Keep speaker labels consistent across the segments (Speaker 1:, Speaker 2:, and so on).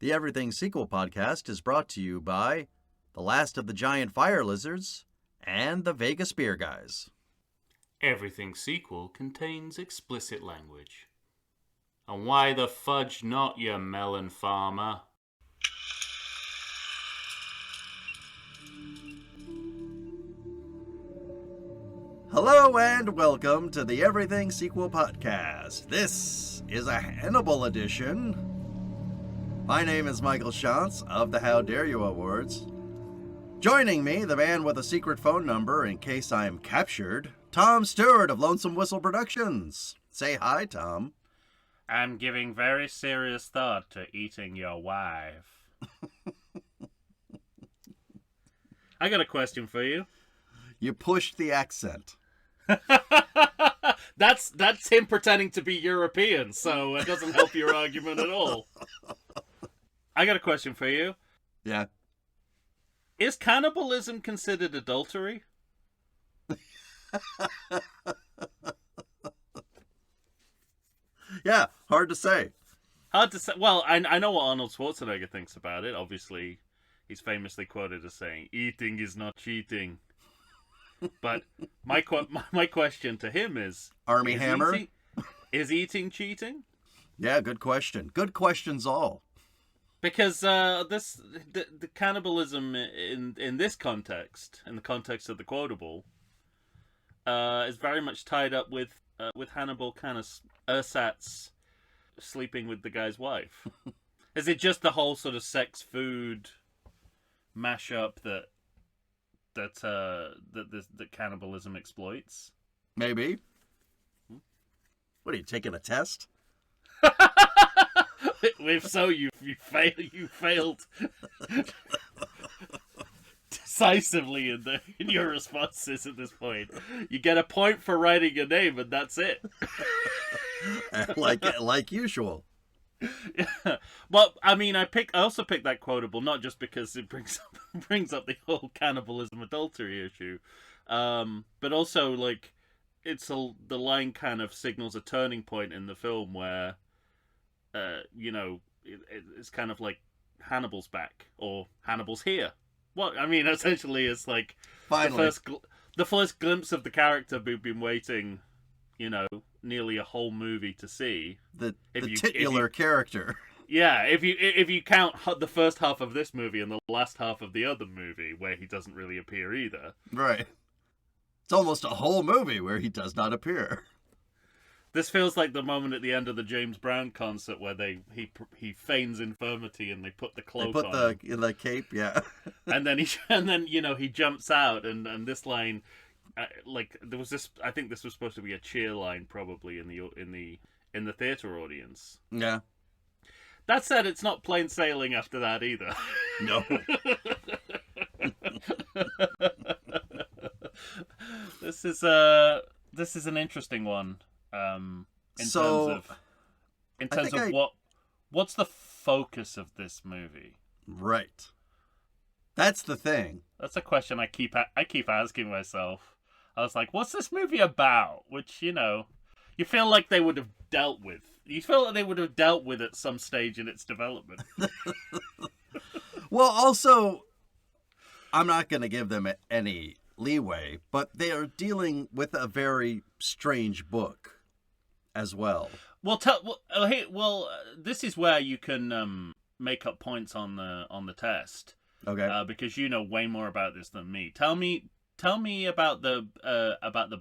Speaker 1: The Everything Sequel podcast is brought to you by The Last of the Giant Fire Lizards and the Vegas Beer Guys.
Speaker 2: Everything Sequel contains explicit language. And why the fudge not, you melon farmer?
Speaker 1: Hello and welcome to the Everything Sequel podcast. This is a Hannibal edition. My name is Michael Shantz of the How Dare You Awards. Joining me, the man with a secret phone number in case I'm captured, Tom Stewart of Lonesome Whistle Productions. Say hi, Tom.
Speaker 2: I'm giving very serious thought to eating your wife. I got a question for you.
Speaker 1: You pushed the accent.
Speaker 2: That's him pretending to be European, so it doesn't help your argument at all. I got a question for you.
Speaker 1: Yeah.
Speaker 2: Is cannibalism considered adultery?
Speaker 1: Yeah, hard to say.
Speaker 2: Hard to say. Well, I know what Arnold Schwarzenegger thinks about it. Obviously, he's famously quoted as saying, "Eating is not cheating." But my question to him is...
Speaker 1: Army Hammer?
Speaker 2: Is eating cheating?
Speaker 1: Yeah, good question. Good questions all.
Speaker 2: Because the cannibalism in this context, in the context of the quotable, is very much tied up with Hannibal kind of ersatz sleeping with the guy's wife. Is it just the whole sort of sex food mashup that cannibalism exploits?
Speaker 1: Maybe. What are you, taking a test?
Speaker 2: If so, you failed decisively in your responses at this point. You get a point for writing your name, and that's it.
Speaker 1: like usual.
Speaker 2: Yeah. Well, I mean, I also picked that quotable not just because it brings up the whole cannibalism adultery issue, but also like the line kind of signals a turning point in the film where, it's kind of like Hannibal's back or Hannibal's here. Well, I mean, essentially, it's like
Speaker 1: finally
Speaker 2: the first glimpse of the character we've been waiting, nearly a whole movie to see.
Speaker 1: The titular character.
Speaker 2: Yeah, if you count the first half of this movie and the last half of the other movie, where he doesn't really appear either.
Speaker 1: Right. It's almost a whole movie where he does not appear.
Speaker 2: This feels like the moment at the end of the James Brown concert where he feigns infirmity and they put the cloak on.
Speaker 1: They put the cape, yeah.
Speaker 2: and then he jumps out and this line, there was this. I think this was supposed to be a cheer line, probably in the theater audience.
Speaker 1: Yeah.
Speaker 2: That said, it's not plain sailing after that either.
Speaker 1: No.
Speaker 2: This is an interesting one. In terms of what's the focus of this movie?
Speaker 1: Right. That's the thing.
Speaker 2: That's a question I keep asking myself. I was like, what's this movie about? Which, you feel like they would have dealt with. You feel like they would have dealt with at some stage in its development.
Speaker 1: Well, also, I'm not going to give them any leeway, but they are dealing with a very strange book as well.
Speaker 2: Well, this is where you can make up points on the test.
Speaker 1: Okay.
Speaker 2: Because you know way more about this than me. Tell me about the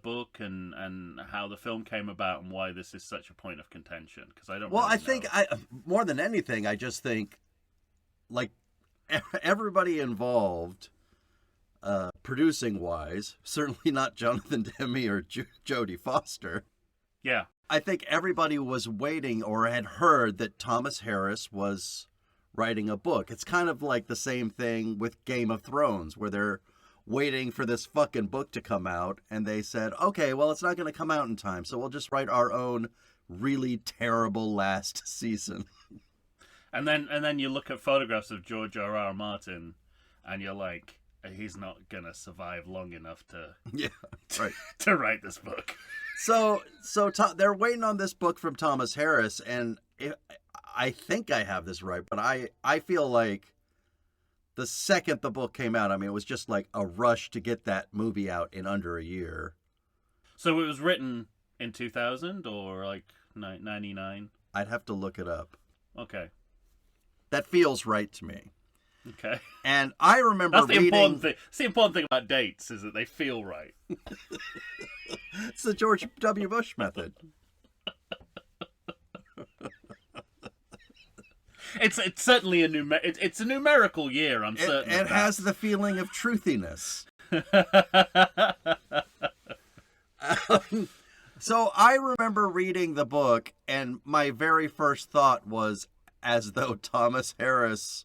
Speaker 2: book and how the film came about and why this is such a point of contention. Because I don't.
Speaker 1: Well,
Speaker 2: really
Speaker 1: I think more than anything, I just think like everybody involved, producing wise, certainly not Jonathan Demme or Jodie Foster.
Speaker 2: Yeah.
Speaker 1: I think everybody was waiting or had heard that Thomas Harris was writing a book. It's kind of like the same thing with Game of Thrones, where they're waiting for this fucking book to come out, and they said, okay, well, it's not going to come out in time, so we'll just write our own really terrible last season.
Speaker 2: And then you look at photographs of George R.R. Martin, and you're like, he's not gonna survive long enough to to write this book.
Speaker 1: So they're waiting on this book from Thomas Harris, and I think I have this right, but I feel like the second the book came out, I mean, it was just like a rush to get that movie out in under a year.
Speaker 2: So it was written in 2000 or like 99?
Speaker 1: I'd have to look it up.
Speaker 2: Okay.
Speaker 1: That feels right to me.
Speaker 2: Okay.
Speaker 1: And I remember
Speaker 2: That's the
Speaker 1: reading...
Speaker 2: important thing. That's the important thing about dates, is that they feel right.
Speaker 1: It's the George W. Bush method.
Speaker 2: It's certainly it's a numerical year, I'm certain.
Speaker 1: It has the feeling of truthiness. So I remember reading the book, and my very first thought was as though Thomas Harris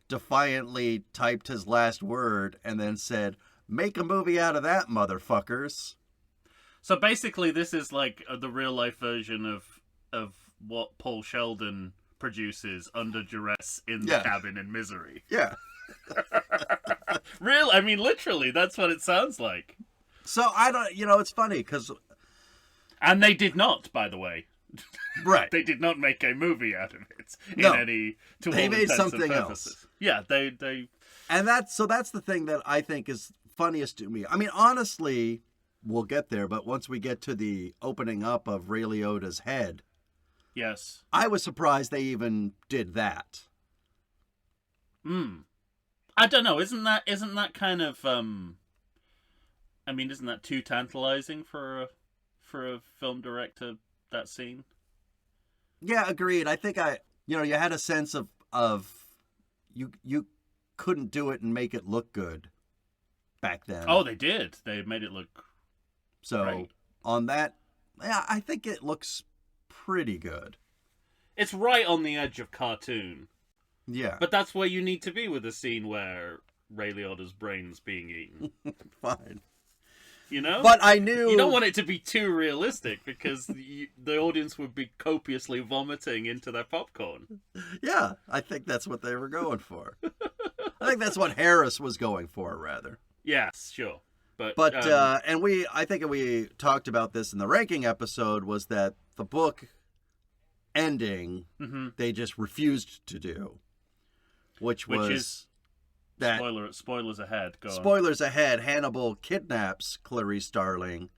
Speaker 1: defiantly typed his last word and then said, "Make a movie out of that, motherfuckers."
Speaker 2: So basically, this is like the real life version of what Paul Sheldon produces under duress in the cabin in Misery.
Speaker 1: Yeah.
Speaker 2: Real, I mean, literally, that's what it sounds like.
Speaker 1: So I don't, it's funny because...
Speaker 2: And they did not, by the way.
Speaker 1: Right.
Speaker 2: They did not make a movie out of it.
Speaker 1: No.
Speaker 2: They
Speaker 1: made something else.
Speaker 2: Yeah, they...
Speaker 1: And that's the thing that I think is funniest to me. I mean, honestly, we'll get there, but once we get to the opening up of Ray Liotta's head...
Speaker 2: Yes.
Speaker 1: I was surprised they even did that.
Speaker 2: I don't know. Isn't that kind of I mean, isn't that too tantalizing for a film director, that scene?
Speaker 1: Yeah, agreed. I think you had a sense of you couldn't do it and make it look good back then.
Speaker 2: Oh, they did. They made it look right.
Speaker 1: On that, yeah, I think it looks pretty good.
Speaker 2: It's right on the edge of cartoon.
Speaker 1: Yeah.
Speaker 2: But that's where you need to be with a scene where Ray Liotta's brain's being eaten.
Speaker 1: Fine.
Speaker 2: But
Speaker 1: I knew...
Speaker 2: You don't want it to be too realistic because the audience would be copiously vomiting into their popcorn.
Speaker 1: Yeah, I think that's what they were going for. I think that's what Harris was going for, rather.
Speaker 2: Yes, sure. But
Speaker 1: I think we talked about this in the ranking episode, was that the book ending, they just refused to do. Which is that...
Speaker 2: Spoilers ahead. Go on.
Speaker 1: Spoilers ahead. Hannibal kidnaps Clarice Starling,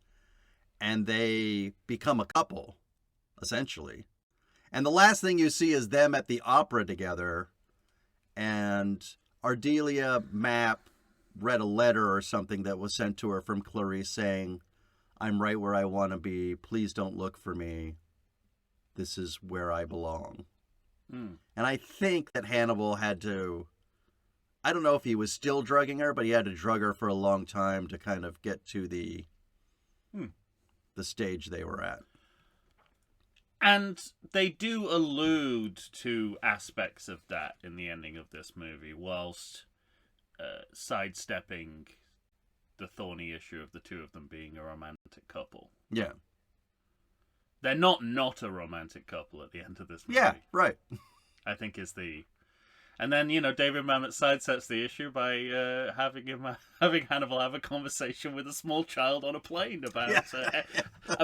Speaker 1: and they become a couple, essentially. And the last thing you see is them at the opera together, and Ardelia Mapp read a letter or something that was sent to her from Clarice saying, "I'm right where I want to be. Please don't look for me. This is where I belong." And I think that Hannibal had to... I don't know if he was still drugging her, but he had to drug her for a long time to kind of get to the stage they were at.
Speaker 2: And they do allude to aspects of that in the ending of this movie, whilst sidestepping the thorny issue of the two of them being a romantic couple.
Speaker 1: Yeah.
Speaker 2: They're not a romantic couple at the end of this movie.
Speaker 1: Yeah, right.
Speaker 2: I think is the... And then, David Mamet sidesteps the issue by having Hannibal have a conversation with a small child on a plane about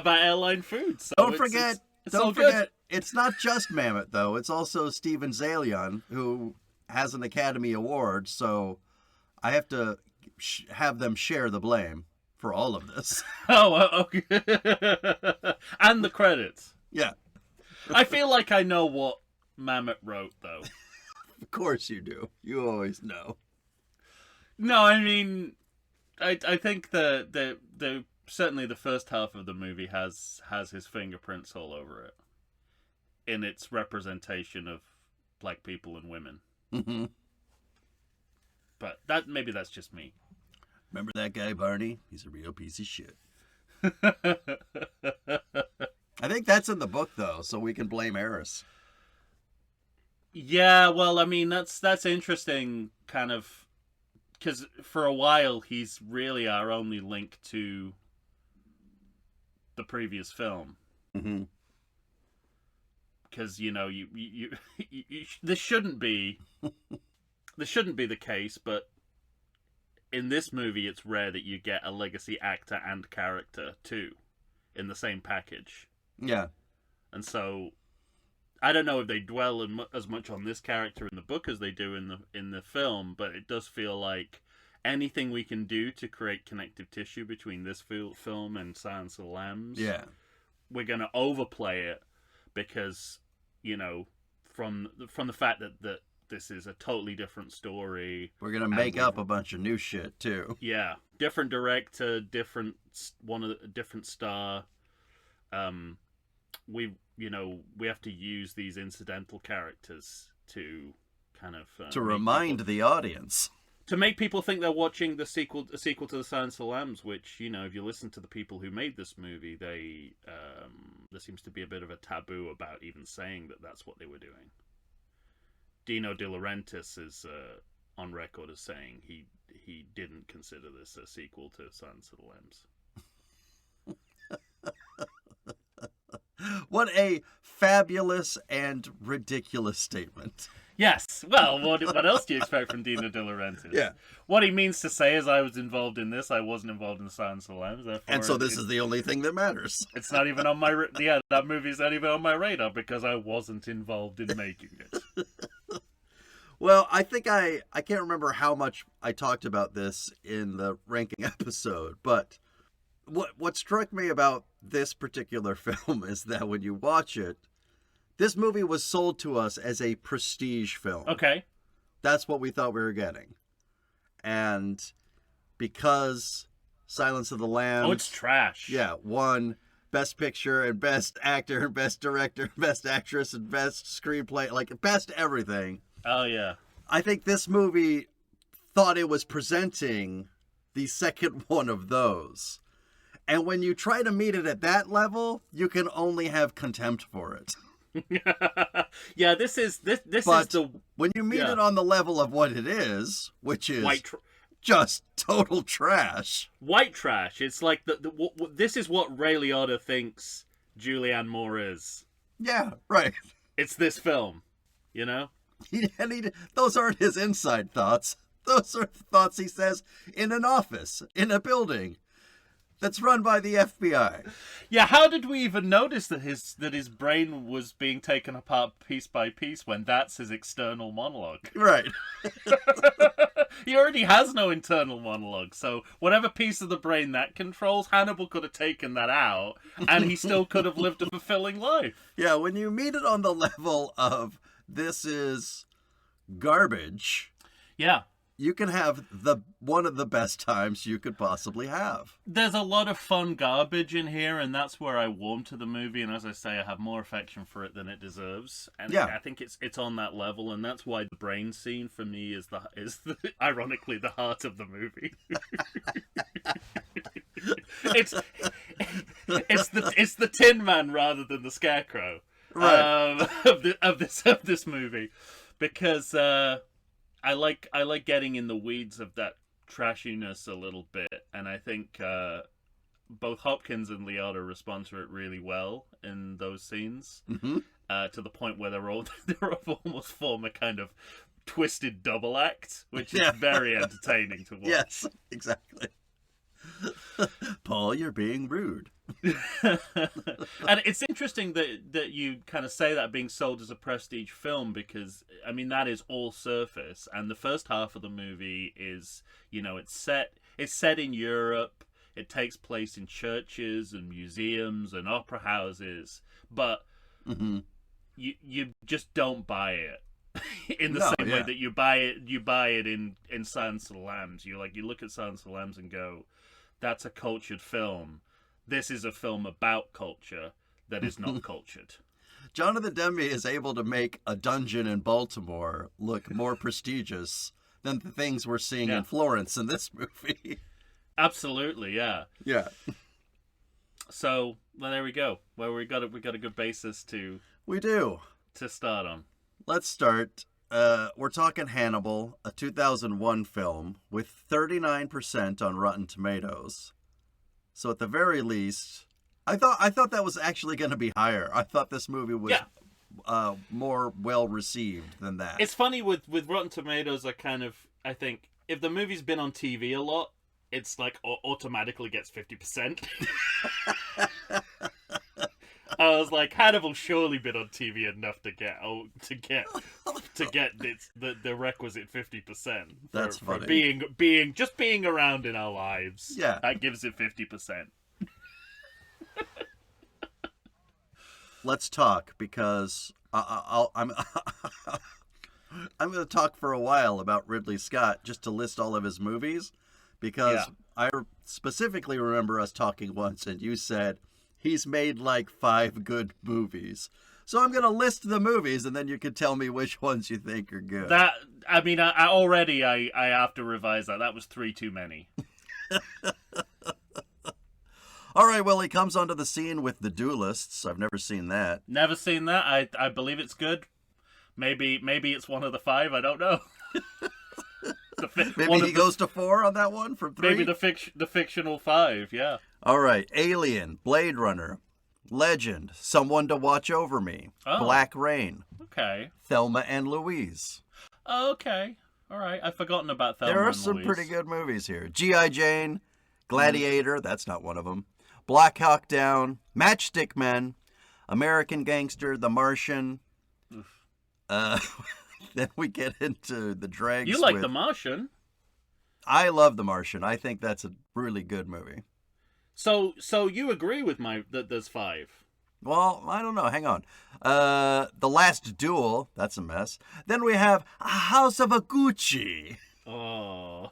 Speaker 2: airline food. So
Speaker 1: don't forget, it's not just Mamet, though. It's also Steven Zalian, who has an Academy Award, so I have to have them share the blame for all of this.
Speaker 2: Oh, okay. And the credits.
Speaker 1: Yeah.
Speaker 2: I feel like I know what Mamet wrote, though.
Speaker 1: Of course you do. You always know.
Speaker 2: No, I mean, I think the certainly the first half of the movie has his fingerprints all over it in its representation of black people and women.
Speaker 1: Mm-hmm.
Speaker 2: But maybe that's just me.
Speaker 1: Remember that guy, Barney? He's a real piece of shit. I think that's in the book, though, so we can blame Harris.
Speaker 2: Yeah, well, I mean, that's interesting, kind of, because for a while he's really our only link to the previous film.
Speaker 1: Mm-hmm.
Speaker 2: Because this shouldn't be the case, but in this movie, it's rare that you get a legacy actor and character too in the same package.
Speaker 1: Yeah,
Speaker 2: and so I don't know if they dwell as much on this character in the book as they do in the film, but it does feel like anything we can do to create connective tissue between this film and Silence of the Lambs,
Speaker 1: Yeah.
Speaker 2: we're going to overplay it because, you know, from the fact that this is a totally different story.
Speaker 1: We're going to make up a bunch of new shit, too.
Speaker 2: Yeah. Different director, different star. We have to use these incidental characters to kind of...
Speaker 1: to remind the audience.
Speaker 2: To make people think they're watching a sequel to The Silence of the Lambs, which, you know, if you listen to the people who made this movie, there seems to be a bit of a taboo about even saying that that's what they were doing. Dino De Laurentiis is on record as saying he didn't consider this a sequel to Silence of the Lambs.
Speaker 1: What a fabulous and ridiculous statement.
Speaker 2: Yes. Well, what else do you expect from Dino De Laurentiis?
Speaker 1: Yeah.
Speaker 2: What he means to say is, I was involved in this. I wasn't involved in Silence of the Lambs.
Speaker 1: And so this is the only thing that matters.
Speaker 2: It's not even on my... Yeah, that movie's not even on my radar because I wasn't involved in making it.
Speaker 1: Well, I think I can't remember how much I talked about this in the ranking episode, but what struck me about this particular film is that when you watch it, this movie was sold to us as a prestige film.
Speaker 2: Okay.
Speaker 1: That's what we thought we were getting. And because Silence of the Lambs...
Speaker 2: Oh, it's trash.
Speaker 1: Yeah, won Best Picture and Best Actor and Best Director, Best Actress and Best Screenplay, like Best Everything.
Speaker 2: Oh, yeah.
Speaker 1: I think this movie thought it was presenting the second one of those. And when you try to meet it at that level, you can only have contempt for it.
Speaker 2: Yeah, this is
Speaker 1: But
Speaker 2: the...
Speaker 1: when you meet it on the level of what it is, which is just total trash.
Speaker 2: White trash. It's like this is what Ray Liotta thinks Julianne Moore is.
Speaker 1: Yeah, right.
Speaker 2: It's this film, you know?
Speaker 1: Those aren't his inside thoughts. Those are thoughts he says in an office, in a building that's run by the FBI.
Speaker 2: Yeah, how did we even notice that his brain was being taken apart piece by piece when that's his external monologue?
Speaker 1: Right.
Speaker 2: He already has no internal monologue, so whatever piece of the brain that controls, Hannibal could have taken that out, and he still could have lived a fulfilling life.
Speaker 1: Yeah, when you meet it on the level of this is garbage,
Speaker 2: yeah,
Speaker 1: you can have one of the best times you could possibly have.
Speaker 2: There's a lot of fun garbage in here, and that's where I warm to the movie. And as I say, I have more affection for it than it deserves. And yeah. I think it's on that level, and that's why the brain scene for me is ironically the heart of the movie. it's the Tin Man rather than the Scarecrow,
Speaker 1: right?
Speaker 2: Of this movie, because. I like getting in the weeds of that trashiness a little bit, and I think both Hopkins and Liotta respond to it really well in those scenes, to the point where they almost form a kind of twisted double act, which is very entertaining to watch.
Speaker 1: Yes, exactly. Paul, you're being rude.
Speaker 2: And it's interesting that you kind of say that being sold as a prestige film, because I mean that is all surface, and the first half of the movie is, you know, it's set in Europe, it takes place in churches and museums and opera houses, but you just don't buy it. In the same way that you buy it in Silence of the Lambs. You look at Silence of the Lambs and go, that's a cultured film. This is a film about culture that is not cultured.
Speaker 1: Jonathan Demme is able to make a dungeon in Baltimore look more prestigious than the things we're seeing in Florence in this movie.
Speaker 2: Absolutely, yeah.
Speaker 1: Yeah.
Speaker 2: So, well, there we go. Well, we got a good basis to start on.
Speaker 1: Let's start. We're talking Hannibal, a 2001 film with 39% on Rotten Tomatoes. So at the very least, I thought that was actually going to be higher. I thought this movie was more well received than that.
Speaker 2: It's funny with Rotten Tomatoes. I think if the movie's been on TV a lot, it's like automatically gets 50%. I was like, Hannibal's surely been on TV enough to get the requisite 50%.
Speaker 1: That's
Speaker 2: for
Speaker 1: funny.
Speaker 2: being around in our lives.
Speaker 1: Yeah.
Speaker 2: That gives it 50%.
Speaker 1: Let's talk because I'm I'm going to talk for a while about Ridley Scott just to list all of his movies because
Speaker 2: Yeah.
Speaker 1: I specifically remember us talking once and you said he's made like 5 good movies. So I'm going to list the movies and then you can tell me which ones you think are good.
Speaker 2: I already have to revise that. That was 3 too many.
Speaker 1: All right, well, he comes onto the scene with The Duelists. I've never seen that.
Speaker 2: Never seen that. I believe it's good. Maybe it's one of the 5. I don't know.
Speaker 1: Maybe he goes to 4 on that one from 3?
Speaker 2: Maybe the fictional 5, yeah.
Speaker 1: All right, Alien, Blade Runner, Legend, Someone to Watch Over Me, Black Rain,
Speaker 2: Okay.
Speaker 1: Thelma and Louise.
Speaker 2: Okay. All right. I've forgotten about Thelma
Speaker 1: There are
Speaker 2: and
Speaker 1: some
Speaker 2: Louise.
Speaker 1: pretty good movies here. G.I. Jane, Gladiator, that's not one of them, Black Hawk Down, Matchstick Men, American Gangster, The Martian. Then we get into the dregs.
Speaker 2: You like The Martian.
Speaker 1: I love The Martian. I think that's a really good movie.
Speaker 2: So you agree with that there's 5?
Speaker 1: Well, I don't know. Hang on. The Last Duel. That's a mess. Then we have House of Gucci.
Speaker 2: Oh.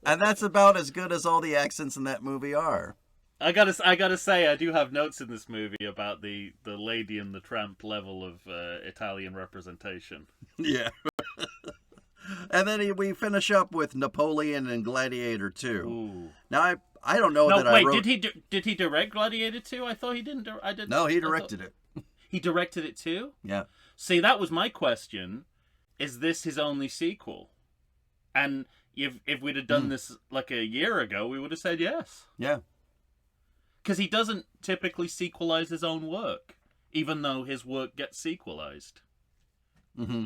Speaker 1: And that's about as good as all the accents in that movie are.
Speaker 2: I gotta say, I do have notes in this movie about the Lady and the Tramp level of Italian representation.
Speaker 1: Yeah. And then we finish up with Napoleon and Gladiator 2.
Speaker 2: Ooh.
Speaker 1: Now, I don't know that
Speaker 2: wait,
Speaker 1: I wrote...
Speaker 2: did he direct Gladiator 2? I thought he didn't.
Speaker 1: No, he directed it.
Speaker 2: He directed it too?
Speaker 1: Yeah.
Speaker 2: See, that was my question. Is this his only sequel? And if we'd have done this like a year ago, we would have said yes.
Speaker 1: Yeah.
Speaker 2: Because he doesn't typically sequelize his own work, even though his work gets sequelized.
Speaker 1: Mm-hmm.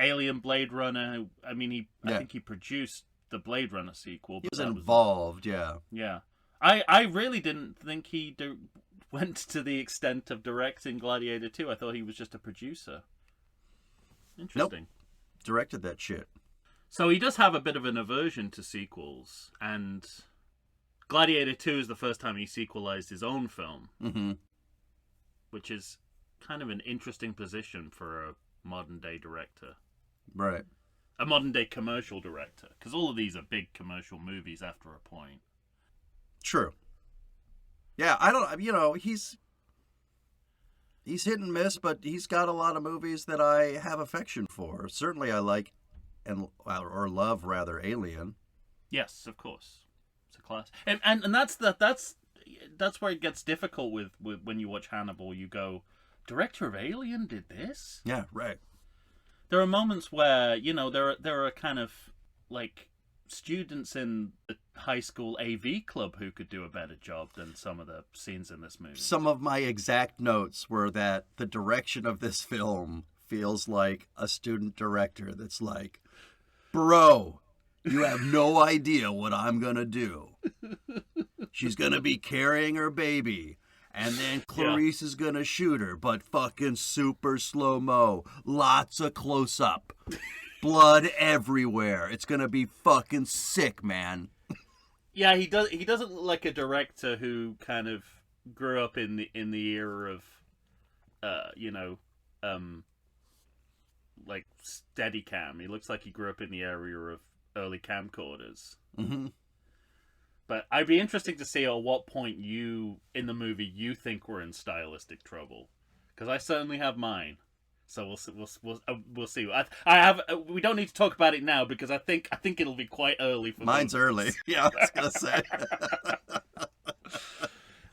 Speaker 2: Alien, Blade Runner. I mean, I think he produced the Blade Runner sequel.
Speaker 1: He was involved, yeah.
Speaker 2: Yeah. I really didn't think he went to the extent of directing Gladiator 2. I thought he was just a producer. Interesting.
Speaker 1: Nope. Directed that shit.
Speaker 2: So he does have a bit of an aversion to sequels, and Gladiator 2 is the first time he sequelized his own film, which is kind of an interesting position for a modern-day director.
Speaker 1: Right.
Speaker 2: A modern-day commercial director, because all of these are big commercial movies after a point.
Speaker 1: True. Yeah, I don't, he's hit and miss, but he's got a lot of movies that I have affection for. Certainly I like, or love rather, Alien.
Speaker 2: Yes, of course. It's a class. And that's where it gets difficult with when you watch Hannibal. You go, director of Alien did this?
Speaker 1: Yeah, right.
Speaker 2: There are moments where, there are kind of like students in the high school AV club who could do a better job than some of the scenes in this movie.
Speaker 1: Some of my exact notes were that the direction of this film feels like a student director that's like, bro, you have no idea what I'm gonna do. She's gonna be carrying her baby, and then Clarice is gonna shoot her, but fucking super slow-mo, lots of close-up, blood everywhere. It's gonna be fucking sick, man.
Speaker 2: Yeah, he doesn't look like a director who kind of grew up in the era of, like Steadicam. He looks like he grew up in the area of early camcorders.
Speaker 1: Mm-hmm.
Speaker 2: But I'd be interested to see at what point in the movie you think we're in stylistic trouble, because I certainly have mine. So we'll see. We don't need to talk about it now because I think it'll be quite early for
Speaker 1: mine's
Speaker 2: me.
Speaker 1: Early. Yeah, I was gonna say.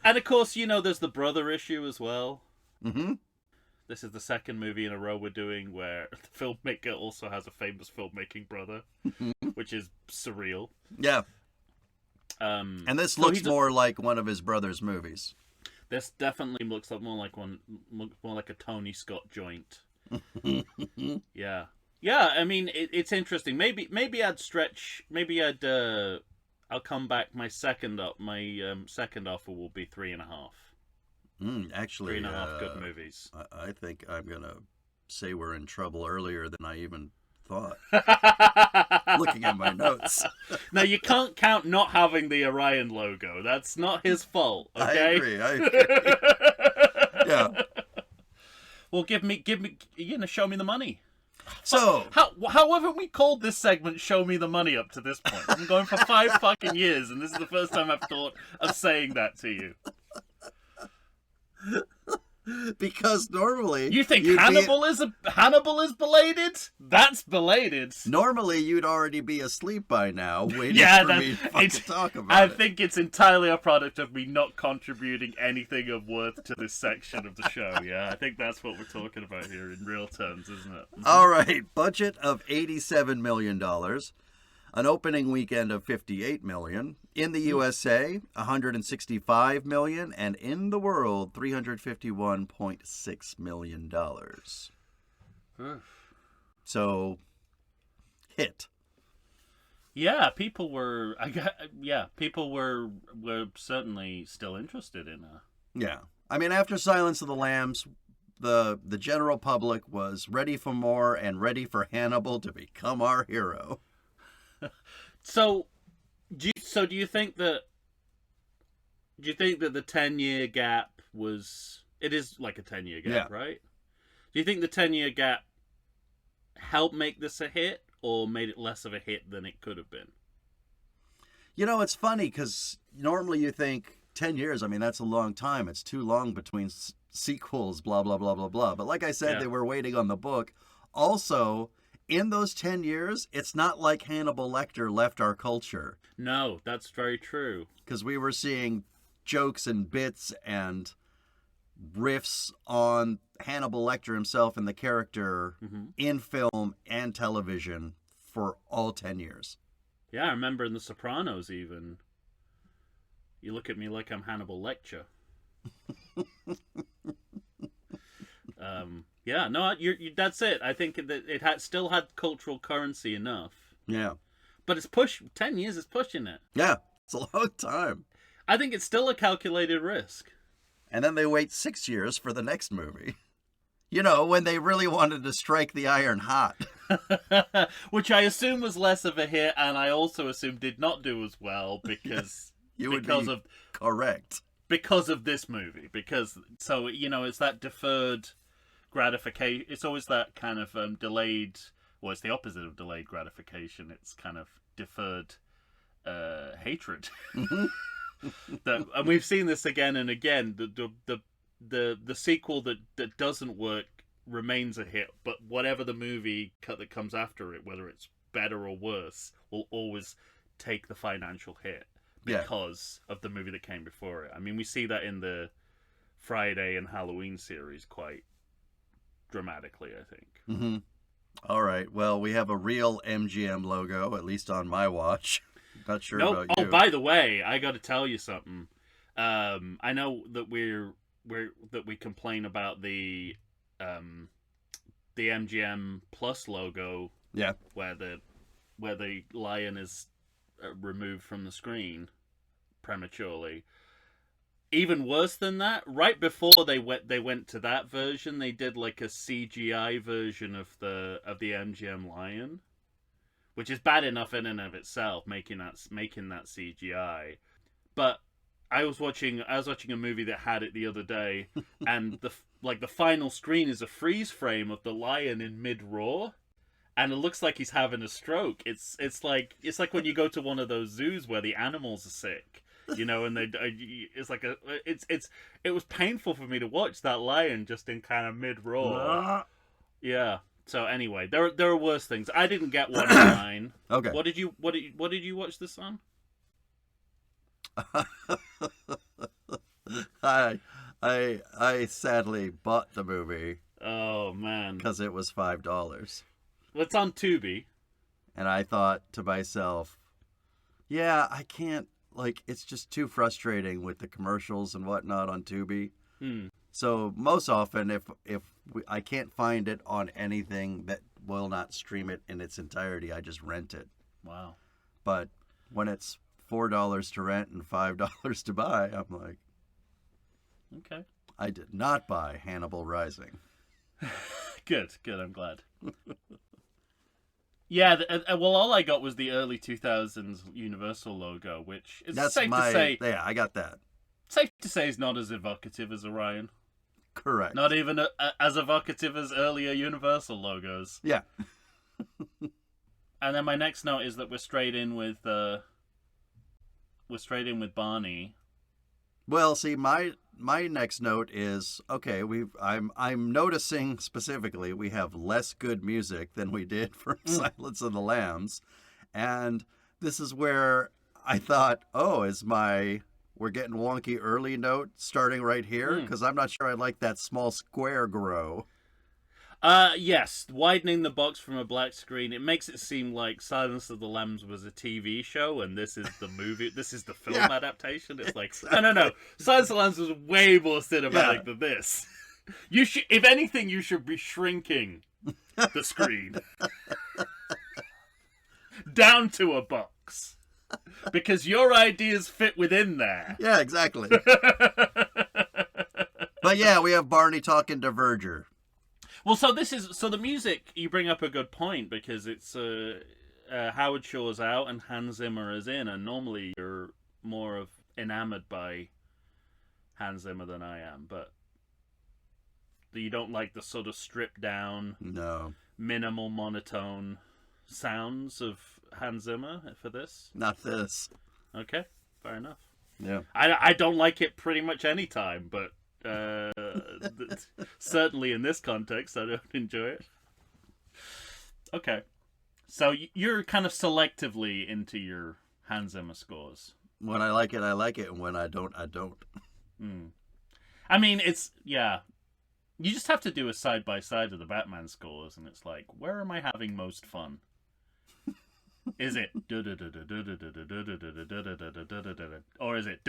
Speaker 2: And of course, there's the brother issue as well.
Speaker 1: Mm-hmm.
Speaker 2: This is the second movie in a row we're doing where the filmmaker also has a famous filmmaking brother, which is surreal.
Speaker 1: Yeah. And this looks
Speaker 2: he's
Speaker 1: more like one of his brother's movies.
Speaker 2: This definitely looks more like a Tony Scott joint. Yeah. I mean, it's interesting. Maybe I'd stretch. Maybe I'll come back. My second offer will be 3.5.
Speaker 1: Actually,
Speaker 2: 3.5 good movies.
Speaker 1: I think I'm going to say we're in trouble earlier than I even thought. Looking at my notes.
Speaker 2: Now, you can't count not having the Orion logo. That's not his fault, okay?
Speaker 1: I agree. Yeah.
Speaker 2: Well, give me, show me the money.
Speaker 1: So,
Speaker 2: how haven't we called this segment "Show Me the Money" up to this point? I've been going for 5 fucking years, and this is the first time I've thought of saying that to you.
Speaker 1: because normally
Speaker 2: You think Hannibal is belated? That's belated.
Speaker 1: Normally, you'd already be asleep by now, waiting for me to fucking talk about
Speaker 2: I
Speaker 1: it.
Speaker 2: think it's entirely a product of me not contributing anything of worth to this section of the show. Yeah, I think that's what we're talking about here in real terms, isn't it?
Speaker 1: All right, budget of $87 million, an opening weekend of $58 million. In the USA, $165 million, and in the world, $351.6 million. So, hit.
Speaker 2: Yeah, people were. People were certainly still interested in her.
Speaker 1: Yeah, I mean, after Silence of the Lambs, the general public was ready for more and ready for Hannibal to become our hero.
Speaker 2: So, do you think that the 10-year gap was? It is like a 10-year gap, right? Do you think the 10-year gap helped make this a hit, or made it less of a hit than it could have been?
Speaker 1: You know, it's funny because normally you think 10 years, I mean, that's a long time. It's too long between sequels, blah, blah, blah, blah, blah. But like I said, they were waiting on the book. Also, in those 10 years, it's not like Hannibal Lecter left our culture.
Speaker 2: No, that's very true.
Speaker 1: Because we were seeing jokes and bits and riffs on Hannibal Lecter himself and the character in film and television for all 10 years.
Speaker 2: Yeah, I remember in The Sopranos even. You look at me like I'm Hannibal Lecter. Yeah, no, that's it. I think that it still had cultural currency enough.
Speaker 1: Yeah.
Speaker 2: But 10 years is pushing it.
Speaker 1: Yeah, it's a long time.
Speaker 2: I think it's still a calculated risk.
Speaker 1: And then they wait 6 years for the next movie. You know, when they really wanted to strike the iron hot.
Speaker 2: Which I assume was less of a hit, and I also assume did not do as well because
Speaker 1: correct.
Speaker 2: Because of this movie. So, you know, it's that deferred gratification. It's always that kind of delayed, well, it's the opposite of delayed gratification. It's kind of deferred hatred. And we've seen this again and again. The sequel that doesn't work remains a hit, but whatever the movie cut that comes after it, whether it's better or worse, will always take the financial hit because of the movie that came before it. I mean, we see that in the Friday and Halloween series quite dramatically, I think.
Speaker 1: Mm-hmm. All right. Well, we have a real MGM logo, at least on my watch. Not sure about you.
Speaker 2: Oh, by the way, I got to tell you something. I know that we complain about the MGM Plus logo.
Speaker 1: Yeah.
Speaker 2: Where the lion is removed from the screen prematurely. Even worse than that, right before they went to that version, they did like a CGI version of the MGM lion, which is bad enough in and of itself, making that CGI. But I was watching a movie that had it the other day, and the final screen is a freeze frame of the lion in mid-roar, and it looks like he's having a stroke. It's like when you go to one of those zoos where the animals are sick, you know, and it was painful for me to watch that lion just in kind of mid-roar. Yeah. So anyway, there are worse things. I didn't get one in mine.
Speaker 1: Okay.
Speaker 2: What did you watch this on?
Speaker 1: I sadly bought the movie.
Speaker 2: Oh man.
Speaker 1: Because it was $5.
Speaker 2: Well, it's on Tubi.
Speaker 1: And I thought to myself, yeah, I can't, it's just too frustrating with the commercials and whatnot on Tubi. So most often, if I can't find it on anything that will not stream it in its entirety, I just rent it.
Speaker 2: Wow.
Speaker 1: But when it's $4 to rent and $5 to buy, I'm like,
Speaker 2: okay,
Speaker 1: I did not buy Hannibal Rising.
Speaker 2: Good. I'm glad. Yeah, well, all I got was the early 2000s Universal logo, which is to say...
Speaker 1: Yeah, I got that.
Speaker 2: Safe to say is not as evocative as Orion.
Speaker 1: Correct.
Speaker 2: Not even as evocative as earlier Universal logos.
Speaker 1: Yeah.
Speaker 2: And then my next note is that we're straight in with Barney.
Speaker 1: Well, see, my next note is okay. I'm noticing specifically we have less good music than we did for Silence of the Lambs, and this is where I thought, we're getting wonky early note starting right here because I'm not sure I like that small square grow.
Speaker 2: Yes, widening the box from a black screen, it makes it seem like Silence of the Lambs was a TV show and this is the movie, this is the film adaptation. It's like, no, Silence of the Lambs was way more cinematic than this. You should, if anything, you should be shrinking the screen down to a box because your ideas fit within there.
Speaker 1: Yeah, exactly. But yeah, we have Barney talking to Verger.
Speaker 2: Well, so the music, you bring up a good point because it's Howard Shore's out and Hans Zimmer is in, and normally you're more enamored by Hans Zimmer than I am, but you don't like the sort of stripped down, minimal monotone sounds of Hans Zimmer for this?
Speaker 1: Not this.
Speaker 2: Okay, fair enough.
Speaker 1: Yeah.
Speaker 2: I don't like it pretty much any time, but certainly in this context, I don't enjoy it. Okay, so you're kind of selectively into your Hans Zimmer scores.
Speaker 1: When I like it, I like it, and when I don't, I don't.
Speaker 2: I mean, you just have to do a side by side of the Batman scores, and it's like, where am I having most fun? Is it or is it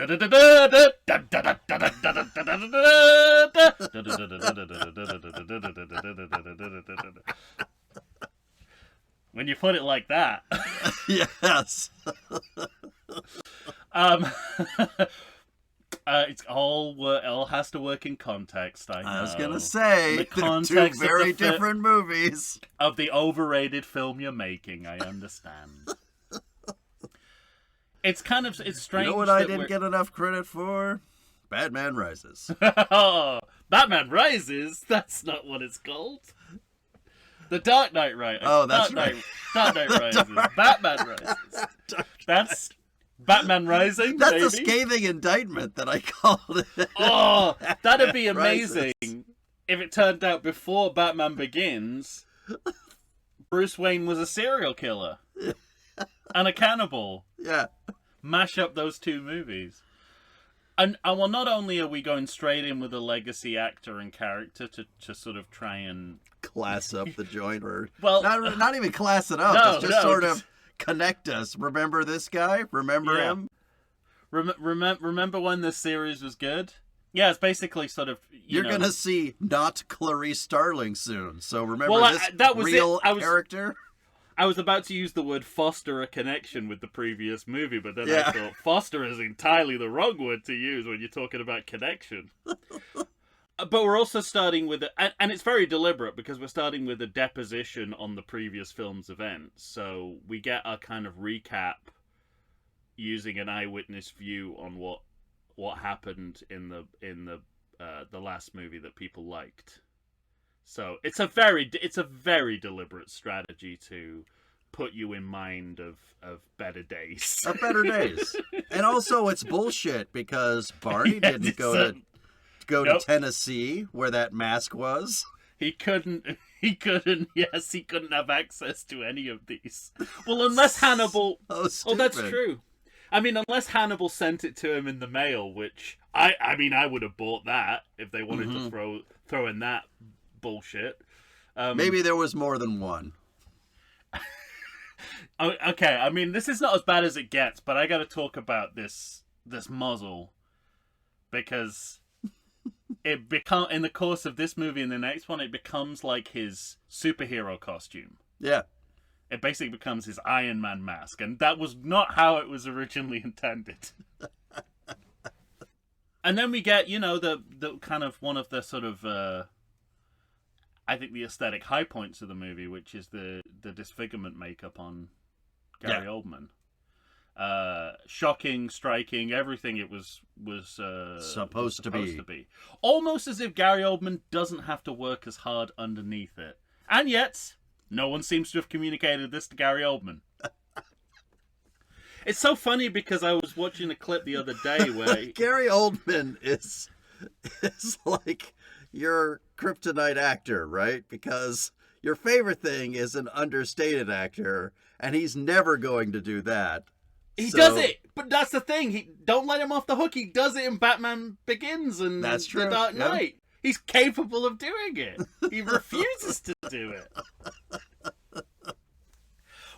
Speaker 2: when you put it like that?
Speaker 1: Yes.
Speaker 2: It's all has to work in context. I
Speaker 1: was gonna say
Speaker 2: they're
Speaker 1: two very different movies
Speaker 2: of the overrated film you're making. I understand. It's strange.
Speaker 1: You know what I didn't get enough credit for? Batman Rises.
Speaker 2: Batman Rises? That's not what it's called. The Dark Knight Rises.
Speaker 1: Oh, that's right.
Speaker 2: Dark Knight Rises. Batman Rises. That's Batman Rising.
Speaker 1: That's
Speaker 2: baby.
Speaker 1: a scathing indictment that I called it.
Speaker 2: Oh, that'd be amazing
Speaker 1: Rises.
Speaker 2: if it turned out before Batman Begins, Bruce Wayne was a serial killer and a cannibal.
Speaker 1: Yeah.
Speaker 2: Mash up those two movies. And well, not only are we going straight in with a legacy actor and character to sort of try and
Speaker 1: class up the joint, or
Speaker 2: well,
Speaker 1: not even class it up. It's just sort of connect us. Remember this guy? Remember him?
Speaker 2: Remember when this series was good? Yeah, it's basically sort of
Speaker 1: you're gonna see not Clarice Starling soon. So remember this real character.
Speaker 2: I was about to use the word foster a connection with the previous movie, but then I thought foster is entirely the wrong word to use when you're talking about connection. But we're also starting with and it's very deliberate because we're starting with a deposition on the previous film's events. So we get a kind of recap using an eyewitness view on what happened in the last movie that people liked. So it's a very deliberate strategy to put you in mind of better days.
Speaker 1: Of better days. And also it's bullshit because Barney didn't go to Tennessee where that mask was.
Speaker 2: He couldn't have access to any of these. Well, unless Hannibal that's true. I mean, unless Hannibal sent it to him in the mail, which I mean I would have bought that if they wanted to throw in that bullshit.
Speaker 1: Maybe there was more than one.
Speaker 2: Okay, I mean, this is not as bad as it gets, but I got to talk about this muzzle because in the course of this movie and the next one, it becomes like his superhero costume.
Speaker 1: Yeah.
Speaker 2: It basically becomes his Iron Man mask, and that was not how it was originally intended. And then we get, the kind of one of the sort of, I think the aesthetic high points of the movie, which is the disfigurement makeup on Gary Oldman. Shocking, striking, everything it was
Speaker 1: supposed to be.
Speaker 2: Almost as if Gary Oldman doesn't have to work as hard underneath it. And yet, no one seems to have communicated this to Gary Oldman. It's so funny because I was watching a clip the other day where
Speaker 1: Gary Oldman is like your kryptonite actor, right? Because your favorite thing is an understated actor, and he's never going to do that.
Speaker 2: He does it, but that's the thing. Don't let him off the hook. He does it in Batman Begins and
Speaker 1: that's true.
Speaker 2: The Dark Knight. Yeah. He's capable of doing it. He refuses to do it.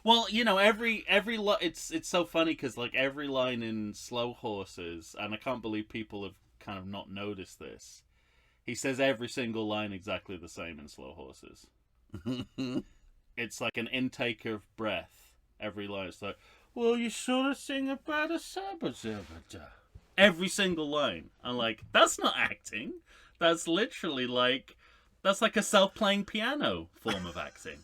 Speaker 2: Well, it's so funny because like every line in Slow Horses, and I can't believe people have kind of not noticed this. He says every single line exactly the same in Slow Horses. It's like an intake of breath. Every line, it's like, well, you sort of sing about a sabba. Every single line. I'm like, that's not acting. That's literally that's like a self-playing piano form of acting.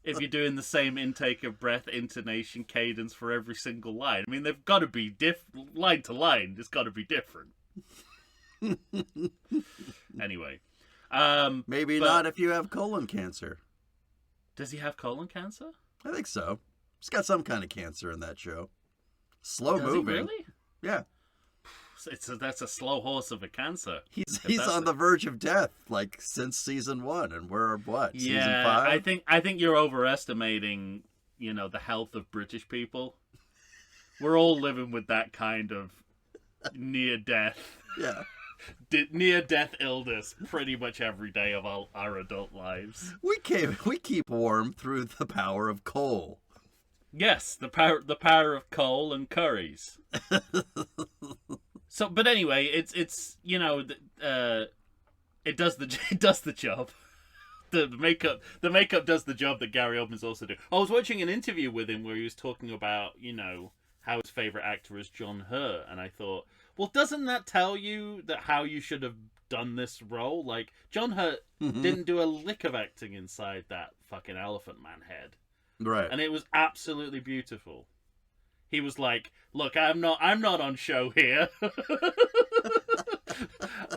Speaker 2: If you're doing the same intake of breath, intonation, cadence for every single line. I mean, they've got to be line to line. It's got to be different. Anyway.
Speaker 1: Maybe not if you have colon cancer.
Speaker 2: Does he have colon cancer?
Speaker 1: I think so. He's got some kind of cancer in that show. Slow moving.
Speaker 2: He really?
Speaker 1: Yeah.
Speaker 2: That's a slow horse of a cancer.
Speaker 1: He's on the verge of death, like since season 1, and we're what?
Speaker 2: Yeah,
Speaker 1: season 5?
Speaker 2: I think you're overestimating, the health of British people. We're all living with that kind of near death.
Speaker 1: Yeah.
Speaker 2: Near death illness pretty much every day of our adult lives.
Speaker 1: We keep warm through the power of coal.
Speaker 2: Yes, the power of coal and curries. So, but anyway, it does the job. The makeup does the job that Gary Oldman's also doing. I was watching an interview with him where he was talking about how his favorite actor is John Hurt, and I thought, well, doesn't that tell you that how you should have done this role? Like, John Hurt didn't do a lick of acting inside that fucking Elephant Man head.
Speaker 1: Right.
Speaker 2: And it was absolutely beautiful. He was like, look, I'm not on show here.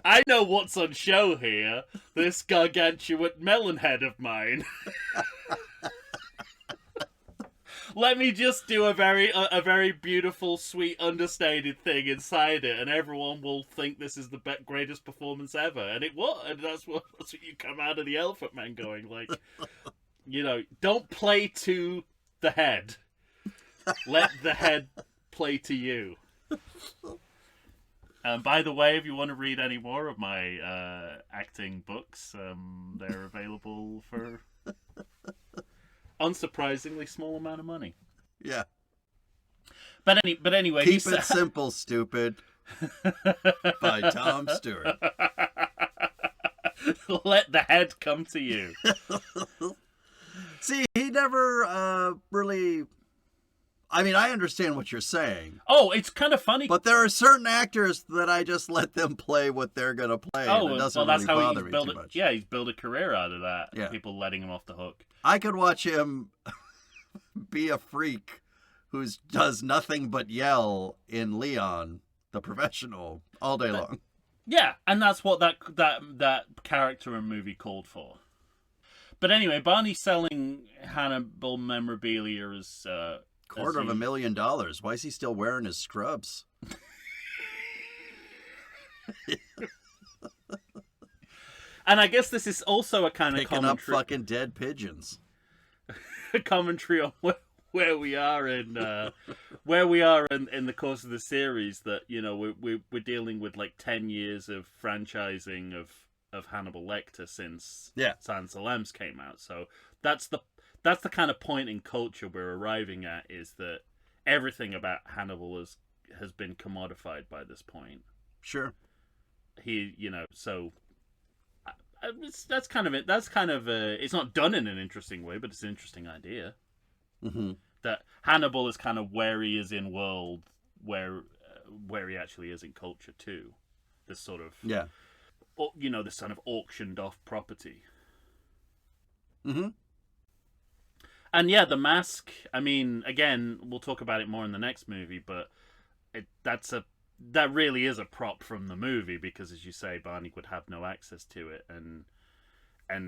Speaker 2: I know what's on show here. This gargantuan melon head of mine. Let me just do a very beautiful, sweet, understated thing inside it, and everyone will think this is the greatest performance ever. And it was, and that's what you come out of the Elephant Man going, like, don't play to the head. Let the head play to you. By the way, if you want to read any more of my acting books, they're available for unsurprisingly small amount of money.
Speaker 1: Yeah.
Speaker 2: But anyway,
Speaker 1: Keep It Simple, Stupid by Tom Stewart.
Speaker 2: Let the head come to you.
Speaker 1: See, he never really... I mean, I understand what you're saying.
Speaker 2: Oh, it's kind of funny.
Speaker 1: But there are certain actors that I just let them play what they're going to play.
Speaker 2: Oh,
Speaker 1: and it doesn't
Speaker 2: well, that's
Speaker 1: really
Speaker 2: how
Speaker 1: bother
Speaker 2: he's
Speaker 1: me too much.
Speaker 2: Yeah, he's built a career out of that.
Speaker 1: Yeah.
Speaker 2: People letting him off the hook.
Speaker 1: I could watch him be a freak who does nothing but yell in Leon, the Professional, all day long.
Speaker 2: Yeah, and that's what that character and movie called for. But anyway, Barney's selling Hannibal memorabilia as...
Speaker 1: $250,000. Why is he still wearing his scrubs?
Speaker 2: And I guess this is also a kind of
Speaker 1: Picking
Speaker 2: commentary...
Speaker 1: up fucking dead pigeons.
Speaker 2: A commentary on where we are in the course of the series, that we're dealing with like 10 years of franchising of Hannibal Lecter since Silence of the Lambs came out. So that's the kind of point in culture we're arriving at, is that everything about Hannibal has been commodified by this point.
Speaker 1: Sure.
Speaker 2: So that's kind of it. That's kind of it's not done in an interesting way, but it's an interesting idea.
Speaker 1: Mm-hmm.
Speaker 2: That Hannibal is kind of where he is in world, where where he actually is in culture too. This sort of this kind of auctioned off property.
Speaker 1: Mm-hmm.
Speaker 2: And yeah, the mask. I mean, again, we'll talk about it more in the next movie, but that really is a prop from the movie because, as you say, Barney would have no access to it, and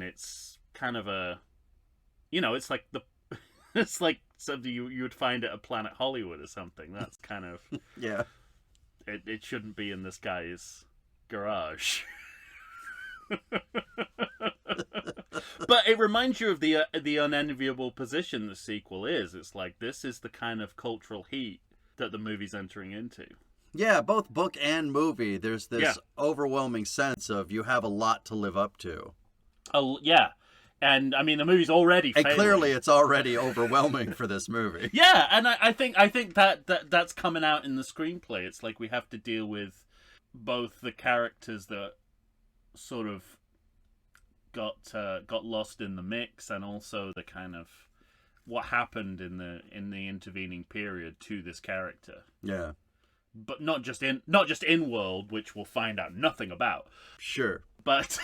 Speaker 2: it's kind of a, it's like it's like something you would find at a Planet Hollywood or something. That's kind of
Speaker 1: yeah.
Speaker 2: It shouldn't be in this guy's garage. But it reminds you of the unenviable position the sequel is. It's like this is the kind of cultural heat that the movie's entering into.
Speaker 1: Yeah, both book and movie, there's this overwhelming sense of you have a lot to live up to.
Speaker 2: Oh, yeah. And, I mean, the movie's already failing.
Speaker 1: And clearly it's already overwhelming for this movie.
Speaker 2: Yeah, and I think that's coming out in the screenplay. It's like we have to deal with both the characters that sort of got lost in the mix, and also the kind of what happened in the intervening period to this character.
Speaker 1: Yeah.
Speaker 2: But not just in world, which we'll find out nothing about.
Speaker 1: Sure.
Speaker 2: But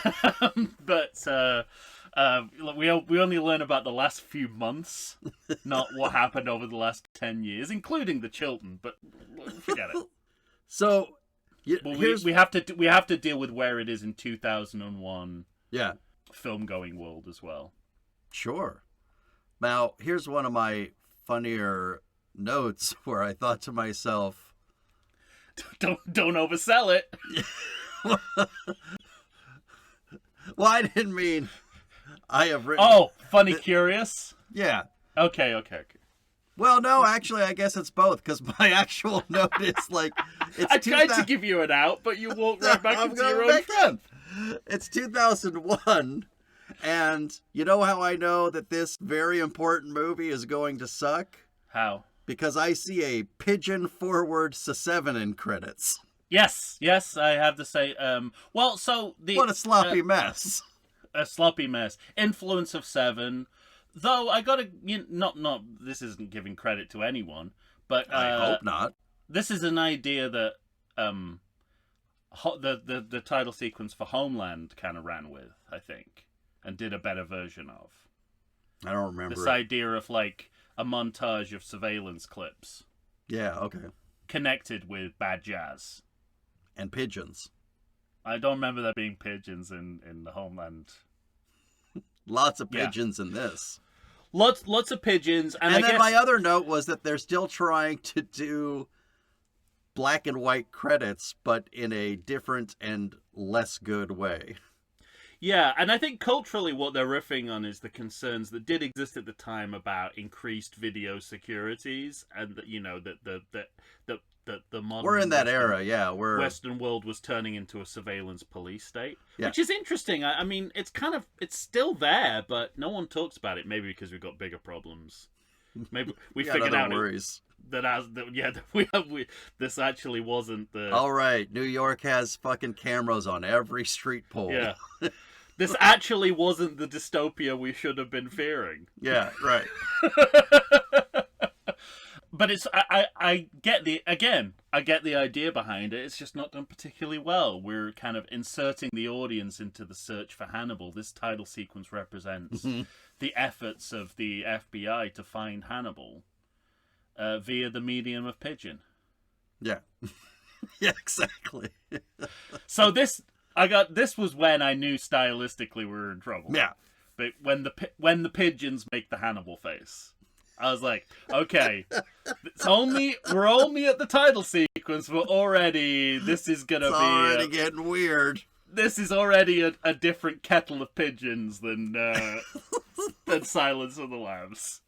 Speaker 2: we only learn about the last few months, not what happened over the last 10 years, including the Chilton. But forget it.
Speaker 1: So
Speaker 2: we have to deal with where it is in 2001.
Speaker 1: Yeah.
Speaker 2: Film going world as well.
Speaker 1: Sure. Now here's one of my funnier notes where I thought to myself,
Speaker 2: Don't oversell it.
Speaker 1: Well, I didn't mean I have written.
Speaker 2: Oh, funny, curious.
Speaker 1: Yeah.
Speaker 2: Okay.
Speaker 1: Well, no, actually, I guess it's both because my actual note is like it's.
Speaker 2: I tried to give you an out, but you walked right back into your own trap.
Speaker 1: It's 2001, and you know how I know that this very important movie is going to suck?
Speaker 2: How?
Speaker 1: Because I see a pigeon forward S7 in credits.
Speaker 2: Yes, I have to say. Well, so
Speaker 1: what a sloppy mess.
Speaker 2: A sloppy mess. Influence of Seven, though. I gotta not. This isn't giving credit to anyone, but
Speaker 1: I hope not.
Speaker 2: This is an idea that the title sequence for Homeland kind of ran with, I think, and did a better version of.
Speaker 1: I don't remember
Speaker 2: this idea of like a montage of surveillance clips.
Speaker 1: Yeah, okay.
Speaker 2: Connected with bad jazz.
Speaker 1: And pigeons.
Speaker 2: I don't remember there being pigeons in the Homeland.
Speaker 1: Lots of pigeons in this.
Speaker 2: Lots of pigeons. And
Speaker 1: then my other note was that they're still trying to do black and white credits, but in a different and less good way.
Speaker 2: Yeah, and I think culturally what they're riffing on is the concerns that did exist at the time about increased video securities, and that the modern
Speaker 1: we're in that era, yeah.
Speaker 2: Western world was turning into a surveillance police state, which is interesting. I mean, it's still there, but no one talks about it. Maybe because we've got bigger problems. Maybe we figured out this actually wasn't the.
Speaker 1: All right, New York has fucking cameras on every street pole.
Speaker 2: Yeah. This actually wasn't the dystopia we should have been fearing.
Speaker 1: Yeah, right.
Speaker 2: But it's I get the idea behind it. It's just not done particularly well. We're kind of inserting the audience into the search for Hannibal. This title sequence represents the efforts of the FBI to find Hannibal via the medium of pigeon.
Speaker 1: Yeah. Yeah, exactly.
Speaker 2: So this was when I knew stylistically we were in trouble.
Speaker 1: Yeah.
Speaker 2: But when the pigeons make the Hannibal face, I was like, okay, we're only at the title sequence, but already this is gonna
Speaker 1: it's already getting weird.
Speaker 2: This is already a different kettle of pigeons than Silence of the Lambs.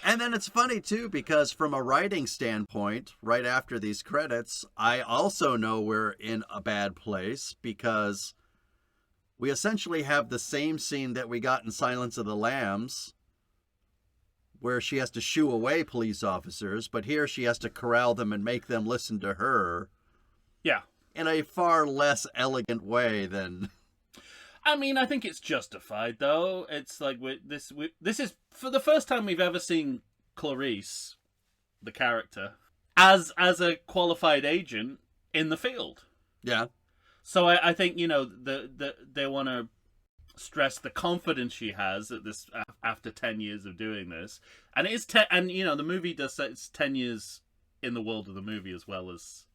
Speaker 1: And then it's funny, too, because from a writing standpoint, right after these credits, I also know we're in a bad place because we essentially have the same scene that we got in Silence of the Lambs, where she has to shoo away police officers, but here she has to corral them and make them listen to her.
Speaker 2: Yeah.
Speaker 1: In a far less elegant way than...
Speaker 2: I mean, I think it's justified, though. It's like this is for the first time we've ever seen Clarice, the character, as a qualified agent in the field.
Speaker 1: Yeah.
Speaker 2: So I think, you know, they want to stress the confidence she has at this after 10 years of doing this, and it is and you know the movie does say it's 10 years in the world of the movie as well as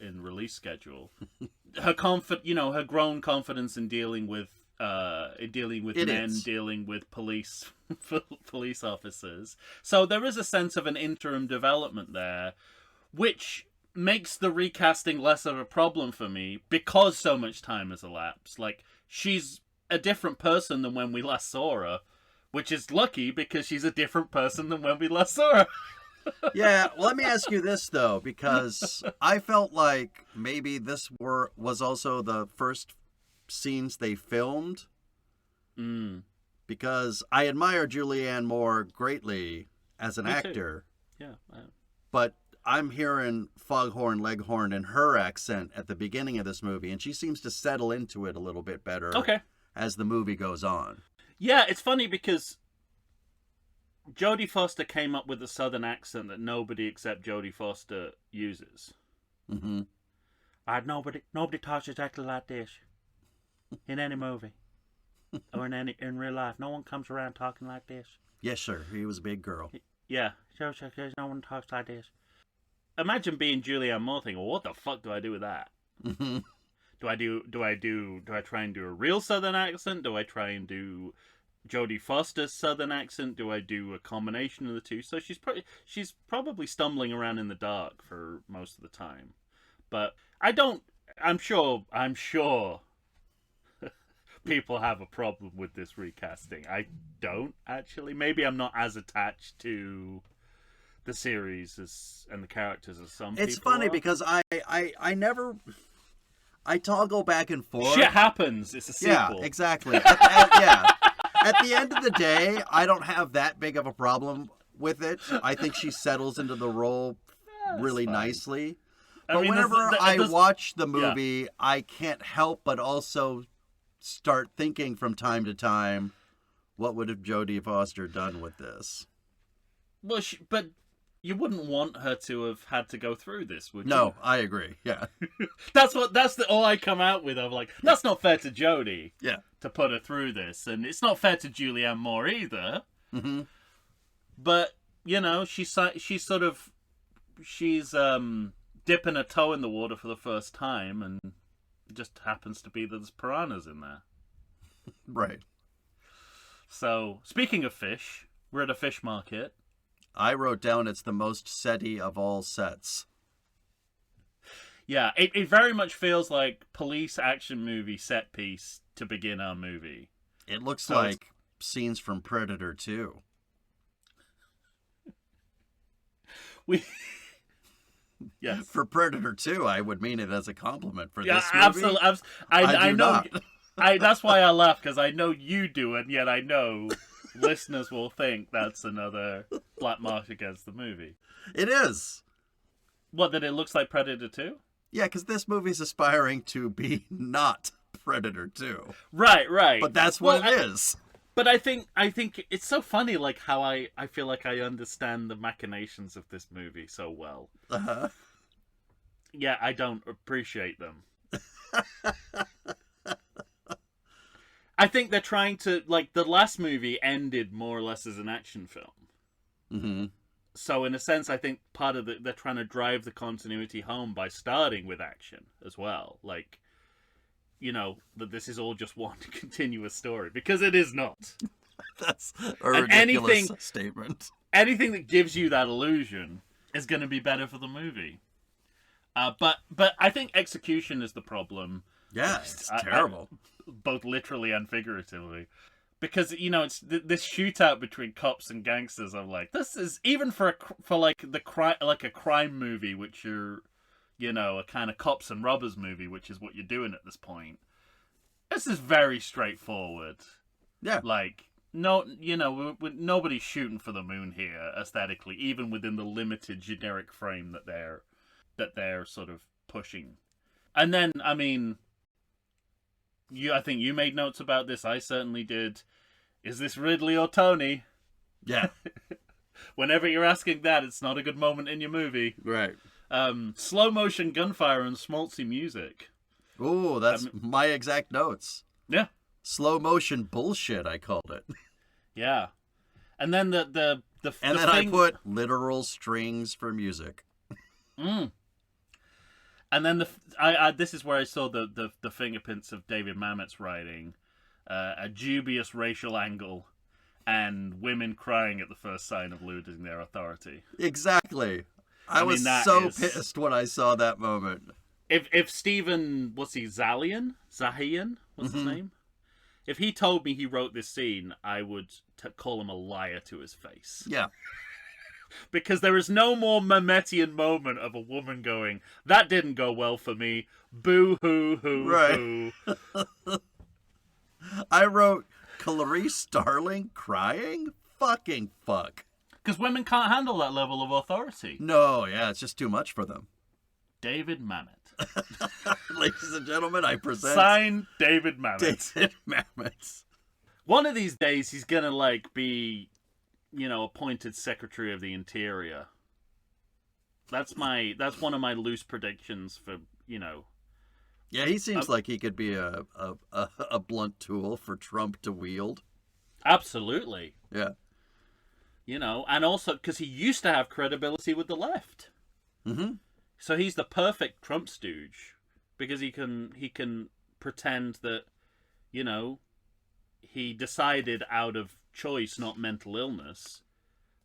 Speaker 2: in release schedule. Her her grown confidence in dealing with dealing with police officers. So there is a sense of an interim development there, which makes the recasting less of a problem for me because so much time has elapsed. Like, she's a different person than when we last saw her, which is lucky because she's a different person than when we last saw her.
Speaker 1: Yeah, well, let me ask you this, though, because I felt like maybe this was also the first scenes they filmed. Because I admire Julianne Moore greatly as an actor.
Speaker 2: Yeah.
Speaker 1: But I'm hearing Foghorn Leghorn in her accent at the beginning of this movie, and she seems to settle into it a little bit better as the movie goes on.
Speaker 2: Yeah, it's funny because Jodie Foster came up with a southern accent that nobody except Jodie Foster uses.
Speaker 1: Mm-hmm.
Speaker 2: Nobody talks exactly like this in any movie or in real life. No one comes around talking like this.
Speaker 1: Yes, sir. He was a big girl.
Speaker 2: Yeah, no one talks like this. Imagine being Julianne Moore thinking, well, what the fuck do I do with that?
Speaker 1: Mm-hmm.
Speaker 2: Do I try and do a real southern accent? Do I try and do Jodie Foster's southern accent? Do I do a combination of the two? So she's probably stumbling around in the dark for most of the time. But I'm sure people have a problem with this recasting. I don't, actually. Maybe I'm not as attached to the series and the characters as some people
Speaker 1: It's funny
Speaker 2: are.
Speaker 1: because I toggle back and forth.
Speaker 2: Shit happens. It's a sequel.
Speaker 1: Yeah, exactly. At the end of the day, I don't have that big of a problem with it. I think she settles into the role really nicely. But whenever I watch the movie, I can't help but also start thinking from time to time, what would have Jodie Foster done with this?
Speaker 2: Well, but you wouldn't want her to have had to go through this, would you?
Speaker 1: No, I agree. Yeah.
Speaker 2: That's all I come out with. I'm like, that's not fair to Jodie.
Speaker 1: Yeah.
Speaker 2: To put her through this, and it's not fair to Julianne Moore either.
Speaker 1: Mm-hmm.
Speaker 2: But you know, she's dipping a toe in the water for the first time, and it just happens to be that there's piranhas in there.
Speaker 1: Right.
Speaker 2: So, speaking of fish, we're at a fish market.
Speaker 1: I wrote down it's the most setty of all sets.
Speaker 2: Yeah, it very much feels like police action movie set piece to begin our movie.
Speaker 1: It looks like scenes from Predator 2.
Speaker 2: Yes.
Speaker 1: For Predator 2, I would mean it as a compliment. For this movie,
Speaker 2: absolutely. I know.
Speaker 1: Not.
Speaker 2: That's why I laugh, because I know you do, and yet I know listeners will think that's another black mark against the movie.
Speaker 1: It is.
Speaker 2: What, that it looks like Predator 2?
Speaker 1: Yeah, because this movie's aspiring to be not Predator 2.
Speaker 2: Right.
Speaker 1: But that's what it is.
Speaker 2: But I think it's so funny, like, how I feel like I understand the machinations of this movie so well.
Speaker 1: Uh-huh.
Speaker 2: Yeah, I don't appreciate them. I think they're trying to, like, the last movie ended more or less as an action film.
Speaker 1: Mm-hmm.
Speaker 2: So in a sense, I think part of they're trying to drive the continuity home by starting with action as well. Like, you know, that this is all just one continuous story, because it is not.
Speaker 1: That's a ridiculous statement.
Speaker 2: Anything that gives you that illusion is going to be better for the movie. But I think execution is the problem.
Speaker 1: Yeah, it's terrible.
Speaker 2: Both literally and figuratively. Because, you know, it's this shootout between cops and gangsters. I'm like, this is, even for a crime movie, which you're, you know, a kind of cops and robbers movie, which is what you're doing at this point. This is very straightforward.
Speaker 1: Yeah.
Speaker 2: Like, no, you know, nobody's shooting for the moon here aesthetically, even within the limited generic frame that they're sort of pushing. And then, I mean, I think you made notes about this. I certainly did. Is this Ridley or Tony?
Speaker 1: Yeah.
Speaker 2: Whenever you're asking that, it's not a good moment in your movie.
Speaker 1: Right.
Speaker 2: Slow motion gunfire and schmaltzy music.
Speaker 1: Ooh, that's my exact notes.
Speaker 2: Yeah.
Speaker 1: Slow motion bullshit, I called it.
Speaker 2: Yeah. And then
Speaker 1: I put literal strings for music.
Speaker 2: And then this is where I saw the fingerprints of David Mamet's writing, a dubious racial angle, and women crying at the first sign of losing their authority.
Speaker 1: Exactly. I was so pissed when I saw that moment.
Speaker 2: If Stephen, Zahian? What's his name? If he told me he wrote this scene, I would call him a liar to his face.
Speaker 1: Yeah.
Speaker 2: Because there is no more Mametian moment of a woman going, that didn't go well for me. Boo hoo hoo
Speaker 1: right.
Speaker 2: hoo.
Speaker 1: I wrote Clarice Starling crying? Fucking fuck.
Speaker 2: Because women can't handle that level of authority.
Speaker 1: No, yeah, it's just too much for them.
Speaker 2: David Mamet.
Speaker 1: Ladies and gentlemen, I present...
Speaker 2: Signed, David Mamet.
Speaker 1: David Mamet.
Speaker 2: One of these days, he's gonna, be... appointed Secretary of the Interior. That's one of my loose predictions for,
Speaker 1: Yeah, he seems like he could be a blunt tool for Trump to wield.
Speaker 2: Absolutely.
Speaker 1: Yeah.
Speaker 2: And also because he used to have credibility with the left.
Speaker 1: Mm-hmm.
Speaker 2: So he's the perfect Trump stooge because he can pretend that, he decided out of choice, not mental illness,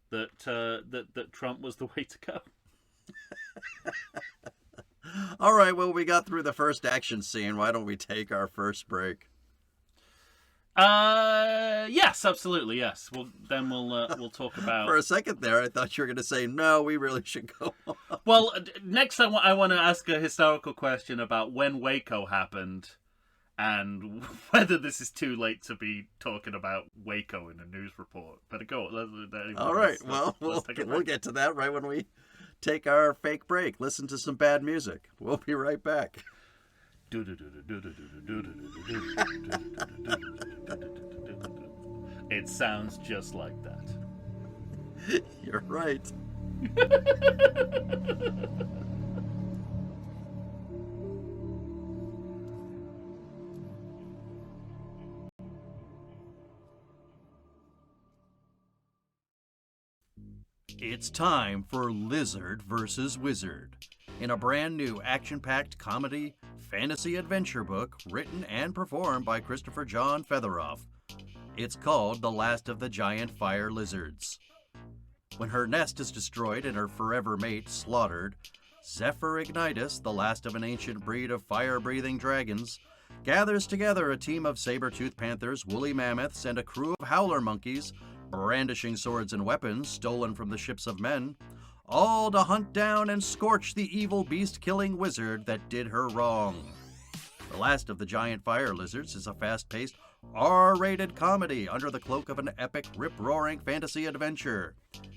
Speaker 2: that Trump was the way to go.
Speaker 1: All right, well, we got through the first action scene. Why don't we take our first break?
Speaker 2: Yes, absolutely, yes. We'll talk about...
Speaker 1: For a second there, I thought you were going to say, no, we really should go on.
Speaker 2: Well, next I want to ask a historical question about when Waco happened and whether this is too late to be talking about Waco in a news report. But go,
Speaker 1: all right, we'll get to that right when we take our fake break. Listen to some bad music. We'll be right back.
Speaker 2: It sounds just like that.
Speaker 1: You're right. It's time for Lizard vs. Wizard, in a brand new action-packed comedy, fantasy adventure book written and performed by Christopher John Featheroff. It's called The Last of the Giant Fire Lizards. When her nest is destroyed and her forever mate slaughtered, Zephyr Ignitus, the last of an ancient breed of fire-breathing dragons, gathers together a team of saber-toothed panthers, woolly mammoths, and a crew of howler monkeys, brandishing swords and weapons stolen from the ships of men, all to hunt down and scorch the evil beast-killing wizard that did her wrong. The Last of the Giant Fire Lizards is a fast-paced, R-rated comedy under the cloak of an epic, rip-roaring fantasy adventure.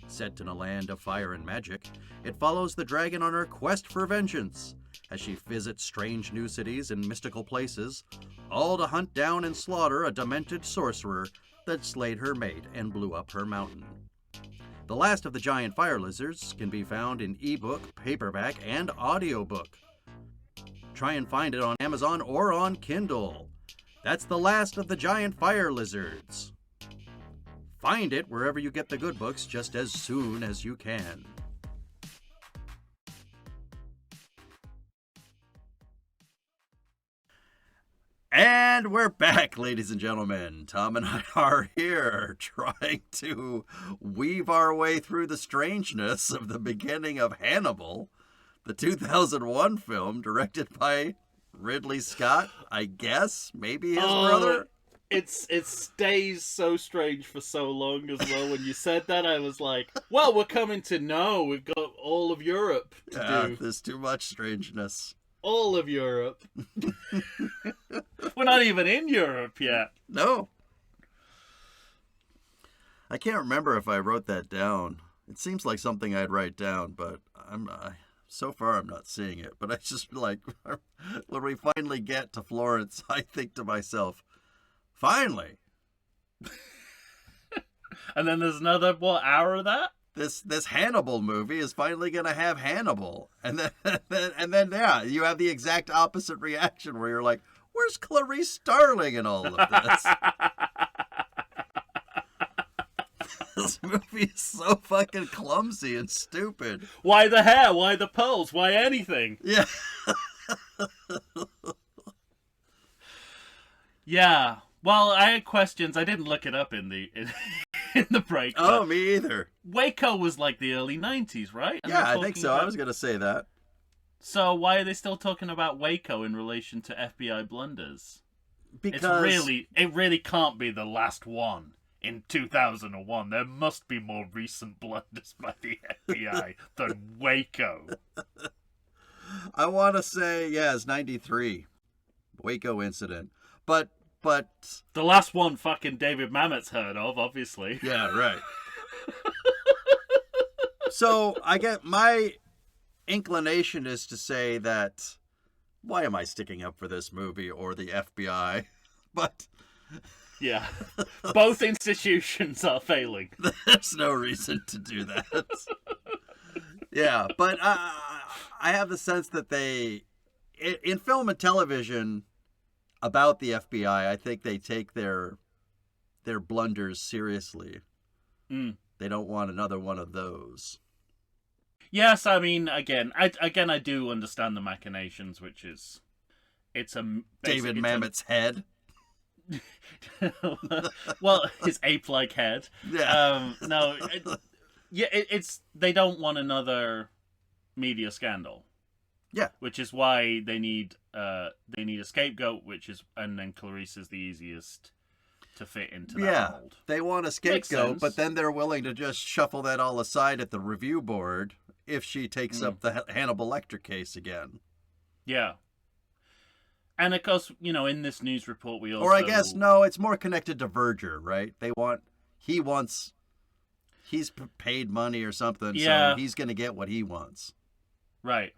Speaker 1: Set in a land of fire and magic, it follows the dragon on her quest for vengeance, as she visits strange new cities and mystical places, all to hunt down and slaughter a demented sorcerer that slayed her mate and blew up her mountain. The Last of the Giant Fire Lizards can be found in ebook, paperback, and audiobook. Try and find it on Amazon or on Kindle. That's The Last of the Giant Fire Lizards. Find it wherever you get the good books just as soon as you can. And we're back, ladies and gentlemen. Tom and I are here trying to weave our way through the strangeness of the beginning of Hannibal, the 2001 film directed by Ridley Scott, I guess, maybe his brother.
Speaker 2: It stays so strange for so long as well. When you said that, I was like, well, we're coming to know. We've got all of Europe to do.
Speaker 1: There's too much strangeness.
Speaker 2: All of Europe. We're not even in Europe yet.
Speaker 1: No. I can't remember if I wrote that down. It seems like something I'd write down, but so far I'm not seeing it. But I just like, when we finally get to Florence, I think to myself, finally.
Speaker 2: And then there's another, hour of that?
Speaker 1: this Hannibal movie is finally going to have Hannibal. And then yeah, you have the exact opposite reaction where you're like, where's Clarice Starling in all of this? This movie is so fucking clumsy and stupid.
Speaker 2: Why the hair? Why the pearls? Why anything?
Speaker 1: Yeah.
Speaker 2: Yeah. Well, I had questions. I didn't look it up in the break.
Speaker 1: Oh, me either.
Speaker 2: Waco was like the early 90s, right? And
Speaker 1: yeah, I think so. I was going to say that.
Speaker 2: So why are they still talking about Waco in relation to FBI blunders?
Speaker 1: Because
Speaker 2: it really can't be the last one in 2001. There must be more recent blunders by the FBI than Waco.
Speaker 1: I want to say, yeah, it's 93. Waco incident. But
Speaker 2: the last one fucking David Mamet's heard of, obviously.
Speaker 1: Yeah, right. So I get my inclination is to say that why am I sticking up for this movie or the FBI? But
Speaker 2: yeah, both institutions are failing.
Speaker 1: There's no reason to do that. Yeah, but I have the sense that in film and television about the FBI, I think they take their blunders seriously.
Speaker 2: Mm.
Speaker 1: They don't want another one of those.
Speaker 2: Yes, I mean, I do understand the machinations, which is it's
Speaker 1: David Mamet's head.
Speaker 2: Well, his ape-like head.
Speaker 1: Yeah.
Speaker 2: No, it's they don't want another media scandal.
Speaker 1: Yeah,
Speaker 2: which is why they need a scapegoat, and then Clarice is the easiest to fit into that mold.
Speaker 1: They want a scapegoat, but then they're willing to just shuffle that all aside at the review board if she takes up the Hannibal Lecter case again.
Speaker 2: Yeah. And of course, in this news report we also...
Speaker 1: Or I guess, no, it's more connected to Verger, right? He's paid money or something, so he's going to get what he wants.
Speaker 2: Right.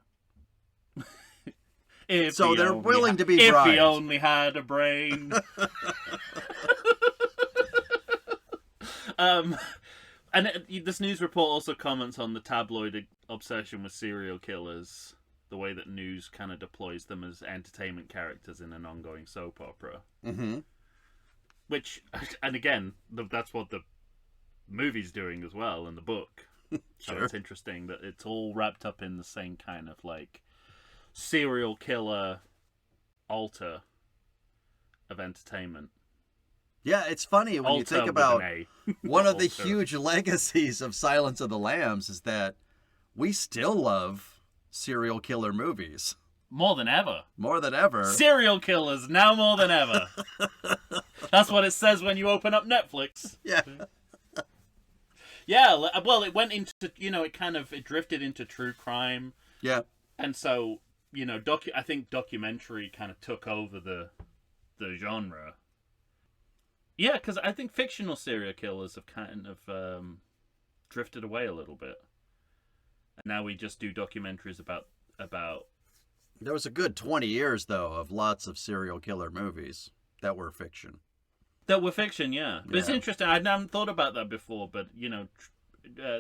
Speaker 1: So they're willing to be bribed.
Speaker 2: If he only had a brain. And this news report also comments on the tabloid obsession with serial killers, the way that news kind of deploys them as entertainment characters in an ongoing soap opera.
Speaker 1: Mm-hmm.
Speaker 2: Which, and again, that's what the movie's doing as well, and the book.
Speaker 1: Sure.
Speaker 2: So it's interesting that it's all wrapped up in the same kind of like serial killer altar of entertainment.
Speaker 1: Yeah, it's funny when you think about one of the huge legacies of Silence of the Lambs is that we still love serial killer movies.
Speaker 2: More than ever.
Speaker 1: More than ever.
Speaker 2: Serial killers, now more than ever. That's what it says when you open up Netflix.
Speaker 1: Yeah.
Speaker 2: Yeah, well, it went into, it drifted into true crime.
Speaker 1: Yeah.
Speaker 2: And so, I think documentary kind of took over the genre. Yeah, because I think fictional serial killers have kind of drifted away a little bit. And now we just do documentaries about...
Speaker 1: There was a good 20 years, though, of lots of serial killer movies that were fiction.
Speaker 2: That were fiction, yeah. But it's interesting. I haven't thought about that before, but,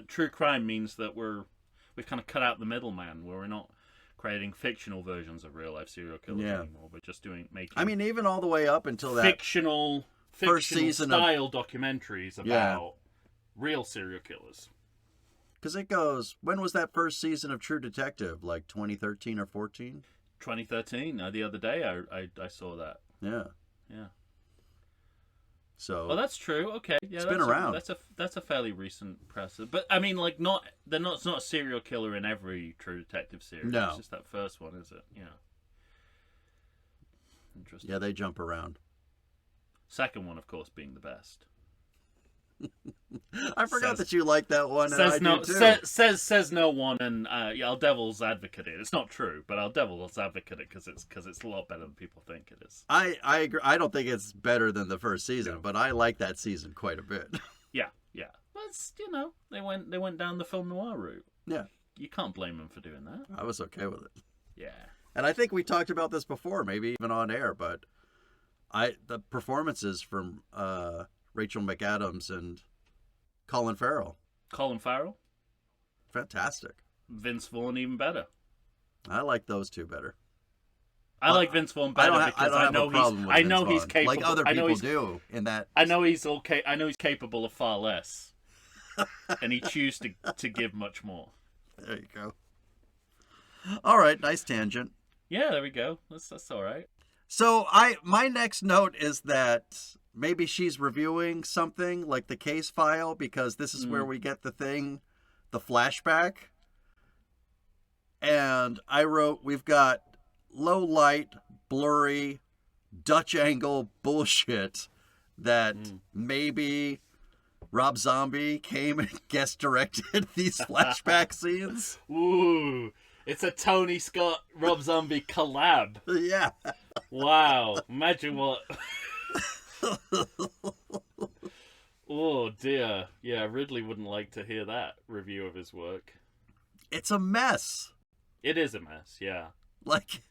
Speaker 2: true crime means that we've kind of cut out the middleman, where we're not creating fictional versions of real-life serial killers anymore. We're just making...
Speaker 1: I mean, even all the way up until that...
Speaker 2: Fictional style documentaries about real serial killers.
Speaker 1: Because it goes, when was that first season of True Detective? Like 2013 or 14?
Speaker 2: 2013. The other day I saw that.
Speaker 1: Yeah.
Speaker 2: Yeah.
Speaker 1: So.
Speaker 2: Well, that's true. Okay. Yeah,
Speaker 1: it's been around.
Speaker 2: That's a fairly recent precedent. But I mean, like, it's not a serial killer in every True Detective series.
Speaker 1: No.
Speaker 2: It's just that first one, is it? Yeah. Interesting.
Speaker 1: Yeah, they jump around.
Speaker 2: Second one, of course, being the best.
Speaker 1: I forgot that you like that one. And I do too.
Speaker 2: Says no one, and I'll devil's advocate it. It's not true, but I'll devil's advocate it because it's a lot better than people think it is.
Speaker 1: I agree. I don't think it's better than the first season, but I like that season quite a bit.
Speaker 2: Yeah. But they went down the film noir route.
Speaker 1: Yeah,
Speaker 2: you can't blame them for doing that.
Speaker 1: I was okay with it.
Speaker 2: Yeah,
Speaker 1: and I think we talked about this before, maybe even on air, but the performances from Rachel McAdams and Colin Farrell.
Speaker 2: Colin Farrell?
Speaker 1: Fantastic.
Speaker 2: Vince Vaughn even better.
Speaker 1: I like those two better.
Speaker 2: I like Vince Vaughn better because I know he's capable.
Speaker 1: Like other people do in that.
Speaker 2: I know he's okay. I know he's capable of far less, and he chooses to give much more.
Speaker 1: There you go. All right, nice tangent.
Speaker 2: Yeah, there we go. That's all right.
Speaker 1: So my next note is that maybe she's reviewing something like the case file, because this is where we get the flashback. And I wrote, we've got low light, blurry, Dutch angle bullshit that maybe Rob Zombie came and guest directed these flashback scenes.
Speaker 2: Ooh, it's a Tony Scott Rob Zombie collab.
Speaker 1: Yeah.
Speaker 2: Wow, imagine what. Oh dear, yeah, Ridley wouldn't like to hear that review of his work.
Speaker 1: It's a mess.
Speaker 2: It is a mess, yeah.
Speaker 1: Like,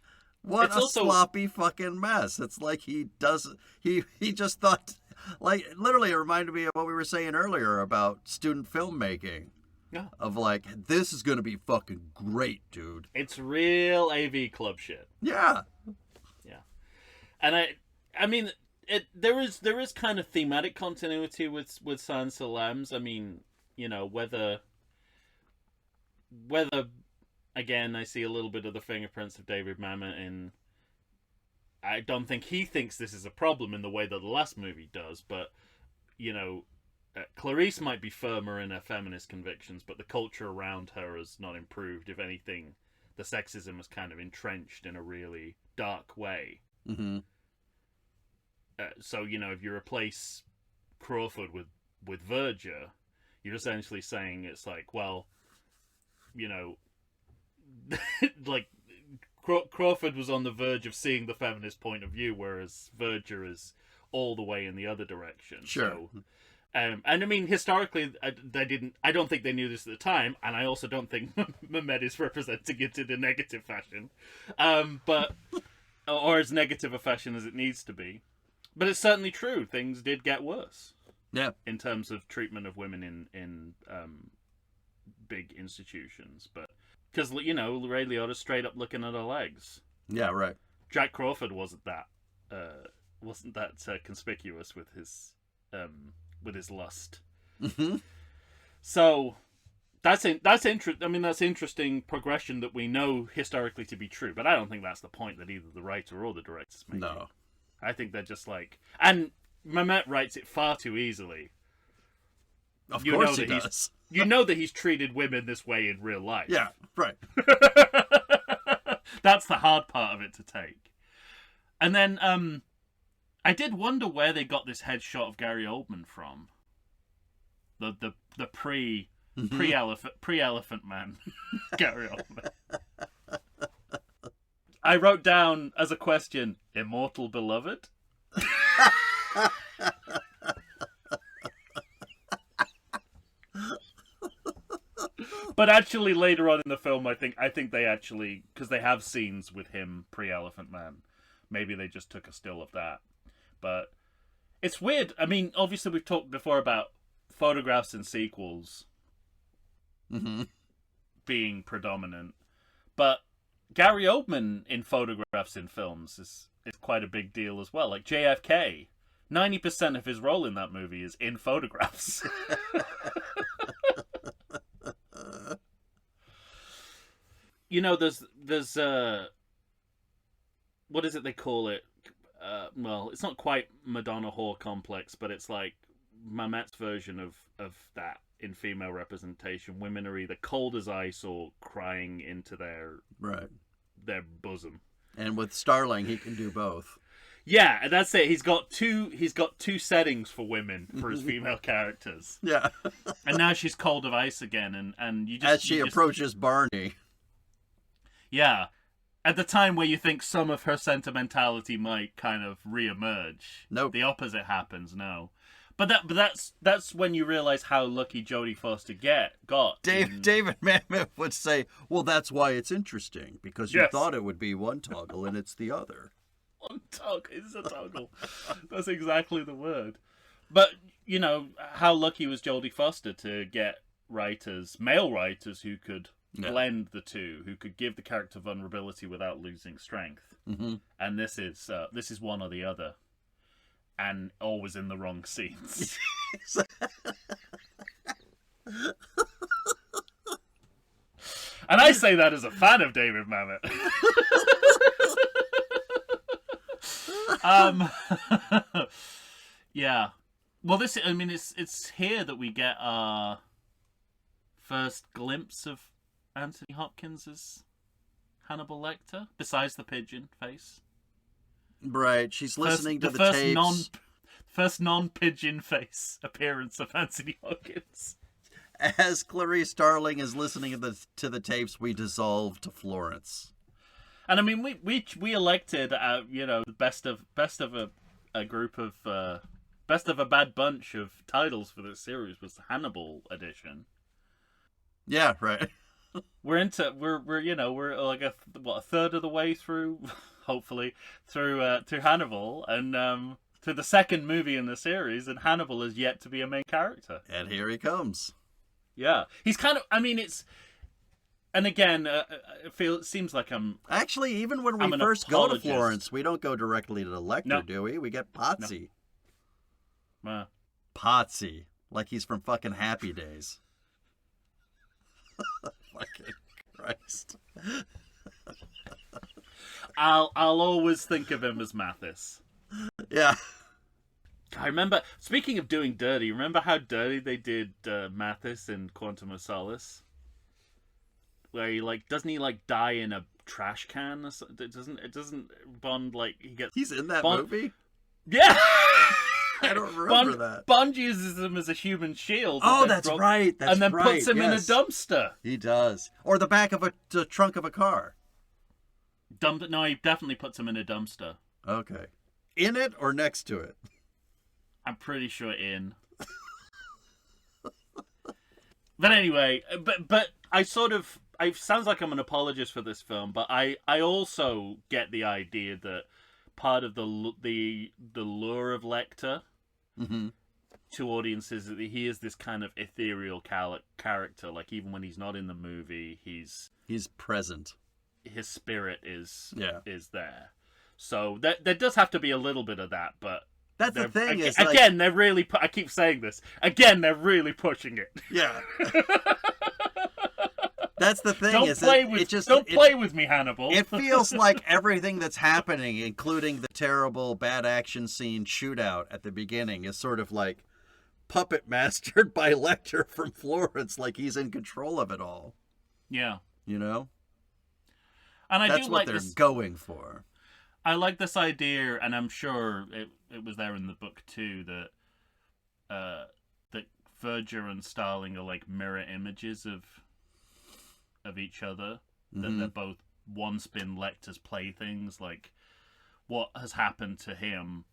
Speaker 1: what a sloppy fucking mess. It's like he just thought, like, literally it reminded me of what we were saying earlier about student filmmaking. Yeah. Of like, this is going to be fucking great, dude.
Speaker 2: It's real AV Club shit.
Speaker 1: Yeah.
Speaker 2: Yeah. And I mean, there is kind of thematic continuity with Silence of the Lambs. I mean, you know, whether again, I see a little bit of the fingerprints of David Mamet in. I don't think he thinks this is a problem in the way that the last movie does, but, you know, Clarice might be firmer in her feminist convictions, but the culture around her has not improved. If anything, the sexism is kind of entrenched in a really dark way.
Speaker 1: Mm-hmm.
Speaker 2: So, you know, if you replace Crawford with Verger, you're essentially saying it's like, well, you know, like Crawford was on the verge of seeing the feminist point of view, whereas Verger is all the way in the other direction.
Speaker 1: Sure.
Speaker 2: So, and I mean, historically, I don't think they knew this at the time, and I also don't think Mamet is representing it in a negative fashion, but or as negative a fashion as it needs to be. But it's certainly true. Things did get worse.
Speaker 1: Yeah.
Speaker 2: In terms of treatment of women in big institutions, but. Because, you know, Ray Liotta straight up looking at her legs.
Speaker 1: Yeah, right.
Speaker 2: Jack Crawford wasn't that conspicuous with his lust.
Speaker 1: Mm-hmm.
Speaker 2: So that's interesting. I mean, that's interesting progression that we know historically to be true. But I don't think that's the point that either the writer or the director's making.
Speaker 1: No,
Speaker 2: I think they're just like, and Mamet writes it far too easily.
Speaker 1: Of course he does.
Speaker 2: You know that he's treated women this way in real life.
Speaker 1: Yeah, right.
Speaker 2: That's the hard part of it to take. And then I did wonder where they got this headshot of Gary Oldman from. The pre-elephant man Gary Oldman. I wrote down as a question, immortal beloved? But actually, later on in the film, I think they actually, because they have scenes with him pre-Elephant Man, maybe they just took a still of that. But it's weird. I mean, obviously, we've talked before about photographs in sequels being predominant, but Gary Oldman in photographs in films is quite a big deal as well. Like JFK, 90% of his role in that movie is in photographs. You know, there's what is it they call it? Well, it's not quite Madonna whore complex, but it's like Mamet's version of that in female representation. Women are either cold as ice or crying into their bosom. And
Speaker 1: with Starling, he can do both.
Speaker 2: Yeah, that's it. He's got two settings for women for his female characters.
Speaker 1: Yeah.
Speaker 2: And now she's cold of ice again, and you just
Speaker 1: as she approaches Barney.
Speaker 2: Yeah. At the time where you think some of her sentimentality might kind of re-emerge.
Speaker 1: Nope.
Speaker 2: The opposite happens, no. But that's when you realize how lucky Jodie Foster got.
Speaker 1: David Mamet would say, well, that's why it's interesting, because you thought it would be one toggle and it's the other.
Speaker 2: One toggle. It's a toggle. That's exactly the word. But, you know, how lucky was Jodie Foster to get male writers who could blend the two, who could give the character vulnerability without losing strength.
Speaker 1: Mm-hmm.
Speaker 2: And this is one or the other, and always in the wrong scenes. And I say that as a fan of David Mamet. Yeah. Well, it's here that we get our first glimpse of Anthony Hopkins as Hannibal Lecter, besides the pigeon face.
Speaker 1: Right, she's listening to the tapes.
Speaker 2: First non-pigeon face appearance of Anthony Hopkins.
Speaker 1: As Clarice Starling is listening to the tapes, we dissolve to Florence.
Speaker 2: And I mean, we elected, the best of a group of best of a bad bunch of titles for this series was the Hannibal edition.
Speaker 1: Yeah, right.
Speaker 2: We're like a third of the way through, hopefully through Hannibal, and to the second movie in the series, and Hannibal is yet to be a main character.
Speaker 1: And here he comes.
Speaker 2: Yeah, he's kind of. I mean, it's. And again, it seems like I'm.
Speaker 1: Actually, even when we first go to Florence, we don't go directly to the Lecter, do we? We get Potsy.
Speaker 2: No.
Speaker 1: Potsy, like he's from fucking Happy Days. Fucking Christ.
Speaker 2: I'll always think of him as Mathis.
Speaker 1: Yeah.
Speaker 2: I remember, speaking of doing dirty, remember how dirty they did Mathis in Quantum of Solace? Where he doesn't he die in a trash can or something? It doesn't Bond he gets.
Speaker 1: He's in that movie?
Speaker 2: Yeah.
Speaker 1: I don't remember that.
Speaker 2: Bond uses him as a human shield.
Speaker 1: Oh, that's right.
Speaker 2: And then puts him in a dumpster.
Speaker 1: He does. Or the back of the trunk of a car.
Speaker 2: No, he definitely puts him in a dumpster.
Speaker 1: Okay. In it or next to it?
Speaker 2: I'm pretty sure in. But anyway, but I sounds like I'm an apologist for this film, but I also get the idea that part of the lure of Lecter to audiences is that he is this kind of ethereal character. Like, even when he's not in the movie, he's
Speaker 1: present.
Speaker 2: His spirit is there. So there does have to be a little bit of that, but
Speaker 1: that's the thing.
Speaker 2: Again, they're really. I keep saying this. Again, they're really pushing it.
Speaker 1: Yeah. That's the thing.
Speaker 2: Don't play with me, Hannibal.
Speaker 1: It feels like everything that's happening, including the terrible bad action scene shootout at the beginning, is sort of like puppet mastered by Lecter from Florence, like he's in control of it all.
Speaker 2: Yeah.
Speaker 1: You know?
Speaker 2: And
Speaker 1: that's what they're going for.
Speaker 2: I like this idea, and I'm sure it was there in the book too, that Verger and Starling are like mirror images of each other. That they're both one-spin Lecter's playthings. Like, what has happened to him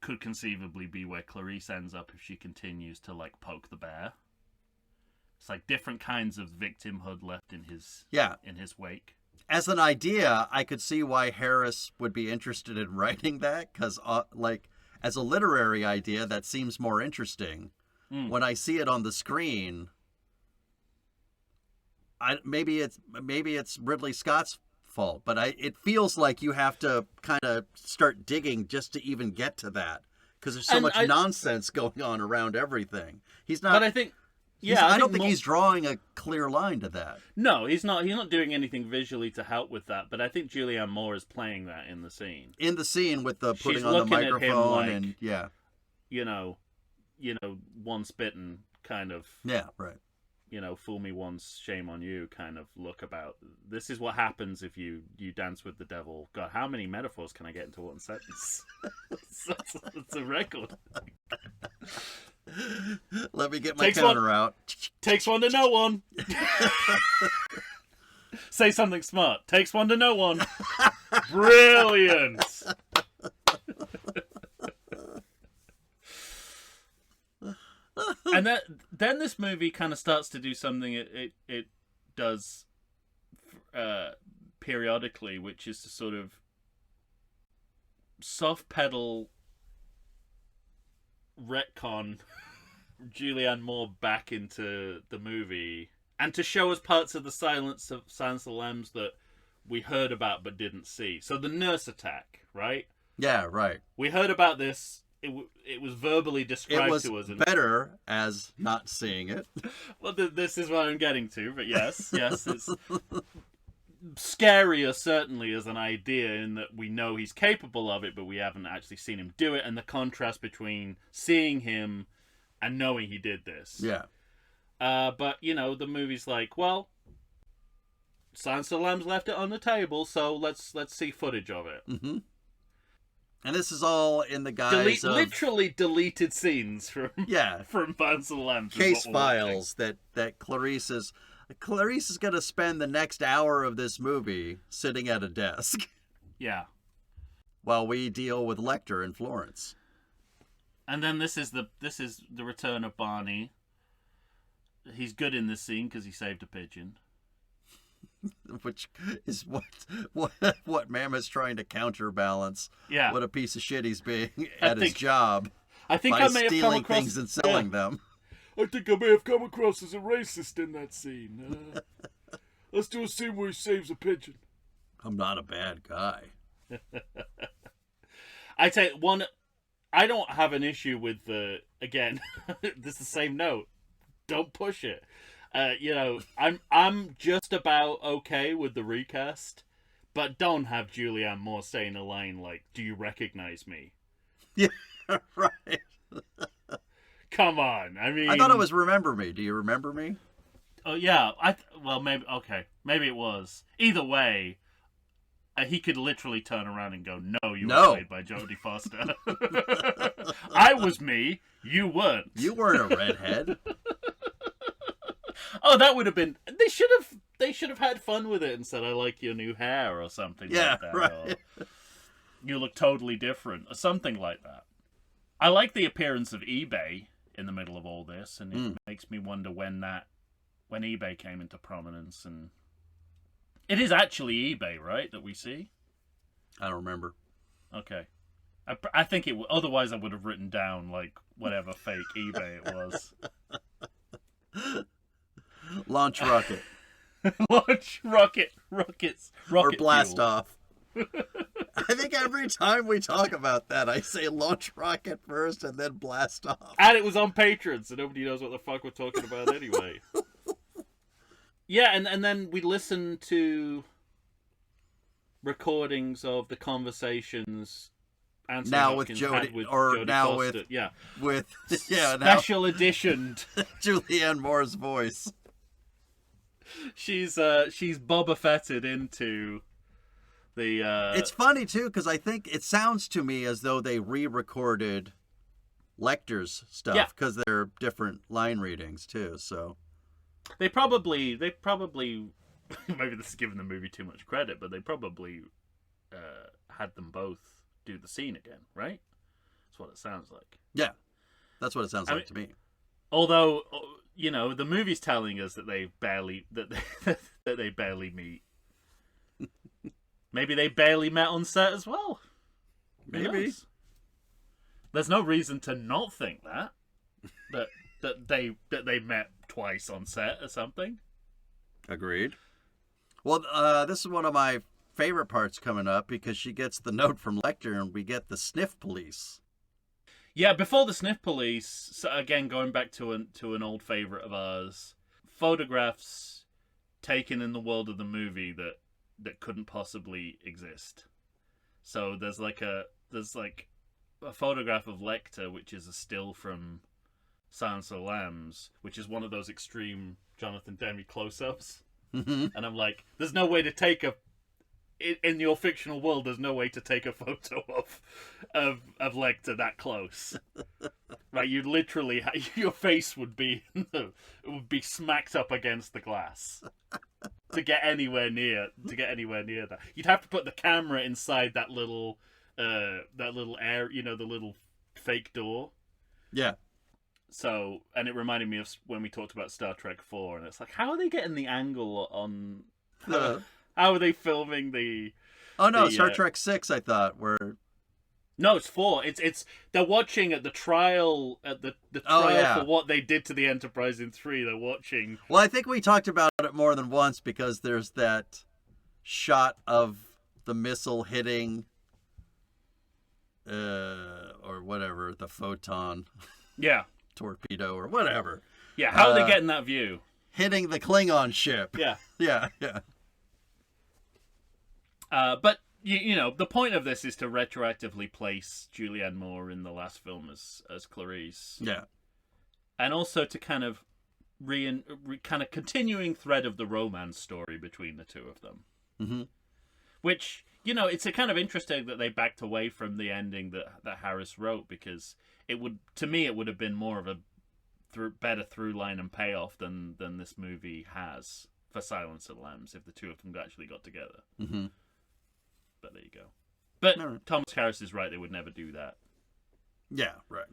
Speaker 2: could conceivably be where Clarice ends up if she continues to poke the bear. It's like different kinds of victimhood left in his wake.
Speaker 1: As an idea, I could see why Harris would be interested in writing that, because as a literary idea, that seems more interesting. When I see it on the screen, maybe it's Ridley Scott's fault, but it feels like you have to kind of start digging just to even get to that, because there's so much nonsense going on around everything. He's not.
Speaker 2: But I think. Yeah,
Speaker 1: I don't think he's drawing a clear line to that.
Speaker 2: No, he's not. He's not doing anything visually to help with that. But I think Julianne Moore is playing that in the scene.
Speaker 1: In the scene with the putting on the microphone and
Speaker 2: one spitting kind of.
Speaker 1: Yeah, right.
Speaker 2: Fool me once, shame on you kind of look about. This is what happens if you dance with the devil. God, how many metaphors can I get into one sentence? It's a record.
Speaker 1: Let me get my counter out.
Speaker 2: Takes one to know one. Say something smart. Takes one to know one. Brilliant. And then this movie kind of starts to do something it does periodically, which is to sort of soft pedal retcon Julianne Moore back into the movie and to show us parts of the Silence of the Lambs that we heard about but didn't see. So the nurse attack, right?
Speaker 1: Yeah, right.
Speaker 2: We heard about this. It was verbally described to us.
Speaker 1: It was better as not seeing it.
Speaker 2: Well, this is what I'm getting to, but yes, it's scarier certainly as an idea in that we know he's capable of it, but we haven't actually seen him do it, and the contrast between seeing him and knowing he did this.
Speaker 1: Yeah.
Speaker 2: But, the movie's like, well, Silence of the Lambs left it on the table, so let's see footage of it.
Speaker 1: Mm-hmm. And this is all in the guise of...
Speaker 2: literally deleted scenes from Silence of the Lambs.
Speaker 1: Case files that Clarice is going to spend the next hour of this movie sitting at a desk.
Speaker 2: Yeah.
Speaker 1: While we deal with Lecter in Florence.
Speaker 2: And then this is the return of Barney. He's good in this scene because he saved a pigeon.
Speaker 1: Which is what Mammoth's trying to counterbalance.
Speaker 2: Yeah.
Speaker 1: What a piece of shit he's being at his job.
Speaker 2: I think
Speaker 1: by
Speaker 2: I may have come
Speaker 1: stealing
Speaker 2: across
Speaker 1: things and selling them.
Speaker 3: I think I may have come across as a racist in that scene. Let's do a scene where he saves a pigeon.
Speaker 1: I'm not a bad guy.
Speaker 2: I tell you, one, I don't have an issue with the, again, this is the same note. Don't push it. I'm just about okay with the recast, but don't have Julianne Moore saying a line like, "Do you recognize me?"
Speaker 1: Yeah, right.
Speaker 2: Come on, I mean,
Speaker 1: I thought it was "Remember Me." Do you remember me?
Speaker 2: Oh yeah, maybe it was. Either way, he could literally turn around and go, "No, you were played by Jodie Foster." I was me. You weren't.
Speaker 1: You weren't a redhead.
Speaker 2: Oh, that would have been. They should have had fun with it and said, "I like your new hair" or something like that.
Speaker 1: Right.
Speaker 2: Or, "You look totally different" or something like that. I like the appearance of eBay in the middle of all this, and it makes me wonder when eBay came into prominence. And it is actually eBay, right, that we see?
Speaker 1: I don't remember.
Speaker 2: Okay. I think it. Otherwise, I would have written down like whatever fake eBay it was.
Speaker 1: Launch rocket.
Speaker 2: Launch rockets.
Speaker 1: Or blast
Speaker 2: fuel.
Speaker 1: off. I think every time we talk about that, I say launch rocket first and then blast off.
Speaker 2: And it was on Patreon, so nobody knows what the fuck we're talking about anyway. Yeah, and then we listen to recordings of the conversations Anthony
Speaker 1: now
Speaker 2: Hopkins
Speaker 1: with
Speaker 2: had
Speaker 1: Jodie,
Speaker 2: with
Speaker 1: or
Speaker 2: Jodie
Speaker 1: now
Speaker 2: Foster.
Speaker 1: with
Speaker 2: special edition.
Speaker 1: Julianne Moore's voice.
Speaker 2: She's Boba Fetted into the.
Speaker 1: It's funny too because I think it sounds to me as though they re-recorded Lecter's stuff because they're different line readings too. So
Speaker 2: they probably maybe this is giving the movie too much credit, but they probably had them both do the scene again, right? That's what it sounds like.
Speaker 1: Yeah, that's what it sounds like to me.
Speaker 2: Although, the movie's telling us that they barely meet. Maybe they barely met on set as well.
Speaker 1: Maybe.
Speaker 2: There's no reason to not think that they met twice on set or something.
Speaker 1: Agreed. Well, this is one of my favorite parts coming up because she gets the note from Lecter and we get the sniff police.
Speaker 2: Yeah, before the sniff police, so again, going back to an old favorite of ours, photographs taken in the world of the movie that couldn't possibly exist. So there's like a photograph of Lecter, which is a still from Silence of the Lambs, which is one of those extreme Jonathan Demme close-ups.
Speaker 1: Mm-hmm.
Speaker 2: And I'm like, there's no way to take in your fictional world, there's no way to take a photo of Lecter that close. Right, you'd literally your face would be smacked up against the glass to get anywhere near that. You'd have to put the camera inside that little air, the little fake door.
Speaker 1: Yeah.
Speaker 2: So, and it reminded me of when we talked about Star Trek 4, and it's like, how are they getting the angle on? How are they filming the?
Speaker 1: Oh no, Star Trek 6. I thought where
Speaker 2: No, it's 4. It's they're watching at the trial for what they did to the Enterprise in 3. They're watching.
Speaker 1: Well, I think we talked about it more than once because there's that shot of the missile hitting or whatever, the photon torpedo or whatever.
Speaker 2: Yeah, how are they getting that view?
Speaker 1: Hitting the Klingon ship.
Speaker 2: Yeah.
Speaker 1: Yeah.
Speaker 2: But you know, the point of this is to retroactively place Julianne Moore in the last film as Clarice.
Speaker 1: Yeah.
Speaker 2: And also to kind of kind of continuing thread of the romance story between the two of them.
Speaker 1: Mm-hmm.
Speaker 2: Which, you know, it's a kind of interesting that they backed away from the ending that Harris wrote, because it would have been more of a better through line and payoff than this movie has for Silence of the Lambs if the two of them actually got together.
Speaker 1: Mm-hmm.
Speaker 2: But there you go. But
Speaker 1: right.
Speaker 2: Thomas Harris is right; they would never do that.
Speaker 1: Yeah, right.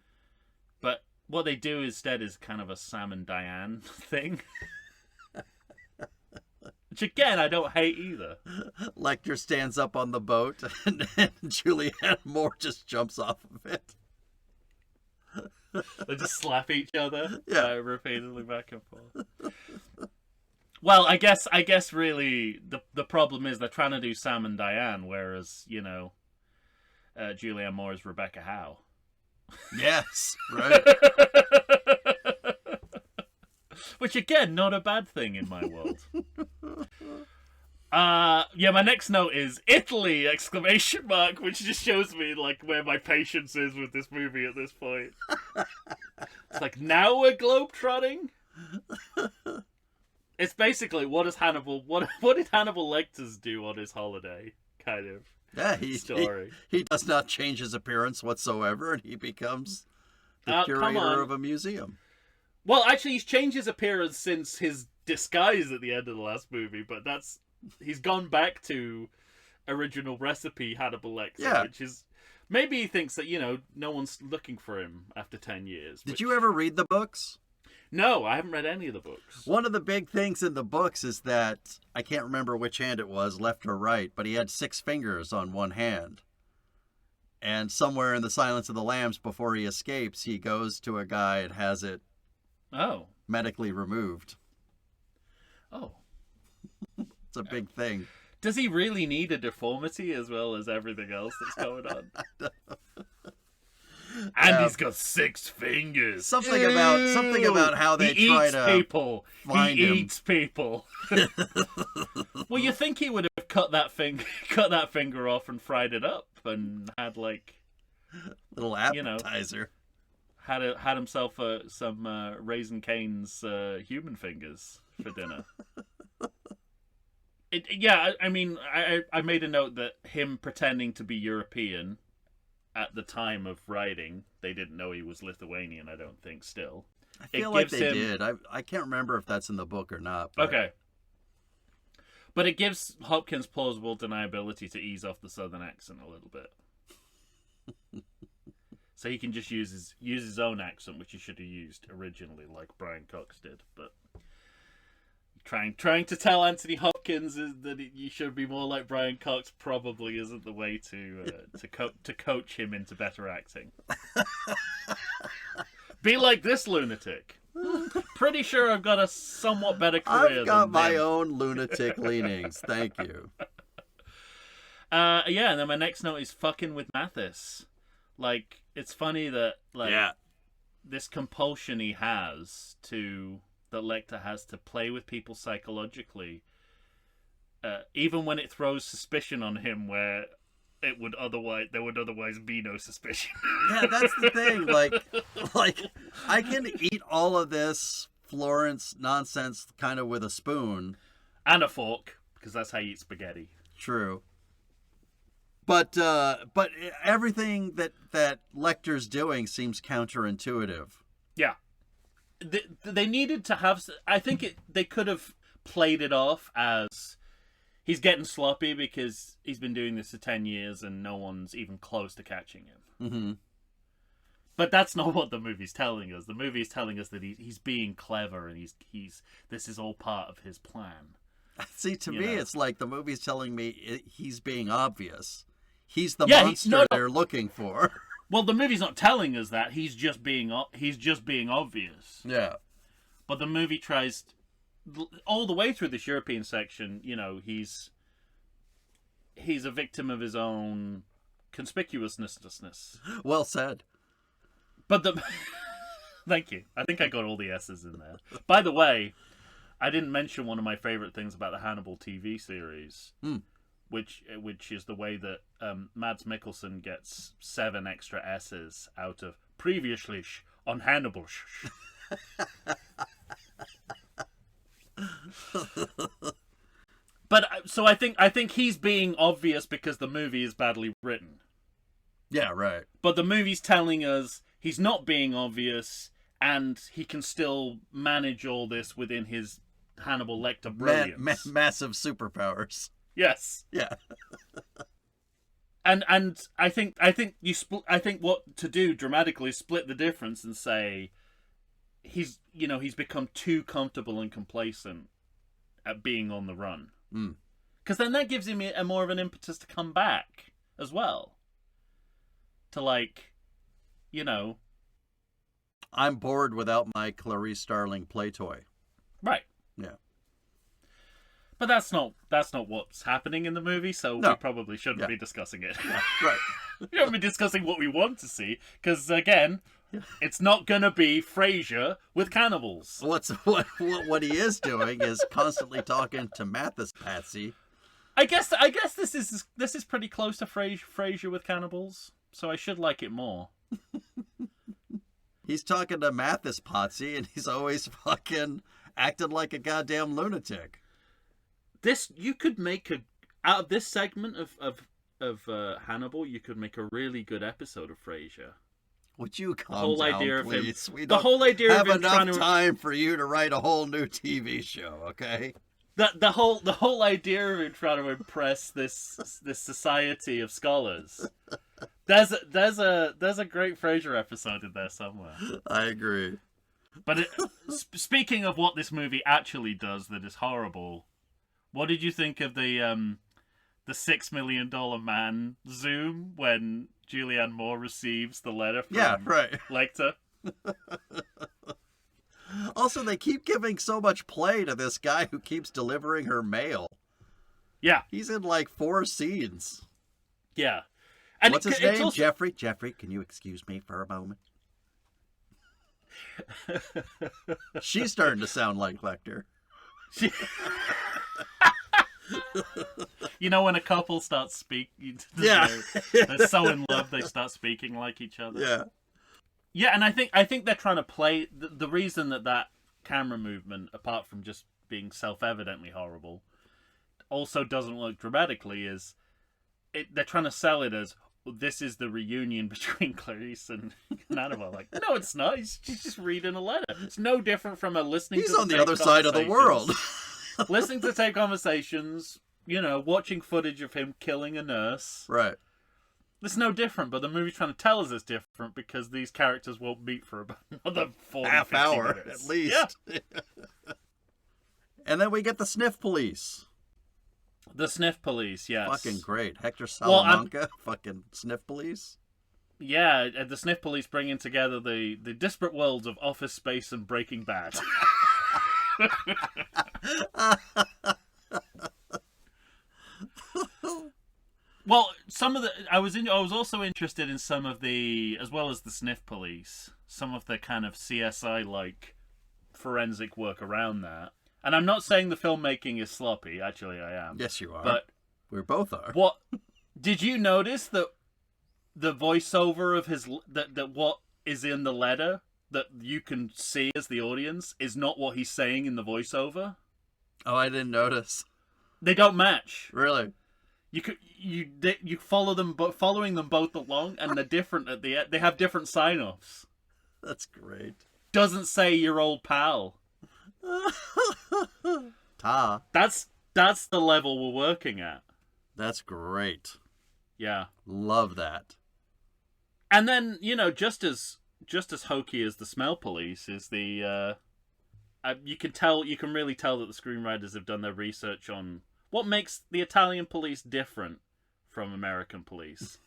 Speaker 2: But what they do instead is kind of a Sam and Diane thing. Which, again, I don't hate either.
Speaker 1: Lecter stands up on the boat, and Julianne Moore just jumps off of it.
Speaker 2: They just slap each other repeatedly back and forth. Well, I guess really the problem is they're trying to do Sam and Diane, whereas, you know, Julianne Moore is Rebecca Howe.
Speaker 1: Yes, right.
Speaker 2: Which, again, not a bad thing in my world. My next note is Italy! ! Which just shows me like where my patience is with this movie at this point. It's like, now we're globetrotting? It's basically what did Hannibal Lecter do on his holiday, kind of.
Speaker 1: Yeah,
Speaker 2: story.
Speaker 1: He does not change his appearance whatsoever, and he becomes the curator of a museum.
Speaker 2: Well, actually, he's changed his appearance since his disguise at the end of the last movie, but he's gone back to original recipe Hannibal Lecter, which is, maybe he thinks that, you know, no one's looking for him after 10 years.
Speaker 1: Did you ever read the books?
Speaker 2: No, I haven't read any of the books.
Speaker 1: One of the big things in the books is that, I can't remember which hand it was, left or right, but he had 6 fingers on one hand. And somewhere in the Silence of the Lambs, before he escapes, he goes to a guy and has it medically removed.
Speaker 2: Oh.
Speaker 1: It's a big thing.
Speaker 2: Does he really need a deformity as well as everything else that's going on? And he's got 6 fingers.
Speaker 1: Something about how they try to find him.
Speaker 2: He eats people. Well, you think he would have cut that finger off and fried it up and had like
Speaker 1: little appetizer.
Speaker 2: Had himself some Raisin Cane's human fingers for dinner. I mean, I made a note that him pretending to be European at the time of writing, they didn't know he was Lithuanian, I don't think, still.
Speaker 1: I feel like they did. I can't remember if that's in the book or not. But...
Speaker 2: Okay. But it gives Hopkins plausible deniability to ease off the southern accent a little bit. So he can just use his own accent, which he should have used originally, like Brian Cox did. But trying to tell Anthony Hopkins that you should be more like Brian Cox probably isn't the way to coach him into better acting. Be like this lunatic. Pretty sure I've got a somewhat better career.
Speaker 1: I've got my
Speaker 2: them.
Speaker 1: own lunatic leanings. Thank you.
Speaker 2: And then my next note is fucking with Mathis. Like, it's funny that this compulsion he has that Lecter has to play with people psychologically, even when it throws suspicion on him where there would otherwise be no suspicion.
Speaker 1: Yeah, that's the thing. Like I can eat all of this Florence nonsense kind of with a spoon
Speaker 2: and a fork, because that's how you eat spaghetti.
Speaker 1: True. But everything that Lecter's doing seems counterintuitive.
Speaker 2: Yeah. They needed to have... I think they could have played it off as he's getting sloppy because he's been doing this for 10 years and no one's even close to catching him.
Speaker 1: Mm-hmm.
Speaker 2: But that's not what the movie's telling us. The movie's telling us that he's being clever and this is all part of his plan.
Speaker 1: See, to me, it's like the movie's telling me he's being obvious. He's the
Speaker 2: Yeah,
Speaker 1: monster they're looking for.
Speaker 2: Well, the movie's not telling us that. He's just being obvious.
Speaker 1: Yeah.
Speaker 2: But the movie tries all the way through this European section. He's a victim of his own conspicuousness.
Speaker 1: Well said.
Speaker 2: But thank you. I think I got all the S's in there. By the way, I didn't mention one of my favorite things about the Hannibal TV series, which is the way that Mads Mikkelsen gets 7 extra S's out of previously on Hannibal. But so I think he's being obvious because the movie is badly written.
Speaker 1: Yeah, right.
Speaker 2: But the movie's telling us he's not being obvious, and he can still manage all this within his Hannibal Lecter brilliance.
Speaker 1: Massive superpowers.
Speaker 2: Yes.
Speaker 1: Yeah.
Speaker 2: And I think what to do dramatically is split the difference and say he's become too comfortable and complacent at being on the run. Because then that gives him a more of an impetus to come back as well. To
Speaker 1: I'm bored without my Clarice Starling play toy.
Speaker 2: Right.
Speaker 1: Yeah.
Speaker 2: But that's not what's happening in the movie, so we probably shouldn't be discussing it.
Speaker 1: Yeah, right.
Speaker 2: We shouldn't be discussing what we want to see, because again, it's not gonna be Frasier with cannibals.
Speaker 1: What he is doing is constantly talking to Mathis Patsy.
Speaker 2: I guess this is pretty close to Frasier with cannibals, so I should like it more.
Speaker 1: He's talking to Mathis Patsy, and he's always fucking acting like a goddamn lunatic.
Speaker 2: You could make out of this segment of Hannibal, you could make a really good episode of Frasier.
Speaker 1: Would you calm down, please? We don't
Speaker 2: whole idea
Speaker 1: have
Speaker 2: of him
Speaker 1: enough time for you to write a whole new TV show, okay?
Speaker 2: The whole idea of him trying to impress this society of scholars. There's a great Frasier episode in there somewhere.
Speaker 1: I agree.
Speaker 2: But speaking of what this movie actually does that is horrible, what did you think of the $6 Million Man zoom when Julianne Moore receives the letter from Lecter?
Speaker 1: Also, they keep giving so much play to this guy who keeps delivering her mail.
Speaker 2: Yeah.
Speaker 1: He's in like 4 scenes.
Speaker 2: Yeah. And
Speaker 1: what's his name? Also... Jeffrey? Jeffrey, can you excuse me for a moment? She's starting to sound like Lecter.
Speaker 2: When a couple starts speaking, they're so in love they start speaking like each other.
Speaker 1: Yeah.
Speaker 2: Yeah, and I think they're trying to play the reason that camera movement, apart from just being self-evidently horrible, also doesn't work dramatically is they're trying to sell it as this is the reunion between Clarice and Hannibal. Like, no, it's not. She's just reading a letter. It's no different from a listening.
Speaker 1: He's
Speaker 2: to
Speaker 1: on the other side of the world.
Speaker 2: Listening to tape conversations, watching footage of him killing a nurse.
Speaker 1: Right.
Speaker 2: It's no different, but the movie's trying to tell us it's different because these characters won't meet for about another 40,
Speaker 1: half hour
Speaker 2: minutes.
Speaker 1: At least. Yeah. And then we get the sniff police.
Speaker 2: The sniff police, yes.
Speaker 1: Fucking great. Hector Salamanca, fucking sniff police.
Speaker 2: Yeah, the sniff police bringing together the disparate worlds of Office Space and Breaking Bad. Well, I was also interested in some of the, as well as the sniff police, some of the kind of CSI like forensic work around that. And I'm not saying the filmmaking is sloppy. Actually, I am.
Speaker 1: Yes, you are.
Speaker 2: But
Speaker 1: we both are.
Speaker 2: What did you notice that the voiceover of that what is in the letter that you can see as the audience is not what he's saying in the voiceover? Oh,
Speaker 1: I didn't notice.
Speaker 2: They don't match.
Speaker 1: Really?
Speaker 2: You follow them, but following them both along, and they're different at the end. They have different sign-offs.
Speaker 1: That's great.
Speaker 2: Doesn't say your old pal.
Speaker 1: Ta.
Speaker 2: That's the level we're working at.
Speaker 1: That's great.
Speaker 2: Yeah.
Speaker 1: Love that.
Speaker 2: And then, just as hokey as the smell police is the you can really tell that the screenwriters have done their research on what makes the Italian police different from American police.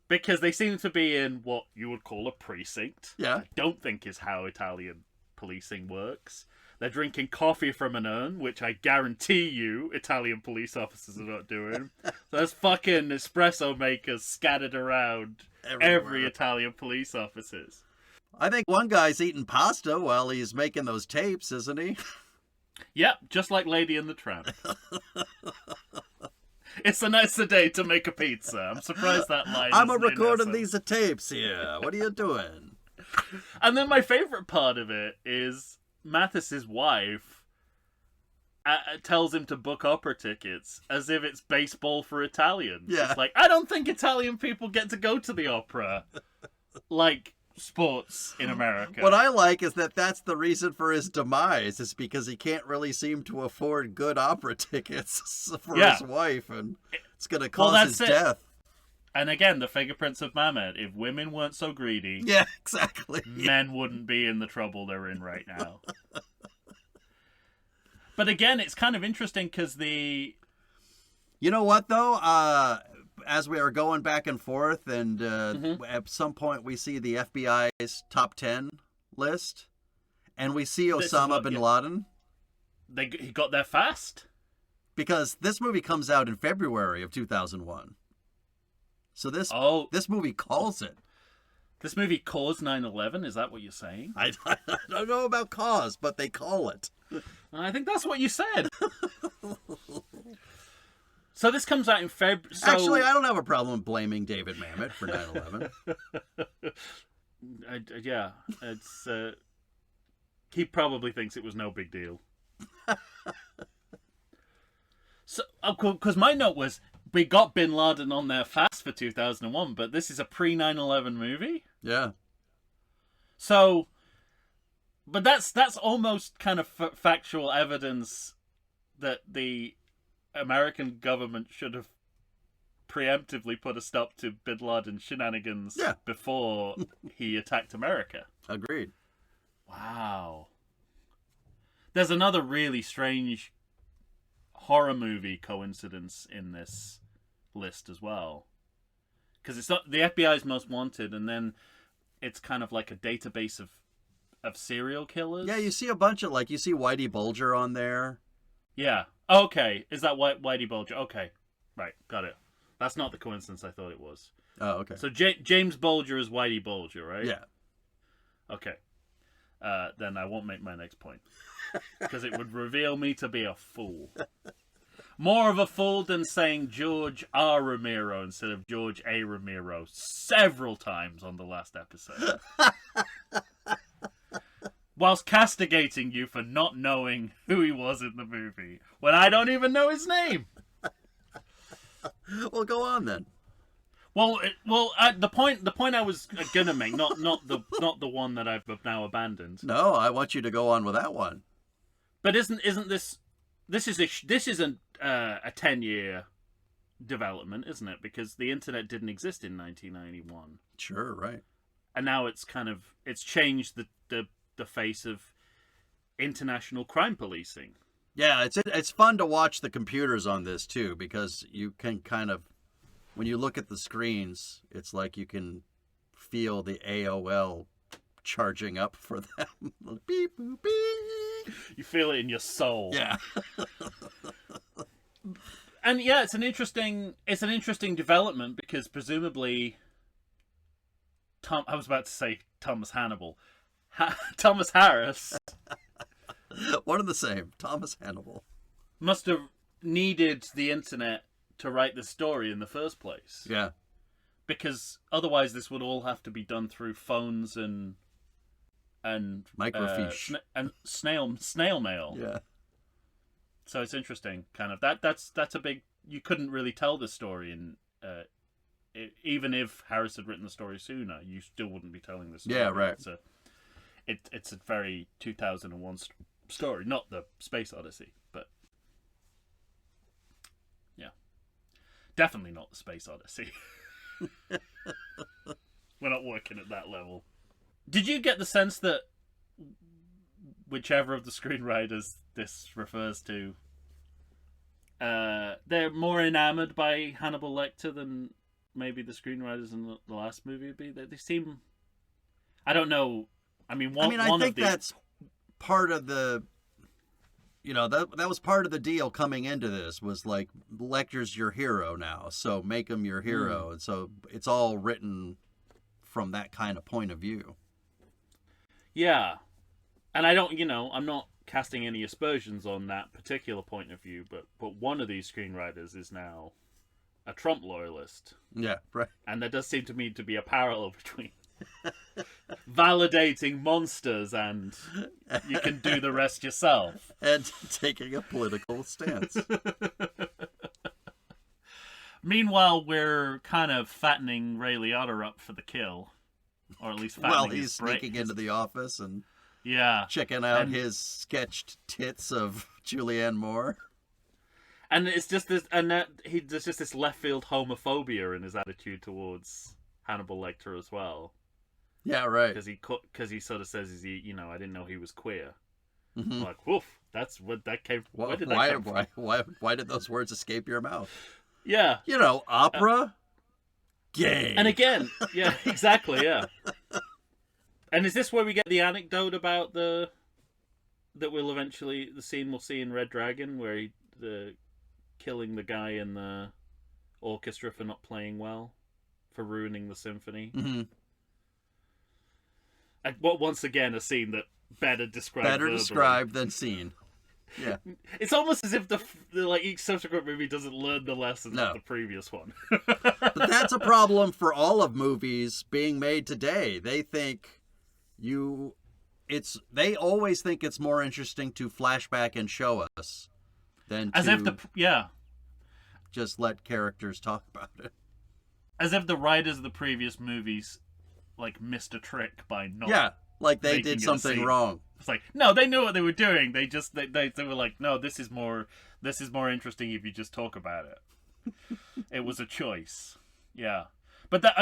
Speaker 2: Because they seem to be in what you would call a precinct.
Speaker 1: Yeah.
Speaker 2: I don't think is how Italian policing works. They're drinking coffee from an urn, which I guarantee you Italian police officers are not doing. So there's fucking espresso makers scattered around every Italian police officers.
Speaker 1: I think one guy's eating pasta while he's making those tapes, isn't he?
Speaker 2: Yep, just like Lady and the Tramp. It's a nicer day to make a pizza. I'm surprised that line
Speaker 1: I'm
Speaker 2: isn't
Speaker 1: recording
Speaker 2: in there,
Speaker 1: these tapes here. What are you doing?
Speaker 2: And then my favourite part of it is Mathis's wife tells him to book opera tickets as if it's baseball for Italians.
Speaker 1: Yeah.
Speaker 2: It's like, I don't think Italian people get to go to the opera like sports in America.
Speaker 1: What I like is that that's the reason for his demise, is because he can't really seem to afford good opera tickets for his wife, and it's going to cause his death.
Speaker 2: And again, the fingerprints of Mamet. If women weren't so greedy,
Speaker 1: yeah, exactly,
Speaker 2: men wouldn't be in the trouble they're in right now. But again, it's kind of interesting because You
Speaker 1: know what, though? As we are going back and forth, and at some point we see the FBI's top 10 list, and we see Osama bin Laden.
Speaker 2: He got there fast?
Speaker 1: Because this movie comes out in February of 2001. So this movie calls it.
Speaker 2: This movie caused 9/11? Is that what you're saying?
Speaker 1: I don't know about cause, but they call it.
Speaker 2: I think that's what you said. So this comes out in February.
Speaker 1: Actually, I don't have a problem blaming David Mamet for 9/11.
Speaker 2: Yeah, it's he probably thinks it was no big deal. So, because my note was, we got Bin Laden on there fast for 2001, but this is a pre-9/11 movie.
Speaker 1: Yeah.
Speaker 2: So, but that's almost kind of factual evidence that the American government should have preemptively put a stop to Bin Laden's shenanigans before he attacked America.
Speaker 1: Agreed.
Speaker 2: Wow. There's another really strange horror movie coincidence in this list as well. Because it's not the FBI's Most Wanted, and then it's kind of like a database of serial killers.
Speaker 1: Yeah, you see a bunch of, you see Whitey Bulger on there.
Speaker 2: Yeah. Okay. Is that Whitey Bulger? Okay. Right. Got it. That's not the coincidence I thought it was.
Speaker 1: Oh, okay.
Speaker 2: So James Bulger is Whitey Bulger, right?
Speaker 1: Yeah.
Speaker 2: Okay. Then I won't make my next point. Because it would reveal me to be a fool. More of a fool than saying George R. Romero instead of George A. Romero several times on the last episode. Whilst castigating you for not knowing who he was in the movie, when I don't even know his name.
Speaker 1: Well, go on then.
Speaker 2: Well, the point I was gonna make, not the one that I've now abandoned.
Speaker 1: No, I want you to go on with that one.
Speaker 2: But isn't this is a 10-year development, isn't it? Because the internet didn't exist in 1991.
Speaker 1: Sure, right.
Speaker 2: And now it's changed the face of international crime policing.
Speaker 1: Yeah, it's fun to watch the computers on this too, because you can kind of, when you look at the screens, it's like you can feel the AOL charging up for them. Beep, boop, beep.
Speaker 2: You feel it in your soul.
Speaker 1: Yeah.
Speaker 2: And yeah, it's an interesting development, because presumably I was about to say Thomas Hannibal. Thomas Harris.
Speaker 1: One and the same. Thomas Hannibal.
Speaker 2: Must have needed the internet to write the story in the first place.
Speaker 1: Yeah.
Speaker 2: Because otherwise this would all have to be done through phones and
Speaker 1: microfiche
Speaker 2: and snail mail.
Speaker 1: Yeah.
Speaker 2: So it's interesting, kind of. That's a big. You couldn't really tell the story in. Even if Harris had written the story sooner, you still wouldn't be telling the story.
Speaker 1: Yeah, right.
Speaker 2: It's a very 2001 story, not the Space Odyssey, but yeah, definitely not the Space Odyssey. We're not working at that level. Did you get the sense that whichever of the screenwriters this refers to they're more enamored by Hannibal Lecter than maybe the screenwriters in the last movie would be. They seem, I don't know. I mean,
Speaker 1: I think that's part of the, that was part of the deal coming into this, was like, Lecter's your hero now, so make him your hero. And so it's all written from that kind of point of view.
Speaker 2: Yeah. And I don't, I'm not casting any aspersions on that particular point of view, but one of these screenwriters is now a Trump loyalist.
Speaker 1: Yeah, right.
Speaker 2: And there does seem to me to be a parallel between validating monsters and you can do the rest yourself.
Speaker 1: And taking a political stance.
Speaker 2: Meanwhile, we're kind of fattening Ray Liotta up for the kill. Or at least fattening
Speaker 1: he's sneaking into the office and checking out his sketched tits of Julianne Moore.
Speaker 2: And it's just this, there's just this left field homophobia in his attitude towards Hannibal Lecter as well.
Speaker 1: Yeah, right.
Speaker 2: Because he sort of says, I didn't know he was queer.
Speaker 1: Mm-hmm.
Speaker 2: I'm like, woof, that's what that came.
Speaker 1: Well,
Speaker 2: where did that come from?
Speaker 1: Why did those words escape your mouth?
Speaker 2: Yeah,
Speaker 1: opera, gay,
Speaker 2: and again, yeah, exactly, yeah. And is this where we get the anecdote about the scene we'll see in Red Dragon, where the killing the guy in the orchestra for not playing well, for ruining the symphony?
Speaker 1: Mm-hmm.
Speaker 2: And once again, a scene that better
Speaker 1: described than seen. Yeah,
Speaker 2: it's almost as if each subsequent movie doesn't learn the lessons of the previous one.
Speaker 1: But that's a problem for all of movies being made today. They think they always think it's more interesting to flashback and show us than just let characters talk about it.
Speaker 2: As if the writers of the previous movies missed a trick by not.
Speaker 1: Yeah, like they did something wrong.
Speaker 2: It's like, no, they knew what they were doing. They just they were like, no, this is more interesting if you just talk about it. It was a choice. Yeah. But that's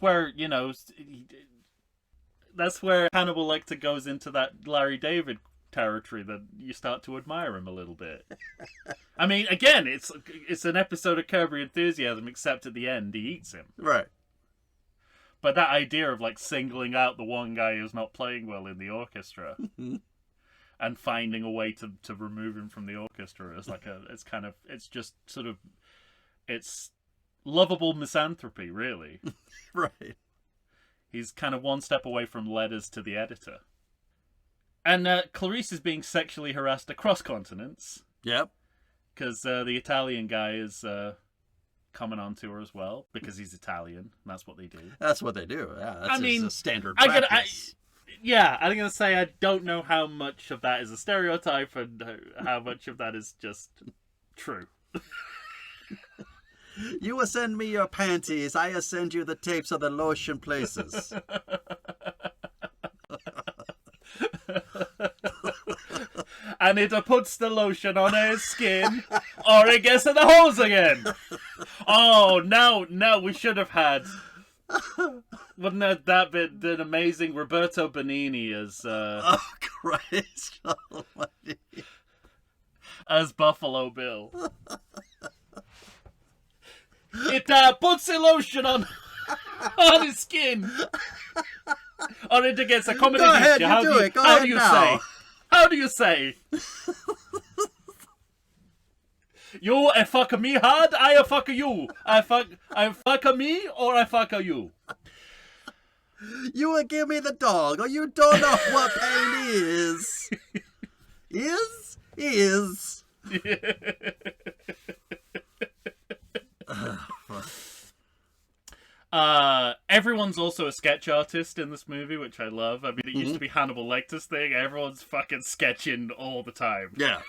Speaker 2: where, that's where Hannibal Lecter goes into that Larry David territory that you start to admire him a little bit. I mean, again, it's an episode of Curb Your Enthusiasm, except at the end he eats him.
Speaker 1: Right.
Speaker 2: But that idea of singling out the one guy who's not playing well in the orchestra and finding a way to remove him from the orchestra is it's lovable misanthropy, really.
Speaker 1: Right.
Speaker 2: He's kind of one step away from letters to the editor. And Clarice is being sexually harassed across continents.
Speaker 1: Yep.
Speaker 2: Because the Italian guy is coming on to her as well, because he's Italian, and that's what they do.
Speaker 1: That's what they do, yeah. That's a standard practice.
Speaker 2: I'm going to say I don't know how much of that is a stereotype and how much of that is just true.
Speaker 1: You send me your panties, I send you the tapes of the lotion places.
Speaker 2: And it puts the lotion on his skin, or it gets in the holes again. Oh, no, we should have had. Wouldn't that been an amazing Roberto Benigni as...
Speaker 1: Oh, Christ almighty.
Speaker 2: As Buffalo Bill. It puts the lotion on his skin. Or it gets a comedy.
Speaker 1: Go ahead, you do it. Go ahead now.
Speaker 2: How do you say? You fuck me hard, I fuck you. I fuck me or I fuck you.
Speaker 1: You will give me the dog, or you don't know what pain is. Is.
Speaker 2: Everyone's also a sketch artist in this movie, which I love. I mean, it used to be Hannibal Lecter's thing. Everyone's fucking sketching all the time.
Speaker 1: Yeah.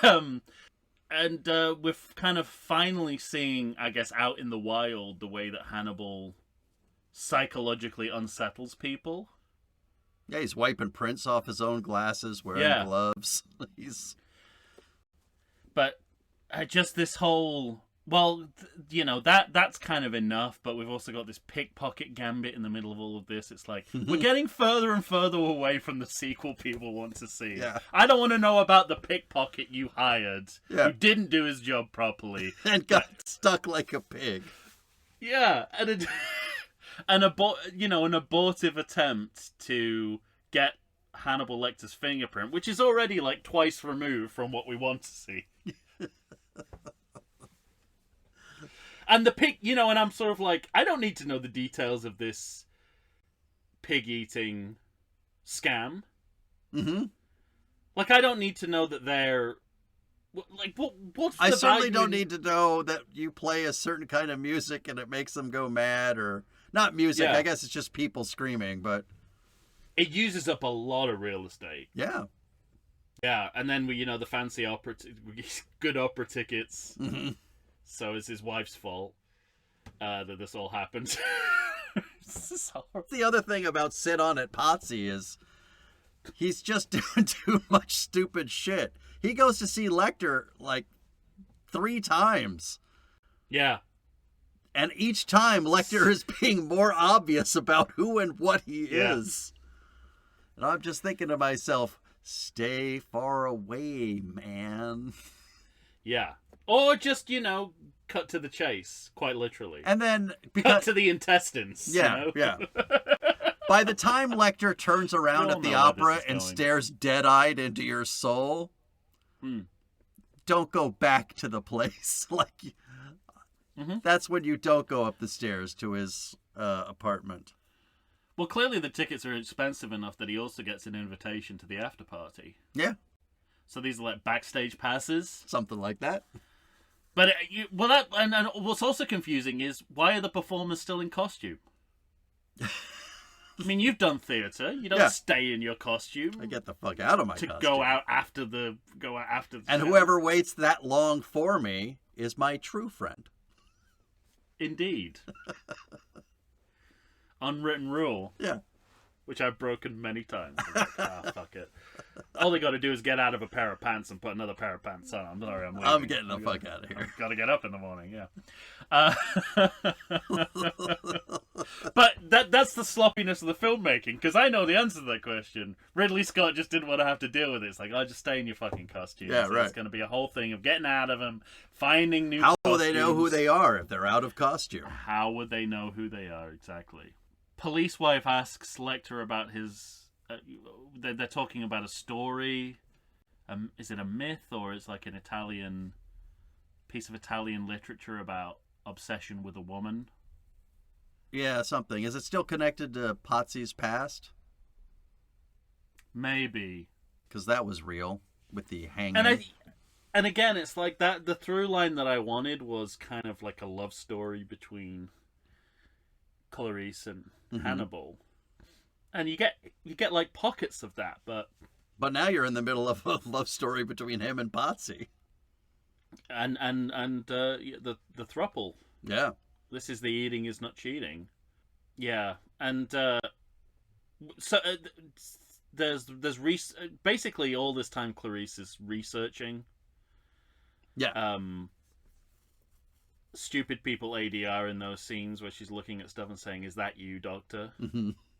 Speaker 2: And we're kind of finally seeing, I guess, out in the wild, the way that Hannibal psychologically unsettles people.
Speaker 1: Yeah, he's wiping prints off his own glasses, wearing gloves.
Speaker 2: But just this whole Well, you know, that's kind of enough, but we've also got this pickpocket gambit in the middle of all of this. It's like, we're getting further and further away from the sequel people want to see.
Speaker 1: Yeah.
Speaker 2: I don't want to know about the pickpocket you hired,
Speaker 1: Yeah.
Speaker 2: who didn't do his job properly.
Speaker 1: And got stuck like a pig.
Speaker 2: Yeah, and an abortive attempt to get Hannibal Lecter's fingerprint, which is already like twice removed from what we want to see. And the pig, you know, and I'm sort of like, I don't need to know the details of this pig-eating scam.
Speaker 1: Mm-hmm.
Speaker 2: Like, I don't need to know that they're... Like, what's the
Speaker 1: I certainly
Speaker 2: value
Speaker 1: don't
Speaker 2: in...
Speaker 1: need to know that you play a certain kind of music and it makes them go mad, or... Not music,
Speaker 2: Yeah.
Speaker 1: I guess it's just people screaming, but...
Speaker 2: It uses up a lot of real estate.
Speaker 1: Yeah.
Speaker 2: Yeah, and then we, you know, the fancy opera... good opera tickets.
Speaker 1: Mm-hmm.
Speaker 2: So it's his wife's fault that this all happened.
Speaker 1: The other thing about Sit On It Potsy is he's just doing too much stupid shit. He goes to see Lecter like 3 times.
Speaker 2: Yeah.
Speaker 1: And each time Lecter is being more obvious about who and what he is. And I'm just thinking to myself, stay far away, man.
Speaker 2: Yeah. Or just, you know, cut to the chase, quite literally.
Speaker 1: And then...
Speaker 2: Cut to the intestines.
Speaker 1: Yeah,
Speaker 2: you know?
Speaker 1: yeah. By the time Lecter turns around
Speaker 2: We all
Speaker 1: at the
Speaker 2: know where
Speaker 1: opera
Speaker 2: this is
Speaker 1: and
Speaker 2: going.
Speaker 1: stares dead-eyed into your soul, don't go back to the place. Like, that's when you don't go up the stairs to his apartment.
Speaker 2: Well, clearly the tickets are expensive enough that he also gets an invitation to the after party.
Speaker 1: Yeah,
Speaker 2: So these are like backstage passes.
Speaker 1: something like that.
Speaker 2: But, and what's also confusing is, why are the performers still in costume? I mean, you've done theatre. You don't
Speaker 1: Yeah.
Speaker 2: stay in your costume
Speaker 1: I get the fuck out of my
Speaker 2: to
Speaker 1: costume.
Speaker 2: go out after the
Speaker 1: And
Speaker 2: show.
Speaker 1: whoever waits that long for me is my true friend.
Speaker 2: Indeed. Unwritten rule,
Speaker 1: Yeah.
Speaker 2: which I've broken many times. I'm like, fuck it. All they got to do is get out of a pair of pants and put another pair of pants on. I'm sorry, I'm leaving.
Speaker 1: I'm getting the fuck out of here.
Speaker 2: Got to get up in the morning, yeah. But that's the sloppiness of the filmmaking, because I know the answer to that question. Ridley Scott just didn't want to have to deal with it. It's like, oh, just stay in your fucking costume.
Speaker 1: Yeah,
Speaker 2: So
Speaker 1: right.
Speaker 2: It's going to be a whole thing of getting out of them, finding new
Speaker 1: How will they know who
Speaker 2: costumes.
Speaker 1: they are if they're out of costume?
Speaker 2: How would they know who they are, exactly? Police wife asks Lecter about his... they're talking about a story. Is it a myth, or is like an Italian... piece of Italian literature about obsession with a woman?
Speaker 1: Yeah, something. Is it still connected to Potsy's past?
Speaker 2: Maybe.
Speaker 1: Because that was real with the hanging.
Speaker 2: And again, it's like that. The through line that I wanted was kind of like a love story between Clarice and Hannibal, and you get like pockets of that, but
Speaker 1: now you're in the middle of a love story between him and Potsy.
Speaker 2: and the throuple.
Speaker 1: Yeah.
Speaker 2: This is the eating is not cheating. Yeah, and so there's basically all this time Clarice is researching.
Speaker 1: Yeah.
Speaker 2: Stupid people ADR in those scenes where she's looking at stuff and saying, "Is that you, Doctor?"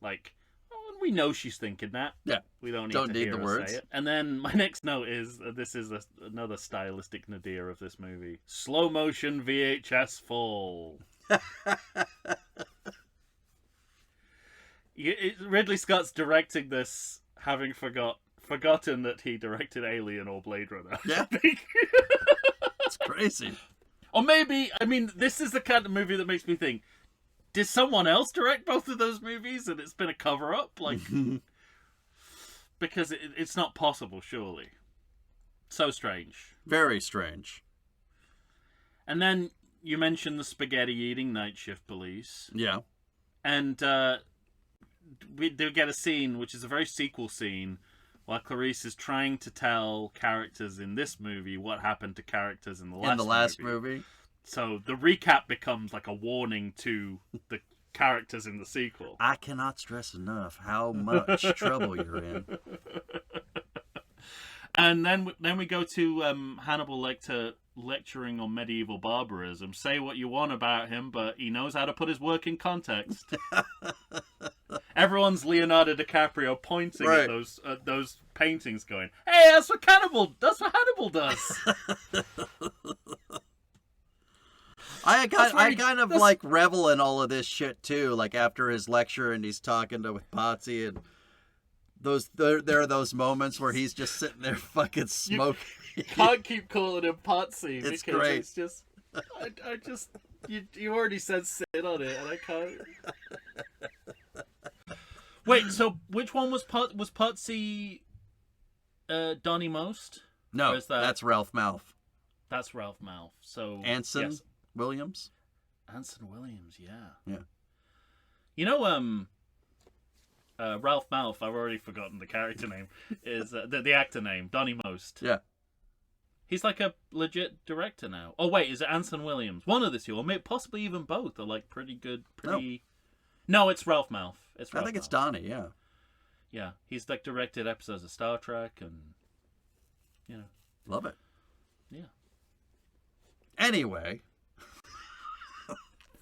Speaker 2: Like, oh, we know she's thinking that.
Speaker 1: Yeah.
Speaker 2: We don't
Speaker 1: Don't
Speaker 2: need
Speaker 1: need
Speaker 2: to hear
Speaker 1: the
Speaker 2: her
Speaker 1: words.
Speaker 2: say it. And then my next note is this is another stylistic nadir of this movie: slow motion VHS fall. Ridley Scott's directing this, having forgotten that he directed Alien or Blade Runner.
Speaker 1: Yeah. It's crazy.
Speaker 2: Or maybe, I mean, this is the kind of movie that makes me think, did someone else direct both of those movies and it's been a cover-up? Like, because it's not possible, surely. So strange.
Speaker 1: Very strange.
Speaker 2: And then you mentioned the spaghetti-eating night shift police.
Speaker 1: Yeah.
Speaker 2: And we do get a scene, which is a very sequel scene, while Clarice is trying to tell characters in this movie what happened to characters in the last
Speaker 1: movie.
Speaker 2: So the recap becomes like a warning to the characters in the sequel.
Speaker 1: I cannot stress enough how much trouble you're in.
Speaker 2: And then we go to Hannibal Lecter lecturing on medieval barbarism. Say what you want about him, but he knows how to put his work in context. Everyone's Leonardo DiCaprio pointing
Speaker 1: right.
Speaker 2: at those paintings, going, "Hey, that's what Hannibal does."
Speaker 1: I kind of like revel in all of this shit too. Like after his lecture and he's talking with Potsy, and there are those moments where he's just sitting there fucking smoking.
Speaker 2: You can't keep calling him Potsy
Speaker 1: It's
Speaker 2: because
Speaker 1: great.
Speaker 2: it's just I just you already said sit on it and I can't. Wait, so which one was Potsy Donnie Most?
Speaker 1: No, that's Ralph Malph.
Speaker 2: That's Ralph Malph. So
Speaker 1: Anson
Speaker 2: yes.
Speaker 1: Williams.
Speaker 2: Anson Williams, yeah.
Speaker 1: Yeah.
Speaker 2: You know, Ralph Malph. I've already forgotten the character name. Is the actor name Donnie Most?
Speaker 1: Yeah.
Speaker 2: He's like a legit director now. Oh wait, is it Anson Williams? One of the two, or maybe possibly even both, are like pretty good. No, it's Ralph Malph. I
Speaker 1: think it's Donnie. Yeah.
Speaker 2: Yeah, he's like directed episodes of Star Trek, and
Speaker 1: love it.
Speaker 2: Yeah.
Speaker 1: Anyway.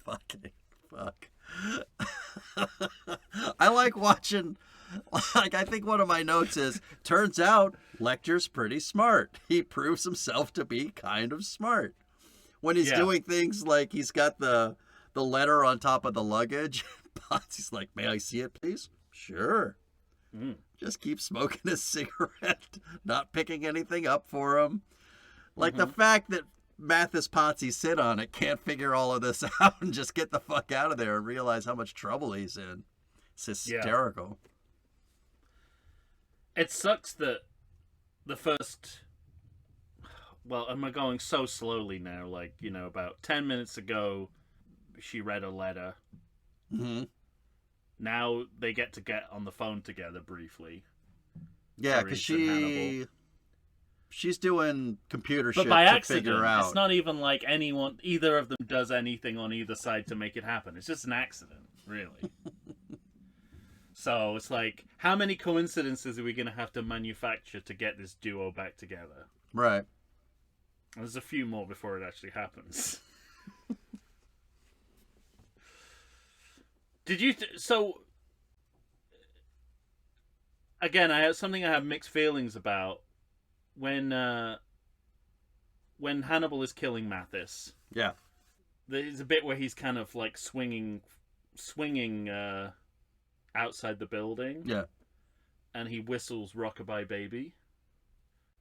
Speaker 1: Fuck. I like watching. Like, I think one of my notes is, turns out Lecter's pretty smart. He proves himself to be kind of smart. When he's doing things like he's got the letter on top of the luggage, Potsy's like, "May I see it, please?" "Sure." Just keep smoking his cigarette, not picking anything up for him. Like the fact that Mathis Potsy sit on it, can't figure all of this out and just get the fuck out of there and realize how much trouble he's in. It's hysterical.
Speaker 2: It sucks that the first... Well, am I going so slowly now? Like, about 10 minutes ago, she read a letter.
Speaker 1: Mm-hmm.
Speaker 2: Now they get on the phone together briefly.
Speaker 1: Yeah, because she's doing computer shit
Speaker 2: by
Speaker 1: to
Speaker 2: accident.
Speaker 1: Figure out.
Speaker 2: It's not even like either of them does anything on either side to make it happen. It's just an accident, really. So it's like, how many coincidences are we going to have to manufacture to get this duo back together?
Speaker 1: Right.
Speaker 2: And there's a few more before it actually happens. Did you... So... Again, I have mixed feelings about when Hannibal is killing Mathis.
Speaker 1: Yeah.
Speaker 2: There's a bit where he's kind of like swinging outside the building.
Speaker 1: Yeah.
Speaker 2: And he whistles Rockabye Baby.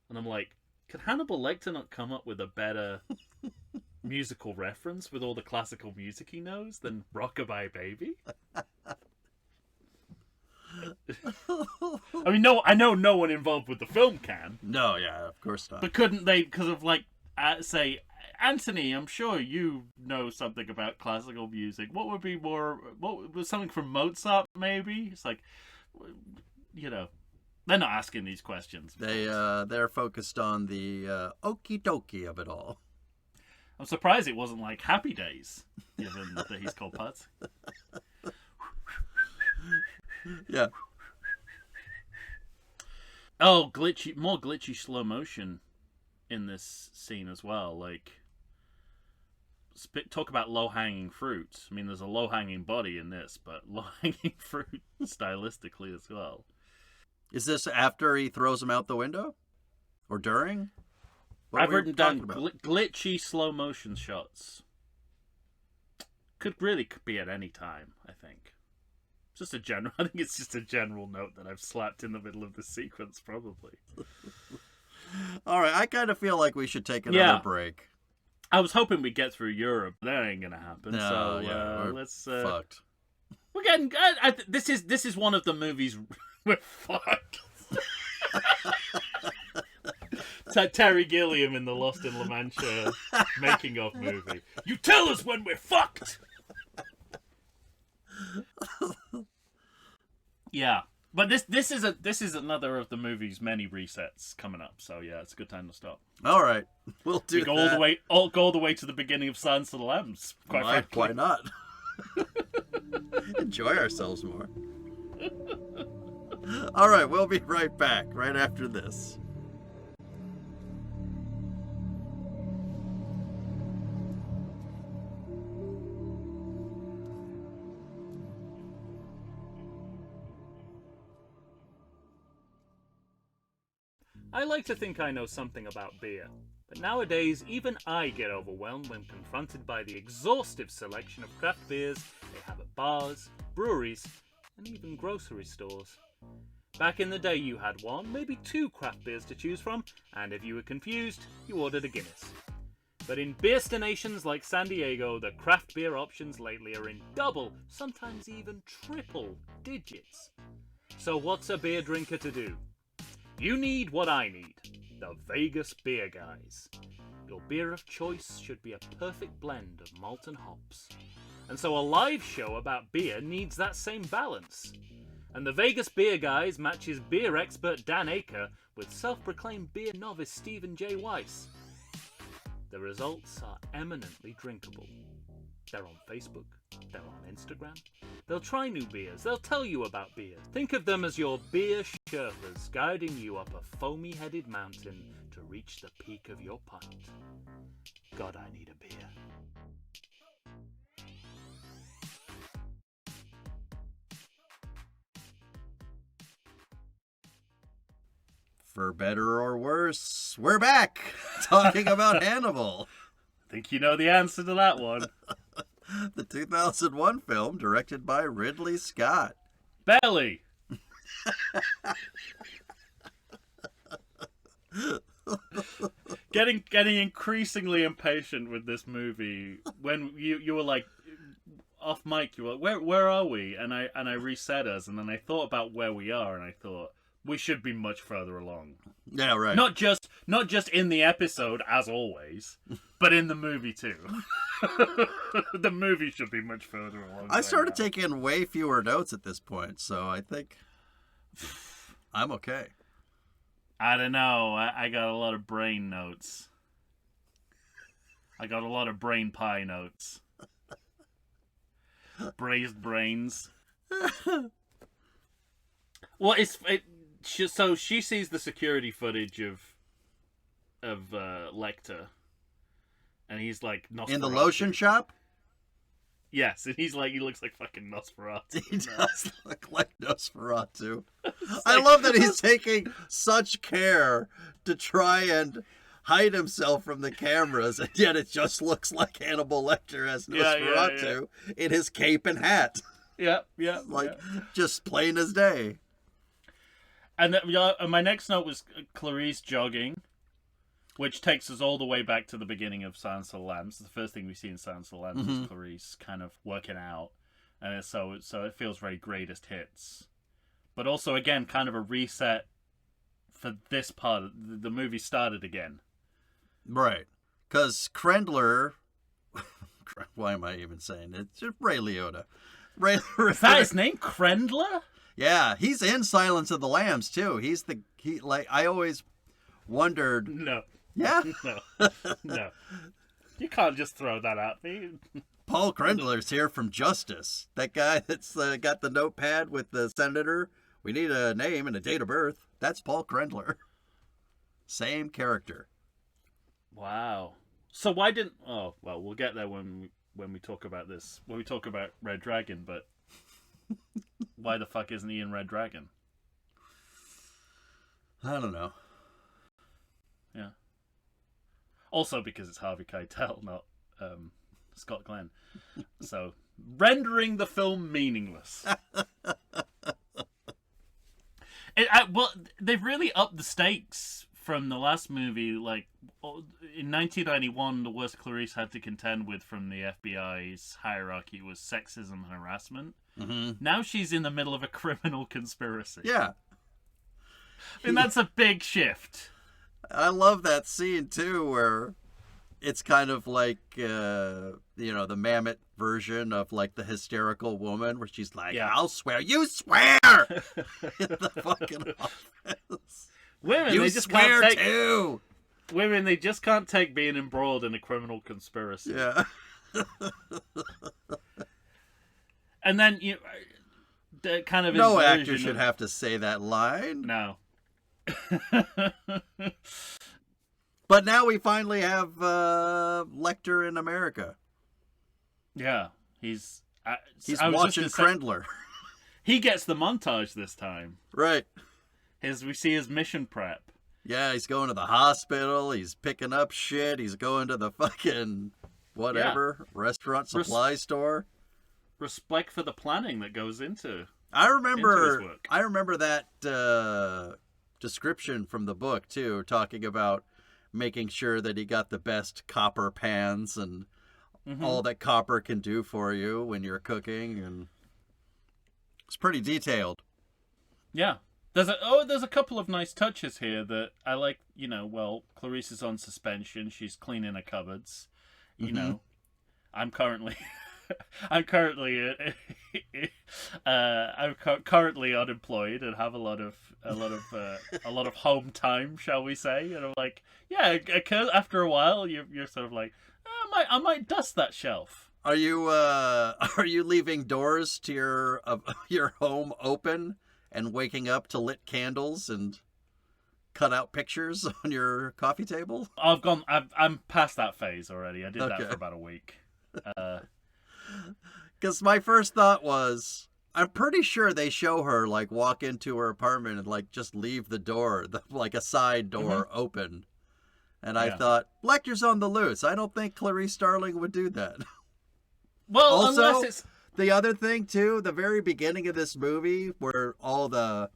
Speaker 2: And I'm like, could Hannibal Lecter not come up with a better musical reference with all the classical music he knows than Rockabye Baby? I mean, I know no one involved with the film can.
Speaker 1: No, yeah, of course not.
Speaker 2: But couldn't they, because of like, say, Anthony, I'm sure you know something about classical music. What would was something from Mozart, maybe? It's like, they're not asking these questions.
Speaker 1: They're focused on the okie dokie of it all.
Speaker 2: I'm surprised it wasn't like Happy Days, given that he's called Putz.
Speaker 1: Yeah.
Speaker 2: Oh, more glitchy slow motion in this scene as well. Like, talk about low-hanging fruit. I mean, there's a low-hanging body in this, but low-hanging fruit stylistically as well.
Speaker 1: Is this after he throws him out the window? Or during?
Speaker 2: I've written down glitchy slow motion shots. Could be at any time, I think. I think it's just a general note that I've slapped in the middle of the sequence, probably.
Speaker 1: All right, I kind of feel like we should take another break.
Speaker 2: I was hoping we'd get through Europe. That ain't gonna happen.
Speaker 1: No,
Speaker 2: so let's.
Speaker 1: Fucked.
Speaker 2: We're getting. This is one of the movies we're fucked. Terry Gilliam in the Lost in La Mancha making of movie. You tell us when we're fucked. Yeah, but this is another of the movie's many resets coming up. So yeah, it's a good time to stop.
Speaker 1: All right, we'll do
Speaker 2: go
Speaker 1: that.
Speaker 2: Go all the way to the beginning of Silence of the Lambs.
Speaker 1: Why not? Enjoy ourselves more. All right, we'll be right back right after this.
Speaker 4: I like to think I know something about beer, but nowadays even I get overwhelmed when confronted by the exhaustive selection of craft beers they have at bars, breweries, and even grocery stores. Back in the day you had one, maybe two craft beers to choose from, and if you were confused, you ordered a Guinness. But in beerstinations like San Diego, the craft beer options lately are in double, sometimes even triple digits. So what's a beer drinker to do? You need what I need, the Vegas Beer Guys. Your beer of choice should be a perfect blend of malt and hops. And so a live show about beer needs that same balance. And the Vegas Beer Guys matches beer expert Dan Aker with self-proclaimed beer novice Stephen J. Weiss. The results are eminently drinkable. They're on Facebook, they're on Instagram. They'll try new beers, they'll tell you about beers. Think of them as your beer Sherpas guiding you up a foamy-headed mountain to reach the peak of your pint. God, I need a beer.
Speaker 1: For better or worse, we're back talking about Hannibal.
Speaker 2: I think you know the answer to that one.
Speaker 1: The 2001 film directed by Ridley Scott.
Speaker 2: Belly. Getting increasingly impatient with this movie. When you were like off mic, you were like, where are we? And I reset us, and then I thought about where we are, and I thought we should be much further along.
Speaker 1: Yeah, right.
Speaker 2: Not just in the episode as always, but in the movie too. The movie should be much further along.
Speaker 1: I started taking way fewer notes at this point, so I think I'm okay.
Speaker 2: I don't know. I got a lot of brain notes. I got a lot of brain pie notes. Braised brains. Well, so she sees the security footage of Lecter, and he's like Nosferatu.
Speaker 1: In the lotion shop?
Speaker 2: Yes, and he looks like fucking Nosferatu.
Speaker 1: He does look like Nosferatu. I love that he's taking such care to try and hide himself from the cameras, and yet it just looks like Hannibal Lecter as Nosferatu in his cape and hat.
Speaker 2: Yeah.
Speaker 1: Just plain as day.
Speaker 2: And my next note was Clarice jogging, which takes us all the way back to the beginning of Silence of the Lambs. The first thing we see in Silence of the Lambs is Clarice kind of working out, and so it feels very greatest hits, but also again kind of a reset for this part. The movie started again,
Speaker 1: right? Because Krendler, why am I even saying it? It's just Ray Liotta.
Speaker 2: Is that his name, Krendler?
Speaker 1: Yeah, he's in Silence of the Lambs too. I always wondered.
Speaker 2: No.
Speaker 1: Yeah?
Speaker 2: No. You can't just throw that at me.
Speaker 1: Paul Krendler's here from Justice. That guy that's got the notepad with the senator. We need a name and a date of birth. That's Paul Krendler. Same character.
Speaker 2: Wow. So why didn't... Oh, well, we'll get there when we talk about this. When we talk about Red Dragon, but... Why the fuck isn't he in Red Dragon?
Speaker 1: I don't know.
Speaker 2: Yeah. Also because it's Harvey Keitel, not Scott Glenn. So, rendering the film meaningless. Well, they've really upped the stakes from the last movie. Like, in 1991, the worst Clarice had to contend with from the FBI's hierarchy was sexism and harassment.
Speaker 1: Mm-hmm.
Speaker 2: Now she's in the middle of a criminal conspiracy.
Speaker 1: Yeah.
Speaker 2: I mean, that's a big shift.
Speaker 1: I love that scene, too, where it's kind of like, the Mamet version of, like, the hysterical woman, where she's like, I'll swear. You swear! In the fucking office.
Speaker 2: Women,
Speaker 1: you
Speaker 2: they just
Speaker 1: swear,
Speaker 2: can't take...
Speaker 1: too!
Speaker 2: Women, they just can't take being embroiled in a criminal conspiracy.
Speaker 1: Yeah.
Speaker 2: And then, the kind of
Speaker 1: no actor should have to say that line.
Speaker 2: No.
Speaker 1: But now we finally have Lecter in America.
Speaker 2: Yeah, he's
Speaker 1: watching Krendler.
Speaker 2: He gets the montage this time.
Speaker 1: Right.
Speaker 2: We see his mission prep.
Speaker 1: Yeah, he's going to the hospital. He's picking up shit. He's going to the fucking whatever restaurant supply store.
Speaker 2: Respect for the planning that goes into
Speaker 1: I
Speaker 2: his
Speaker 1: remember
Speaker 2: work.
Speaker 1: I remember that description from the book too, talking about making sure that he got the best copper pans and all that copper can do for you when you're cooking, and it's pretty detailed.
Speaker 2: Yeah. There's a couple of nice touches here that I like. You know, well, Clarice is on suspension. She's cleaning her cupboards. You know, I'm currently currently unemployed and have a lot of home time, shall we say? And I'm like, yeah, after a while, you're sort of like, I might dust that shelf.
Speaker 1: Are you leaving doors to your home open and waking up to lit candles and cut out pictures on your coffee table?
Speaker 2: I'm past that phase already. I did that for about a week.
Speaker 1: Because my first thought was, I'm pretty sure they show her like walk into her apartment and like just leave the door, like a side door open. And I thought, Lecter's on the loose. I don't think Clarice Starling would do that.
Speaker 2: Well,
Speaker 1: also,
Speaker 2: unless it's...
Speaker 1: the other thing too, the very beginning of this movie where all the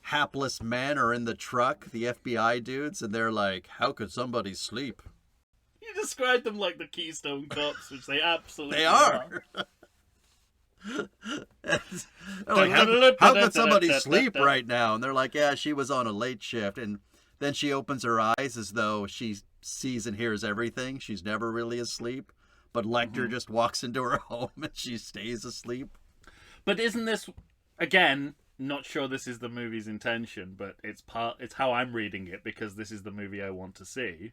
Speaker 1: hapless men are in the truck, the FBI dudes, and they're like, how could somebody sleep?
Speaker 2: You described them like the Keystone Cops, which they absolutely
Speaker 1: They are. Like, how could somebody sleep right now? And they're like, yeah, she was on a late shift. And then she opens her eyes as though she sees and hears everything. She's never really asleep. But Lecter just walks into her home and she stays asleep.
Speaker 2: But isn't this, again, not sure this is the movie's intention, but it's how I'm reading it because this is the movie I want to see.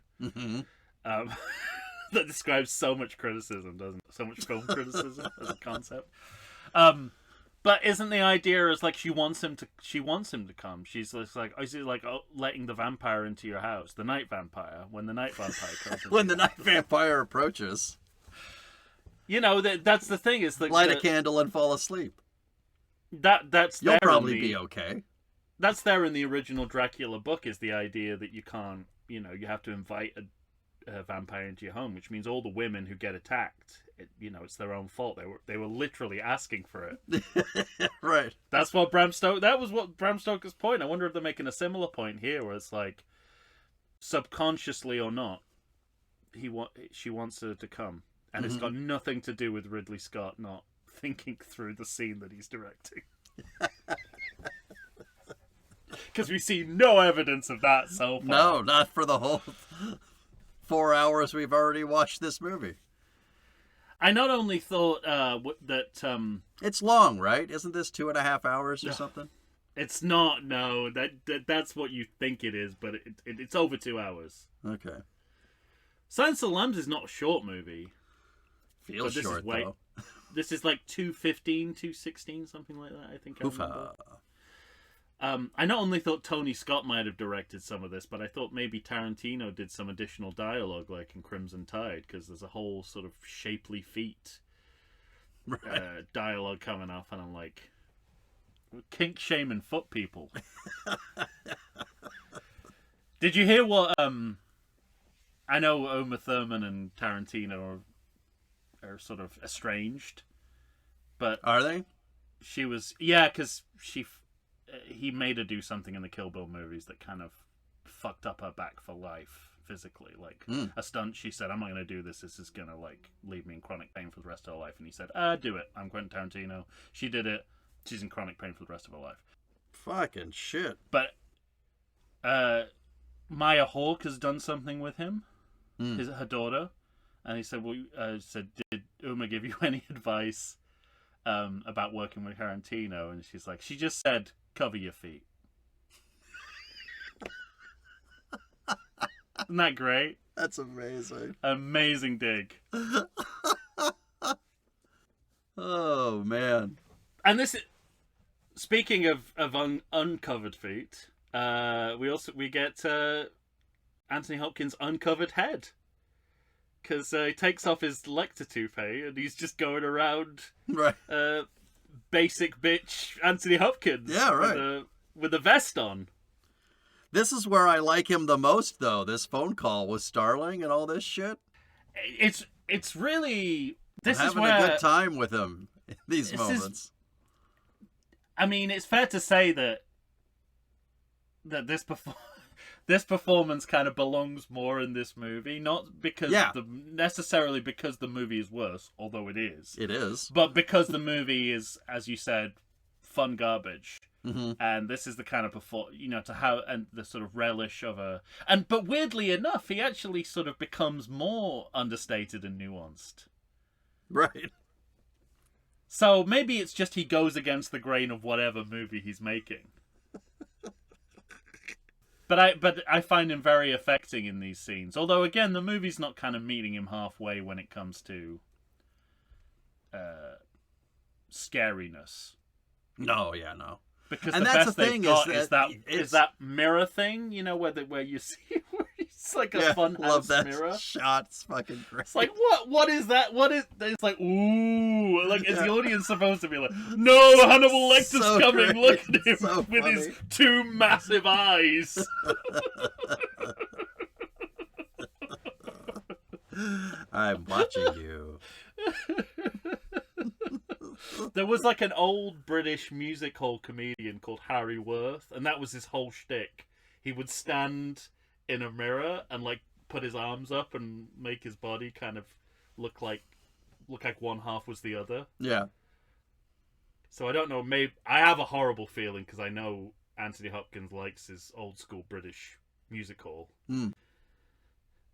Speaker 2: That describes so much criticism, doesn't it? So much film criticism as a concept. But isn't the idea is like she wants him to come? She's just like, is it like letting the vampire into your house, the night vampire, when the night vampire comes?
Speaker 1: When the night vampire approaches,
Speaker 2: you know that's the thing is like
Speaker 1: light a candle and fall asleep.
Speaker 2: That's
Speaker 1: you'll probably be okay.
Speaker 2: That's there in the original Dracula book is the idea that you can't, you have to invite a vampire into your home, which means all the women who get attacked, it's their own fault. They were literally asking for it.
Speaker 1: Right.
Speaker 2: That was what Bram Stoker's point. I wonder if they're making a similar point here, where it's like, subconsciously or not, she wants her to come, and it's got nothing to do with Ridley Scott not thinking through the scene that he's directing. Because we see no evidence of that so far.
Speaker 1: No, not for the whole 4 hours we've already watched this movie.
Speaker 2: I not only thought that...
Speaker 1: It's long, right? Isn't this 2.5 hours or something?
Speaker 2: It's not, no. That's what you think it is, but it's over 2 hours.
Speaker 1: Okay.
Speaker 2: Silence of the Lambs is not a short movie.
Speaker 1: Feels short, though.
Speaker 2: This is like 2:15, 2:16, something like that, I think. I not only thought Tony Scott might have directed some of this, but I thought maybe Tarantino did some additional dialogue, like in Crimson Tide, because there's a whole sort of shapely feet dialogue coming up, and I'm like, kink, shame, and foot people. Did you hear what? I know Uma Thurman and Tarantino are sort of estranged, but
Speaker 1: are they?
Speaker 2: She was, yeah, because he made her do something in the Kill Bill movies that kind of fucked up her back for life physically. Like a stunt, she said, I'm not going to do this. This is going to like leave me in chronic pain for the rest of her life. And he said, do it. I'm Quentin Tarantino. She did it. She's in chronic pain for the rest of her life.
Speaker 1: Fucking shit.
Speaker 2: But Maya Hawke has done something with him, her daughter. And he said, did Uma give you any advice about working with Tarantino? And she's like, she just said, cover your feet. Isn't that great?
Speaker 1: That's amazing.
Speaker 2: Amazing dig.
Speaker 1: Oh, man.
Speaker 2: And this is, speaking of uncovered feet, we get Anthony Hopkins' uncovered head. Because he takes off his Lecter toupee and he's just going around basic bitch Anthony Hopkins.
Speaker 1: Yeah, right.
Speaker 2: With a vest on.
Speaker 1: This is where I like him the most, though. This phone call with Starling and all this shit.
Speaker 2: It's really
Speaker 1: I'm
Speaker 2: is
Speaker 1: having
Speaker 2: where
Speaker 1: a good time with him in these
Speaker 2: this
Speaker 1: moments.
Speaker 2: I mean, it's fair to say that this performance kind of belongs more in this movie, not because necessarily because the movie is worse, although it is.
Speaker 1: It is.
Speaker 2: But because the movie is, as you said, fun garbage.
Speaker 1: Mm-hmm.
Speaker 2: And this is the kind of to have and the sort of relish of but weirdly enough, he actually sort of becomes more understated and nuanced.
Speaker 1: Right.
Speaker 2: So maybe it's just he goes against the grain of whatever movie he's making. But I find him very affecting in these scenes. Although again, the movie's not kind of meeting him halfway when it comes to scariness.
Speaker 1: No, yeah, no.
Speaker 2: Because
Speaker 1: and
Speaker 2: the
Speaker 1: that's
Speaker 2: best
Speaker 1: the thing
Speaker 2: they've got
Speaker 1: is
Speaker 2: that mirror thing, where you see where it's like a fun
Speaker 1: love that
Speaker 2: mirror.
Speaker 1: shot. It's fucking great.
Speaker 2: It's like what is that? What is? It's like ooh, like is the audience supposed to be like, no, Hannibal Lecter's
Speaker 1: so
Speaker 2: coming.
Speaker 1: great.
Speaker 2: Look at him
Speaker 1: So
Speaker 2: with
Speaker 1: funny.
Speaker 2: his two massive eyes.
Speaker 1: I'm watching you.
Speaker 2: There was like an old British music hall comedian called Harry Worth, and that was his whole shtick. He would stand in a mirror and like put his arms up and make his body kind of look like one half was the other.
Speaker 1: Yeah.
Speaker 2: So I don't know. Maybe I have a horrible feeling because I know Anthony Hopkins likes his old school British music hall.
Speaker 1: Mm.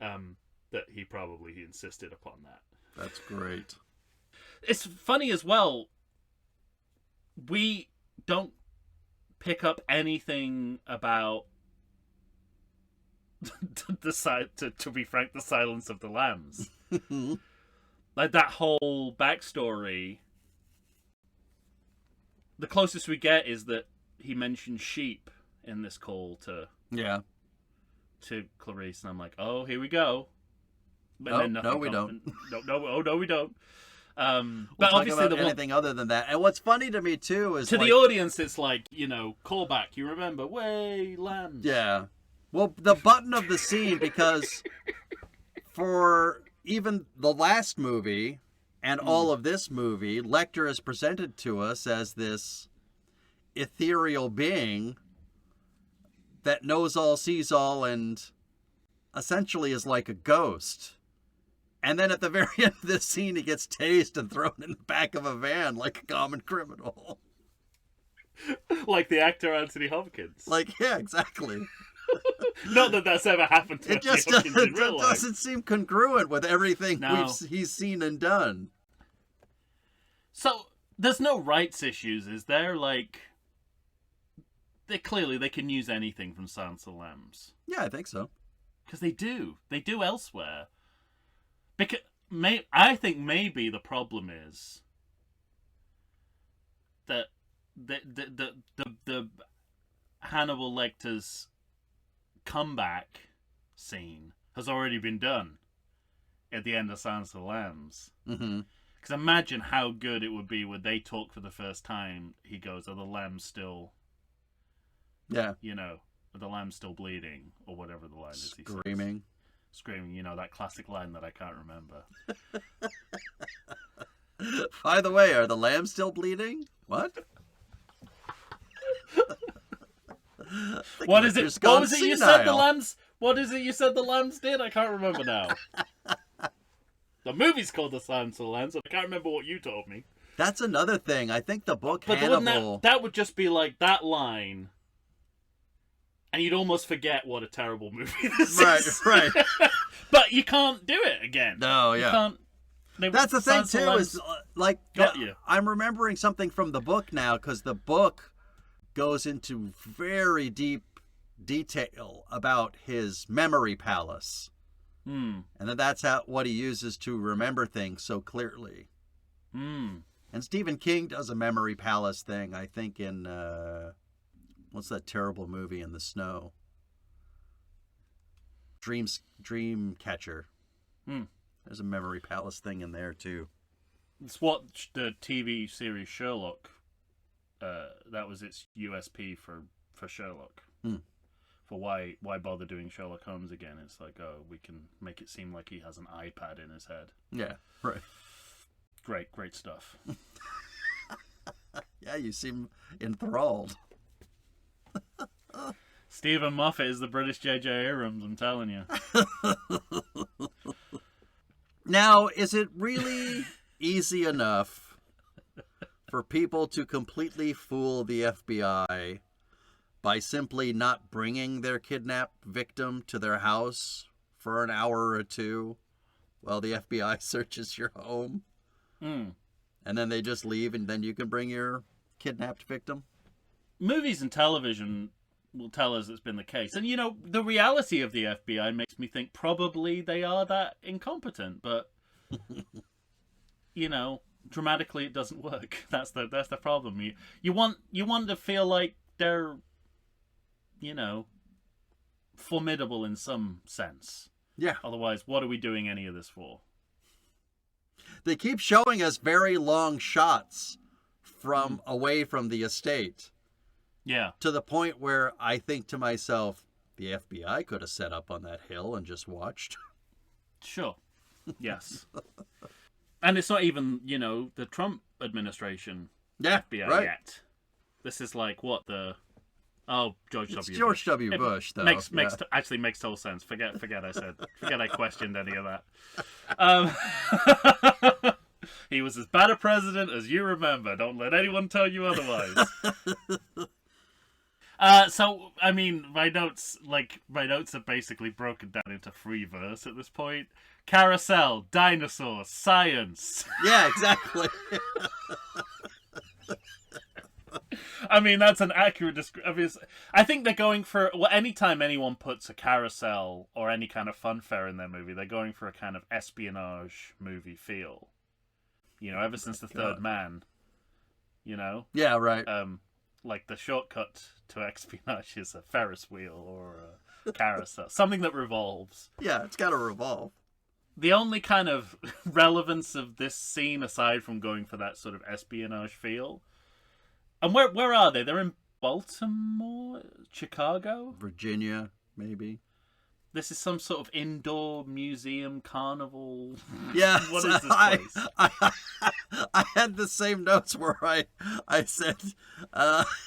Speaker 2: That he insisted upon that.
Speaker 1: That's great.
Speaker 2: It's funny as well. We don't pick up anything about to be frank, the Silence of the Lambs. Like that whole backstory. The closest we get is that he mentions sheep in this call to Clarice, and I'm like, oh, here we go. But
Speaker 1: no, we don't.
Speaker 2: No, we don't.
Speaker 1: We'll
Speaker 2: but
Speaker 1: talk
Speaker 2: obviously,
Speaker 1: about anything other than that. And what's funny to me too is
Speaker 2: to the audience, it's like callback. You remember, way lambs.
Speaker 1: Yeah. Well, the button of the scene, because for even the last movie and all of this movie, Lecter is presented to us as this ethereal being that knows all, sees all, and essentially is like a ghost. And then at the very end of this scene, he gets tased and thrown in the back of a van like a common criminal.
Speaker 2: Like the actor Anthony Hopkins.
Speaker 1: Like, yeah, exactly.
Speaker 2: Not that that's ever happened to Anthony Hopkins in real life.
Speaker 1: Doesn't seem congruent with everything he's seen and done.
Speaker 2: So, there's no rights issues, is there? Like, they can use anything from Silence of the Lambs.
Speaker 1: Yeah, I think so.
Speaker 2: Because they do. They do elsewhere. Because I think maybe the problem is that the Hannibal Lecter's comeback scene has already been done at the end of Silence of the Lambs.
Speaker 1: Mm-hmm.
Speaker 2: Because imagine how good it would be when they talk for the first time. He goes, "Are the lambs still?"
Speaker 1: Yeah.
Speaker 2: Are the lambs still bleeding, or whatever the line is.
Speaker 1: Screaming.
Speaker 2: Screaming, that classic line that I can't remember.
Speaker 1: By the way, are the lambs still bleeding? What?
Speaker 2: What is it? What was it you said the lambs? What is it you said the lambs did? I can't remember now. The movie's called The Silence of the Lambs, and I can't remember what you told me.
Speaker 1: That's another thing. I think the book
Speaker 2: But
Speaker 1: Hannibal...
Speaker 2: that would just be like that line, and you'd almost forget what a terrible movie this is.
Speaker 1: Right.
Speaker 2: But you can't do it again.
Speaker 1: No, yeah.
Speaker 2: You can't.
Speaker 1: That's the thing, too, is like...
Speaker 2: Got you.
Speaker 1: I'm remembering something from the book now, because the book goes into very deep detail about his memory palace. And then that's what he uses to remember things so clearly. And Stephen King does a memory palace thing, I think, in... what's that terrible movie in the snow? Dreamcatcher. There's a memory palace thing in there, too.
Speaker 2: It's what the TV series Sherlock... that was its USP for Sherlock. for why bother doing Sherlock Holmes again. It's like, oh, we can make it seem like he has an iPad in his head.
Speaker 1: Yeah, right.
Speaker 2: Great stuff.
Speaker 1: Yeah, you seem enthralled.
Speaker 2: Stephen Moffat is the British J.J. Abrams, I'm telling you.
Speaker 1: Now, is it really easy enough for people to completely fool the FBI by simply not bringing their kidnapped victim to their house for an hour or two while the FBI searches your home?
Speaker 2: Mm.
Speaker 1: And then they just leave, and then you can bring your kidnapped victim?
Speaker 2: Movies and television will tell us it's been the case. And, you know, the reality of the FBI makes me think probably they are that incompetent. But, you know, dramatically it doesn't work. That's the problem. You want to feel like they're, you know, formidable in some sense.
Speaker 1: Yeah.
Speaker 2: Otherwise, what are we doing any of this for?
Speaker 1: They keep showing us very long shots from away from the estate.
Speaker 2: Yeah.
Speaker 1: To the point where I think to myself, the FBI could have set up on that hill and just watched.
Speaker 2: Sure. Yes. And it's not even, you know, the Trump administration FBI
Speaker 1: right.
Speaker 2: yet. This is like what George W. Bush.
Speaker 1: George W. Bush, though.
Speaker 2: Actually makes total sense. Forget I questioned any of that. He was as bad a president as you remember. Don't let anyone tell you otherwise. So, I mean, my notes are basically broken down into free verse at this point. Carousel, dinosaurs, science.
Speaker 1: Yeah, exactly.
Speaker 2: I mean, that's an accurate description. I think they're going for... Well, anytime anyone puts a carousel or any kind of funfair in their movie, they're going for a kind of espionage movie feel. You know, ever since The Third Man, you know?
Speaker 1: Yeah, right.
Speaker 2: Like the shortcut to espionage is a Ferris wheel or a carousel. Something that revolves.
Speaker 1: Yeah, it's got to revolve.
Speaker 2: The only kind of relevance of this scene, aside from going for that sort of espionage feel... And where are they? They're in Baltimore? Chicago?
Speaker 1: Virginia, maybe.
Speaker 2: This is some sort of indoor museum carnival.
Speaker 1: Yeah,
Speaker 2: What is this place?
Speaker 1: I had the same notes where I said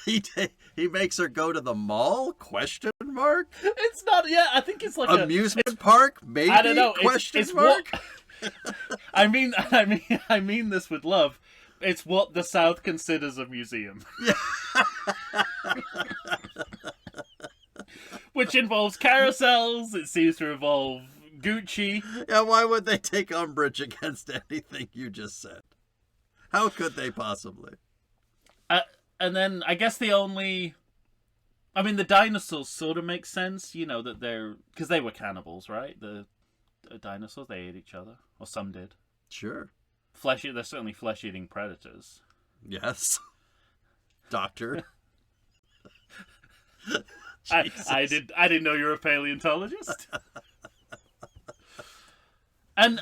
Speaker 1: he makes her go to the mall? Question mark?
Speaker 2: It's not. Yeah, I think it's like
Speaker 1: amusement park. Maybe.
Speaker 2: I don't know.
Speaker 1: Question
Speaker 2: it's
Speaker 1: mark.
Speaker 2: I mean this with love. It's what the South considers a museum.
Speaker 1: Yeah.
Speaker 2: Which involves carousels. It seems to involve Gucci.
Speaker 1: Yeah, why would they take umbrage against anything you just said? How could they possibly?
Speaker 2: And then I guess the dinosaurs sort of make sense, you know, that they're... Because they were cannibals, right? The dinosaurs, they ate each other. Or some did.
Speaker 1: Sure.
Speaker 2: They're certainly flesh-eating predators.
Speaker 1: Yes. Doctor.
Speaker 2: I didn't know you were a paleontologist. And,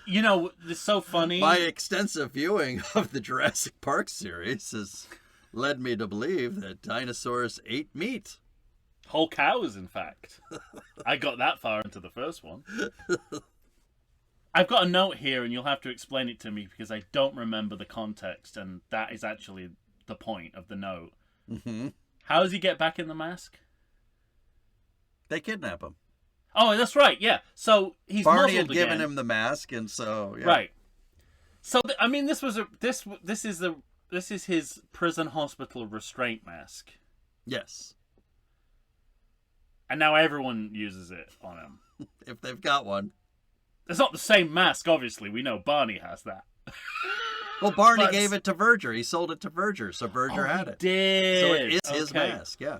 Speaker 2: you know, it's so funny.
Speaker 1: My extensive viewing of the Jurassic Park series has led me to believe that dinosaurs ate meat.
Speaker 2: Whole cows, in fact. I got that far into the first one. I've got a note here, and you'll have to explain it to me because I don't remember the context, and that is actually the point of the note.
Speaker 1: Mm-hmm.
Speaker 2: How does he get back in the mask?
Speaker 1: They kidnap him.
Speaker 2: Oh, that's right. Yeah. So he's
Speaker 1: Barney had
Speaker 2: muzzled
Speaker 1: given
Speaker 2: again.
Speaker 1: him the mask, and so yeah.
Speaker 2: Right. So I mean, this is his prison hospital restraint mask,
Speaker 1: Yes,
Speaker 2: and now everyone uses it on him.
Speaker 1: if they've got one.
Speaker 2: It's not the same mask, obviously. We know Barney has that.
Speaker 1: Well, Barney gave it to Verger. He sold it to Verger, so Verger had it.
Speaker 2: Did.
Speaker 1: So it is his mask, yeah.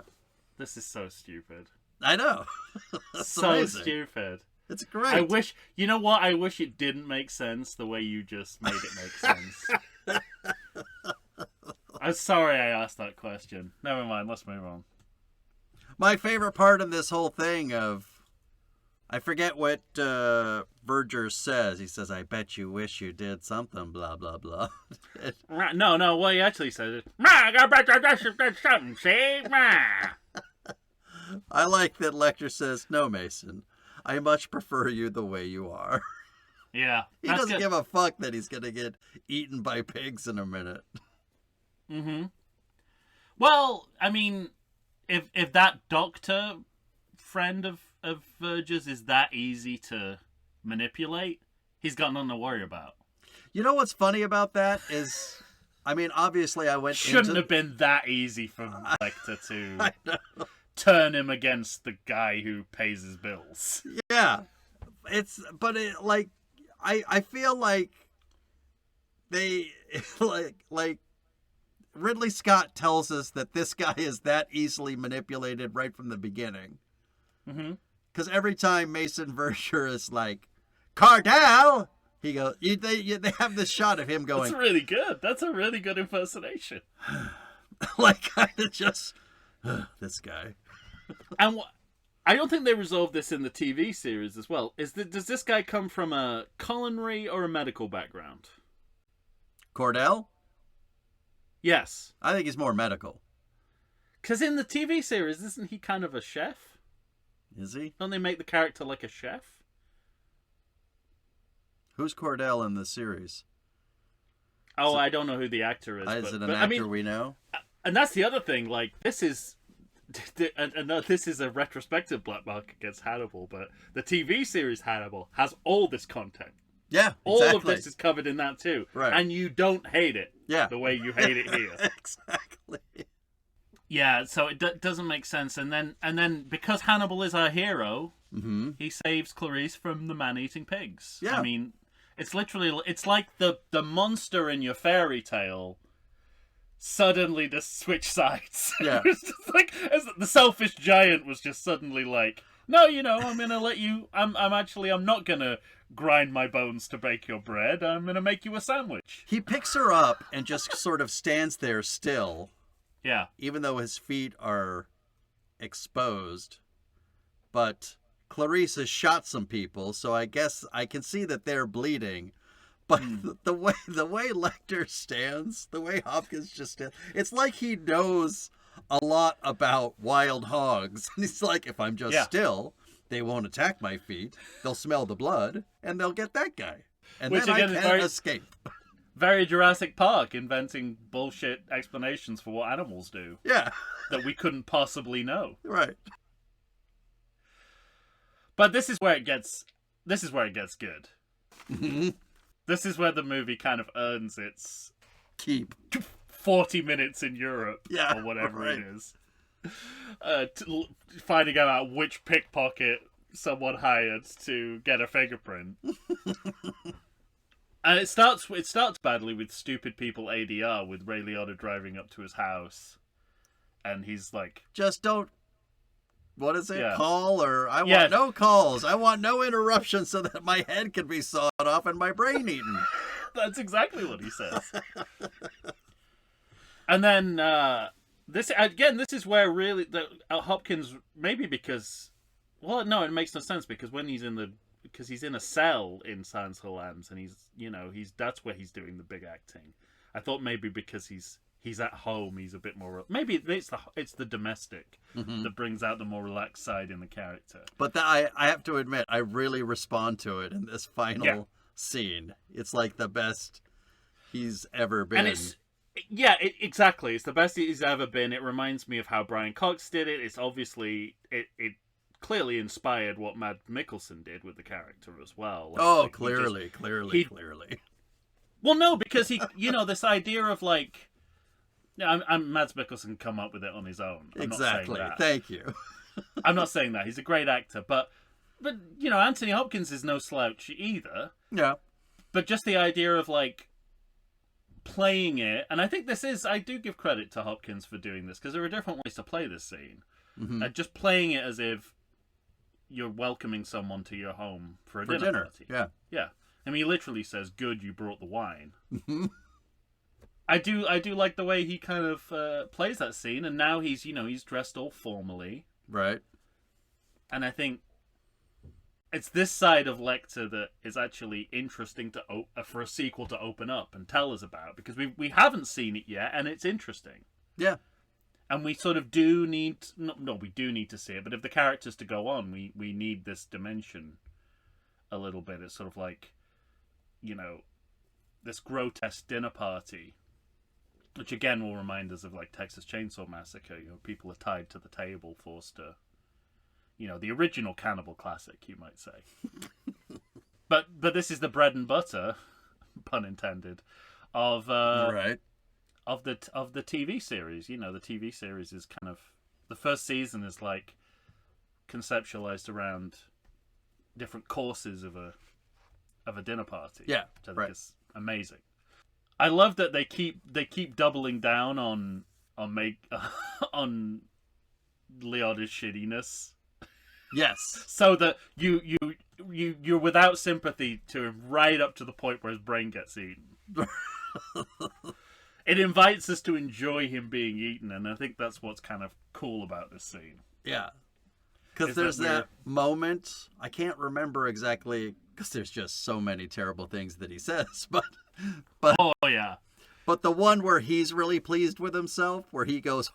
Speaker 2: This is so stupid.
Speaker 1: I know.
Speaker 2: So
Speaker 1: amazing.
Speaker 2: stupid.
Speaker 1: It's great.
Speaker 2: I wish, you know what? I wish it didn't make sense the way you just made it make sense. I'm sorry I asked that question. Never mind, let's move on.
Speaker 1: My favorite part of this whole thing I forget what Verger says. He says, I bet you wish you did something, blah, blah, blah.
Speaker 2: No, what he actually says is, I bet you did something, see?
Speaker 1: I like that Lecter says, "No, Mason, I much prefer you the way you are."
Speaker 2: Yeah.
Speaker 1: He doesn't give a fuck that he's going to get eaten by pigs in a minute.
Speaker 2: Mm-hmm. Well, I mean, if that doctor friend of Verge's is that easy to manipulate, he's got nothing to worry about.
Speaker 1: You know what's funny about that is, I mean, obviously I went
Speaker 2: Shouldn't have been that easy for Lecter to turn him against the guy who pays his bills.
Speaker 1: Yeah. I feel like they, like Ridley Scott tells us that this guy is that easily manipulated right from the beginning.
Speaker 2: Mm-hmm.
Speaker 1: Because every time Mason Verger is like, "Cardell!" He goes, they have this shot of him going...
Speaker 2: That's really good. That's a really good impersonation.
Speaker 1: like, kind of just... this guy.
Speaker 2: And I don't think they resolved this in the TV series as well. Does this guy come from a culinary or a medical background?
Speaker 1: Cordell?
Speaker 2: Yes.
Speaker 1: I think he's more medical.
Speaker 2: Because in the TV series, isn't he kind of a chef?
Speaker 1: Is he?
Speaker 2: Don't they make the character like a chef?
Speaker 1: Who's Cordell in the series?
Speaker 2: Oh, I don't know who the actor is.
Speaker 1: Is it an actor we know?
Speaker 2: And that's the other thing. Like, this is... And this is a retrospective black mark against Hannibal, but the TV series Hannibal has all this content.
Speaker 1: Yeah, exactly.
Speaker 2: All of this is covered in that too.
Speaker 1: Right.
Speaker 2: And you don't hate it
Speaker 1: the
Speaker 2: way you hate it here.
Speaker 1: Exactly.
Speaker 2: Yeah, so it doesn't make sense. And then because Hannibal is our hero, he saves Clarice from the man-eating pigs.
Speaker 1: Yeah.
Speaker 2: I mean, it's like the monster in your fairy tale suddenly just switch sides.
Speaker 1: Yeah.
Speaker 2: It's just like the selfish giant was just suddenly like, no, I'm gonna let you. I'm not gonna grind my bones to bake your bread. I'm gonna make you a sandwich.
Speaker 1: He picks her up and just sort of stands there still.
Speaker 2: Yeah.
Speaker 1: Even though his feet are exposed. But Clarice has shot some people, so I guess I can see that they're bleeding. But the way Lecter stands, the way Hopkins just stands, it's like he knows a lot about wild hogs. And he's like, if I'm just still, they won't attack my feet. They'll smell the blood, and they'll get that guy. And
Speaker 2: Which
Speaker 1: then
Speaker 2: again
Speaker 1: I
Speaker 2: is
Speaker 1: can escape.
Speaker 2: Very Jurassic Park, inventing bullshit explanations for what animals do.
Speaker 1: Yeah.
Speaker 2: That we couldn't possibly know.
Speaker 1: Right.
Speaker 2: But this is where it gets good.
Speaker 1: Mm-hmm.
Speaker 2: This is where the movie kind of earns its
Speaker 1: keep
Speaker 2: 40 minutes in Europe, or whatever it is. Finding out which pickpocket someone hired to get a fingerprint. And it starts badly with stupid people ADR, with Ray Liotta driving up to his house, and he's like,
Speaker 1: just don't, what is it,
Speaker 2: Yeah.
Speaker 1: call, or I want no calls, I want no interruptions so that my head can be sawed off and my brain eaten.
Speaker 2: That's exactly what he says. And then this is where really Hopkins, maybe because, well, no, it makes no sense, because when he's in a cell in Silence of the Lambs, and that's where he's doing the big acting. I thought maybe because he's at home, he's a bit more. Maybe it's the domestic that brings out the more relaxed side in the character.
Speaker 1: But I have to admit, I really respond to it in this final scene. It's like the best he's ever been.
Speaker 2: And it's exactly. It's the best he's ever been. It reminds me of how Brian Cox did it. It's obviously it clearly inspired what Mads Mikkelsen did with the character as well.
Speaker 1: Clearly.
Speaker 2: Well, no, because he, this idea of like, I'm Mads Mikkelsen come up with it on his own. I'm
Speaker 1: exactly.
Speaker 2: Not saying that.
Speaker 1: Thank you.
Speaker 2: I'm not saying that. He's a great actor, but Anthony Hopkins is no slouch either.
Speaker 1: Yeah.
Speaker 2: But just the idea of like playing it, and I think I do give credit to Hopkins for doing this, because there are different ways to play this scene. Just playing it as if you're welcoming someone to your home for a dinner party.
Speaker 1: Yeah.
Speaker 2: Yeah. I mean, he literally says, "Good, you brought the wine." I do like the way he kind of plays that scene, and now he's dressed all formally.
Speaker 1: Right.
Speaker 2: And I think it's this side of Lecter that is actually interesting for a sequel to open up and tell us about, because we haven't seen it yet, and it's interesting.
Speaker 1: Yeah.
Speaker 2: And we sort of do need... No, we do need to see it, but if the characters to go on, we need this dimension a little bit. It's sort of like, you know, this grotesque dinner party, which again will remind us of like Texas Chainsaw Massacre. You know, people are tied to the table, forced to, you know, the original cannibal classic, you might say. but this is the bread and butter, pun intended, of
Speaker 1: Right.
Speaker 2: of the TV series. You know, the TV series is kind of, the first season is like conceptualized around different courses of a dinner party.
Speaker 1: Yeah,
Speaker 2: which I think
Speaker 1: right.
Speaker 2: is amazing. I love that they keep doubling down on on Liotta's shittiness.
Speaker 1: Yes.
Speaker 2: So that you're without sympathy to him right up to the point where his brain gets eaten. It invites us to enjoy him being eaten, and I think that's what's kind of cool about this scene.
Speaker 1: Yeah. Because
Speaker 2: Is
Speaker 1: there's
Speaker 2: that
Speaker 1: that moment, I can't remember exactly, because there's just so many terrible things that he says, but
Speaker 2: Oh yeah.
Speaker 1: but the one where he's really pleased with himself, where he goes,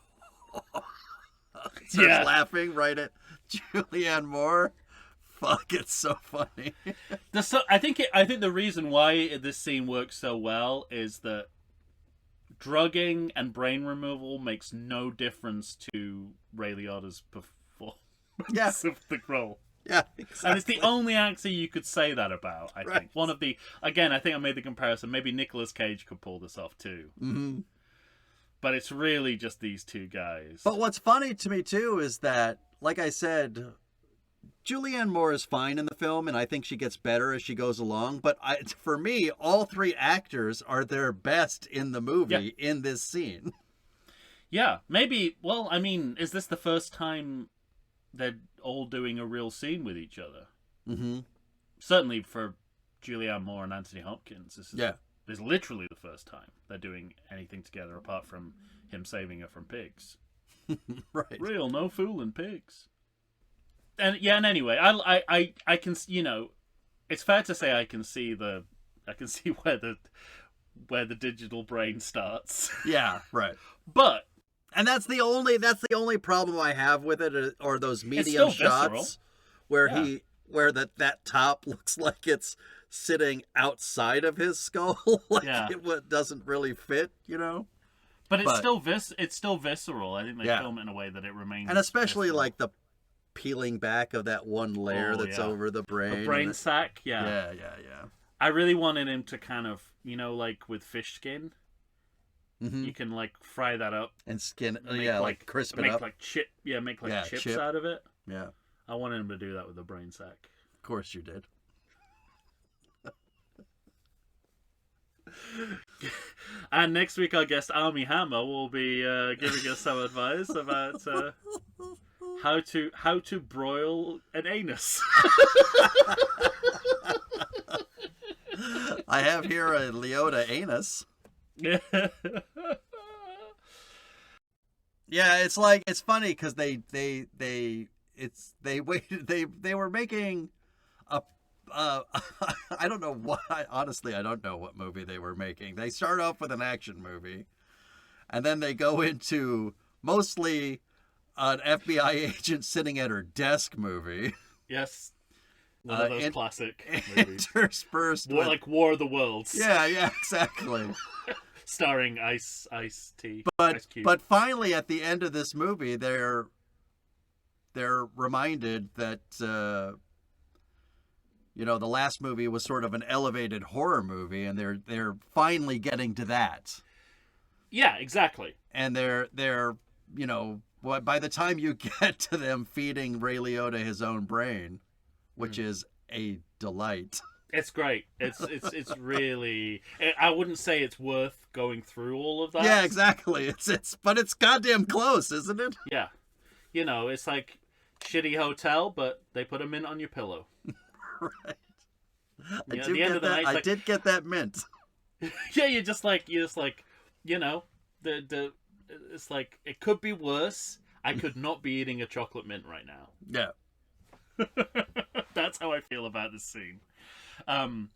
Speaker 1: starts
Speaker 2: Yeah.
Speaker 1: laughing right at Julianne Moore. Fuck, it's so funny.
Speaker 2: I think the reason why this scene works so well is that drugging and brain removal makes no difference to Ray Liotta's performance
Speaker 1: Yeah.
Speaker 2: of the role.
Speaker 1: Yeah,
Speaker 2: And
Speaker 1: exactly.
Speaker 2: it's the only actor you could say that about, I think.
Speaker 1: Right.
Speaker 2: One of the... Again, I think I made the comparison. Maybe Nicolas Cage could pull this off too.
Speaker 1: Mm-hmm.
Speaker 2: But it's really just these two guys.
Speaker 1: But what's funny to me too is that, like I said, Julianne Moore is fine in the film, and I think she gets better as she goes along. But for me, all three actors are their best in the movie in this scene.
Speaker 2: Yeah, maybe... Well, I mean, is this the first time they're all doing a real scene with each other?
Speaker 1: Mm-hmm.
Speaker 2: Certainly for Julianne Moore and Anthony Hopkins. This is literally the first time they're doing anything together apart from him saving her from pigs.
Speaker 1: Right.
Speaker 2: Real, no fooling pigs. And anyway, I can, you know, it's fair to say I can see where the digital brain starts.
Speaker 1: Yeah, right.
Speaker 2: But
Speaker 1: And that's the only problem I have with it, or those medium
Speaker 2: still visceral.
Speaker 1: shots where
Speaker 2: Yeah.
Speaker 1: where that top looks like it's sitting outside of his skull, like it doesn't really fit, you know.
Speaker 2: But it's still visceral. I think they
Speaker 1: Yeah.
Speaker 2: film it in a way that it remains.
Speaker 1: And especially
Speaker 2: visceral.
Speaker 1: like the peeling back of that one layer that's over the brain.
Speaker 2: The brain
Speaker 1: and
Speaker 2: sac. Yeah.
Speaker 1: Yeah.
Speaker 2: I really wanted him to kind of, you know, like with fish skin,
Speaker 1: Mm-hmm.
Speaker 2: you can like fry that up
Speaker 1: And skin,
Speaker 2: make,
Speaker 1: like crisp it
Speaker 2: make
Speaker 1: up.
Speaker 2: like make like chips
Speaker 1: chip.
Speaker 2: out of it.
Speaker 1: Yeah,
Speaker 2: I wanted him to do that with the brain sack.
Speaker 1: of course you did.
Speaker 2: And next week, our guest Army Hammer will be giving us some advice about how to broil an anus.
Speaker 1: I have here a Liotta anus. Yeah, it's like, it's funny because they were making a I don't know what, honestly I don't know what movie they were making. They start off with an action movie, and then they go into mostly an FBI agent sitting at her desk movie.
Speaker 2: Yes, one of those classic movies.
Speaker 1: Interspersed
Speaker 2: More
Speaker 1: with,
Speaker 2: like War of the Worlds.
Speaker 1: yeah, exactly.
Speaker 2: Starring Ice-T.
Speaker 1: But
Speaker 2: Ice Cube.
Speaker 1: but finally, at the end of this movie, they're reminded that you know, the last movie was sort of an elevated horror movie, and they're finally getting to that.
Speaker 2: Yeah, exactly.
Speaker 1: And they're you know, by the time you get to them feeding Ray Liotta his own brain, which is a delight.
Speaker 2: It's great. It's really. I wouldn't say it's worth going through all of that.
Speaker 1: Yeah, exactly. But it's goddamn close, isn't it?
Speaker 2: Yeah, you know, it's like shitty hotel, but they put a mint on your pillow.
Speaker 1: Right.
Speaker 2: Yeah, at the end of the night,
Speaker 1: I
Speaker 2: like-
Speaker 1: did get that mint.
Speaker 2: Yeah, you're just like, you know, it's like it could be worse. I could not be eating a chocolate mint right now.
Speaker 1: Yeah.
Speaker 2: That's how I feel about this scene. And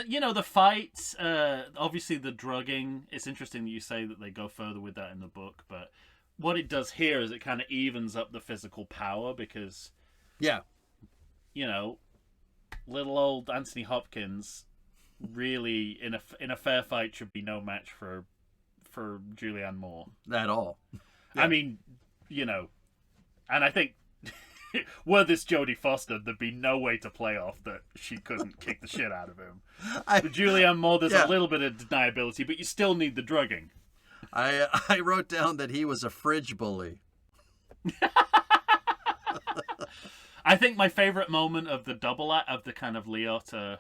Speaker 2: you know, the fight, obviously the drugging. It's interesting that you say that they go further with that in the book, but what it does here is it kind of evens up the physical power because,
Speaker 1: Yeah.
Speaker 2: you know, little old Anthony Hopkins really in a fair fight should be no match for Julianne Moore
Speaker 1: At all. Yeah.
Speaker 2: I mean, you know, and I think were this Jodie Foster, there'd be no way to play off that she couldn't kick the shit out of him. With Julianne Moore, there's a little bit of deniability, but you still need the drugging.
Speaker 1: I wrote down that he was a fridge bully.
Speaker 2: I think my favorite moment of the double act of the kind of Liotta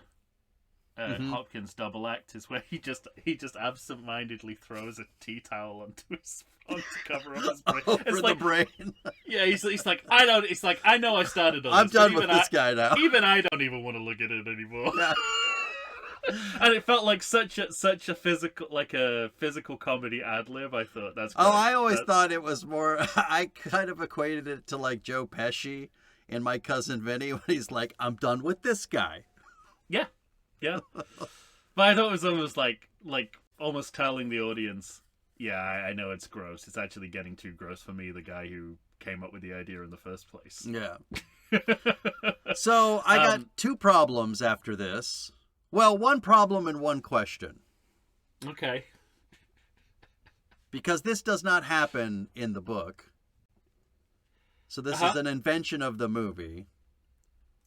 Speaker 2: Hopkins double act is where he just absent-mindedly throws a tea towel onto his phone to cover up his brain.
Speaker 1: Over the brain.
Speaker 2: Yeah, he's like I don't. It's like I know I started on.
Speaker 1: I'm
Speaker 2: this,
Speaker 1: done with this guy now.
Speaker 2: Even I don't even want to look at it anymore. Yeah. And it felt like such a physical comedy ad lib. I thought that's. Great.
Speaker 1: Oh, I always thought it was more. I kind of equated it to like Joe Pesci in My Cousin Vinny when he's like, "I'm done with this guy."
Speaker 2: Yeah, yeah. But I thought it was almost like almost telling the audience, "Yeah, I know it's gross. It's actually getting too gross for me, the guy who came up with the idea in the first place."
Speaker 1: Yeah. So I got two problems after this. Well, one problem and one question.
Speaker 2: Okay.
Speaker 1: Because this does not happen in the book. So this is an invention of the movie.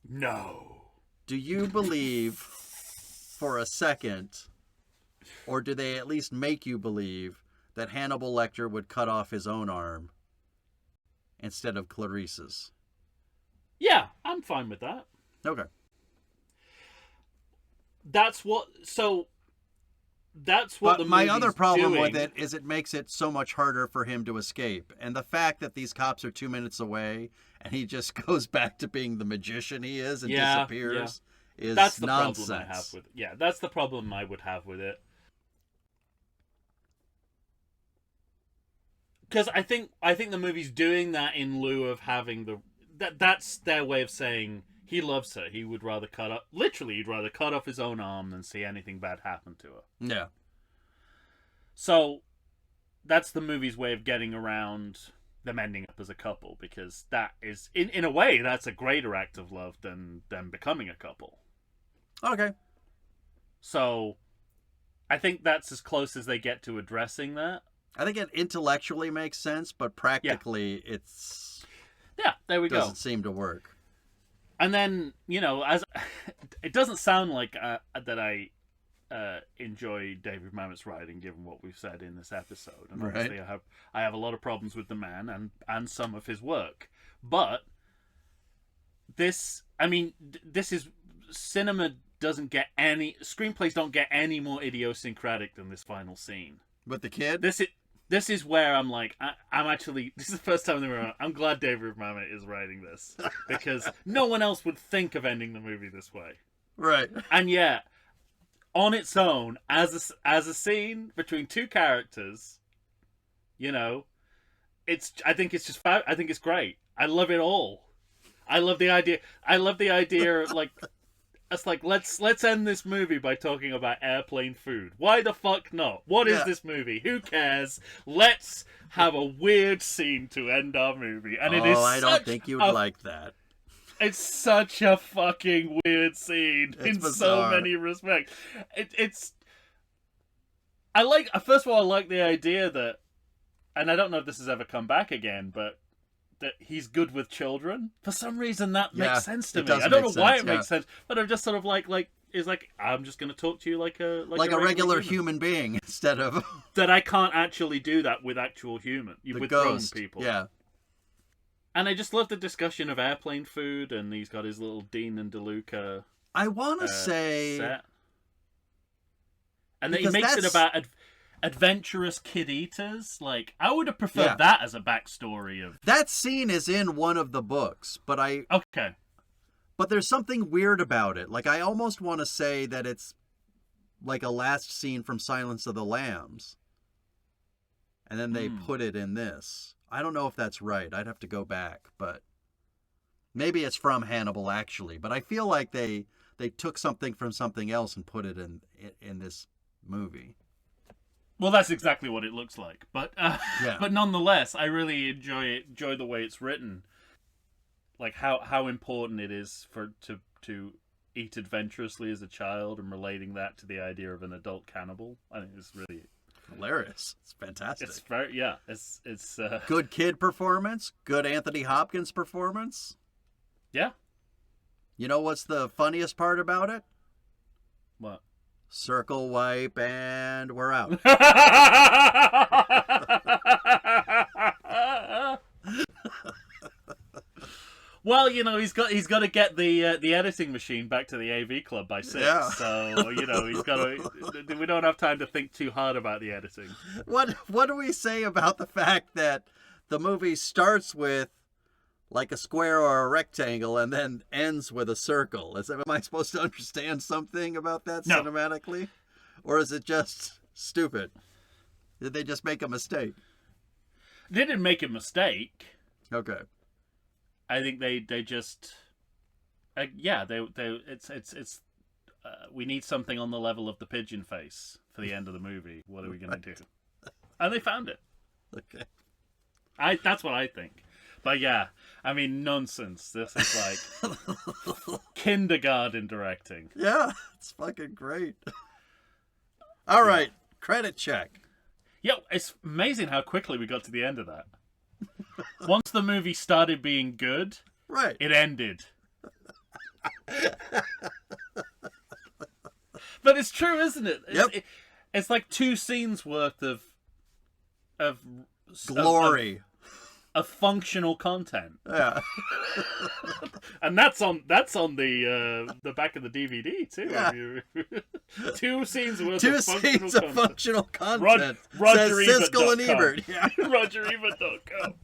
Speaker 2: No.
Speaker 1: Do you believe for a second, or do they at least make you believe, that Hannibal Lecter would cut off his own arm instead of Clarice's?
Speaker 2: Yeah, I'm fine with that.
Speaker 1: Okay.
Speaker 2: That's what the
Speaker 1: my other problem
Speaker 2: doing.
Speaker 1: with it is it makes it so much harder for him to escape. And the fact that these cops are 2 minutes away and he just goes back to being the magician he is and disappears is
Speaker 2: that's the
Speaker 1: nonsense.
Speaker 2: problem I have with it. Yeah, that's the problem I would have with it. Because I think the movie's doing that in lieu of having that's their way of saying he loves her. He'd rather cut off his own arm than see anything bad happen to her.
Speaker 1: Yeah.
Speaker 2: So that's the movie's way of getting around them ending up as a couple, because that is in a way that's a greater act of love than them becoming a couple.
Speaker 1: Okay.
Speaker 2: So I think that's as close as they get to addressing that.
Speaker 1: I think it intellectually makes sense, but practically it's
Speaker 2: there we go.
Speaker 1: Doesn't seem to work.
Speaker 2: And then, as it doesn't sound like that I enjoy David Mamet's writing, given what we've said in this episode. And obviously, I have a lot of problems with the man and some of his work. But this is cinema. Screenplays don't get any more idiosyncratic than this final scene
Speaker 1: with the kid.
Speaker 2: This is where I'm like, this is the first time I'm glad David Mamet is writing this, because no one else would think of ending the movie this way.
Speaker 1: Right.
Speaker 2: And yet, on its own, as a scene between two characters, I think it's great. I love it all. I love the idea. Like, it's like, let's end this movie by talking about airplane food. Why the fuck not? What is this movie? Who cares? Let's have a weird scene to end our movie. And
Speaker 1: I don't think you'd like that.
Speaker 2: It's such a fucking weird scene in
Speaker 1: bizarre.
Speaker 2: So many respects. First of all, I like the idea that, and I don't know if this has ever come back again, but that he's good with children. For some reason, that makes sense to me. I don't know why it makes sense, but I'm just sort of like I'm just going to talk to you like a
Speaker 1: regular human being instead of
Speaker 2: that. I can't actually do that with actual with grown people.
Speaker 1: Yeah.
Speaker 2: And I just love the discussion of airplane food, and he's got his little Dean and DeLuca.
Speaker 1: I want to say,
Speaker 2: set. And then he makes it about adventurous kid eaters. Like, I would have preferred that as a backstory of
Speaker 1: that scene is in one of the books, but but there's something weird about it. Like, I almost want to say that it's like a last scene from Silence of the Lambs, and then they put it in this. I don't know if that's right. I'd have to go back, but maybe it's from Hannibal actually. But I feel like they took something from something else and put it in this movie.
Speaker 2: Well, that's exactly what it looks like. But
Speaker 1: Yeah.
Speaker 2: but nonetheless, I really enjoy the way it's written. Like how important it is to eat adventurously as a child, and relating that to the idea of an adult cannibal. I think it's really
Speaker 1: Hilarious. It's fantastic.
Speaker 2: it's very it's
Speaker 1: Good kid performance. Good Anthony Hopkins performance.
Speaker 2: yeah.
Speaker 1: You know what's the funniest part about it?
Speaker 2: What?
Speaker 1: Circle wipe and we're out.
Speaker 2: Well, he's got to get the editing machine back to the AV Club by 6.
Speaker 1: Yeah.
Speaker 2: So he's got to. We don't have time to think too hard about the editing.
Speaker 1: What do we say about the fact that the movie starts with like a square or a rectangle and then ends with a circle? Am I supposed to understand something about that
Speaker 2: No.
Speaker 1: cinematically? Or is it just stupid? Did they just make a mistake?
Speaker 2: They didn't make a mistake.
Speaker 1: Okay.
Speaker 2: I think they just it's we need something on the level of the pigeon face for the end of the movie. What are we gonna do? And they found it.
Speaker 1: Okay.
Speaker 2: That's what I think. But yeah, I mean, nonsense. This is like kindergarten directing.
Speaker 1: Yeah, it's fucking great. All right, credit check.
Speaker 2: Yo, it's amazing how quickly we got to the end of that. Once the movie started being good,
Speaker 1: Right.
Speaker 2: it ended. But it's true, isn't it?
Speaker 1: Yep.
Speaker 2: It's like 2 scenes worth of
Speaker 1: Glory.
Speaker 2: of functional content,
Speaker 1: Yeah.
Speaker 2: and that's on the back of the DVD too.
Speaker 1: Yeah.
Speaker 2: 2 scenes worth
Speaker 1: Two
Speaker 2: of functional
Speaker 1: scenes of
Speaker 2: content.
Speaker 1: functional content.
Speaker 2: Roger
Speaker 1: Says Siskel and
Speaker 2: Ebert.com.
Speaker 1: Ebert. Yeah.
Speaker 2: RogerEbert.com.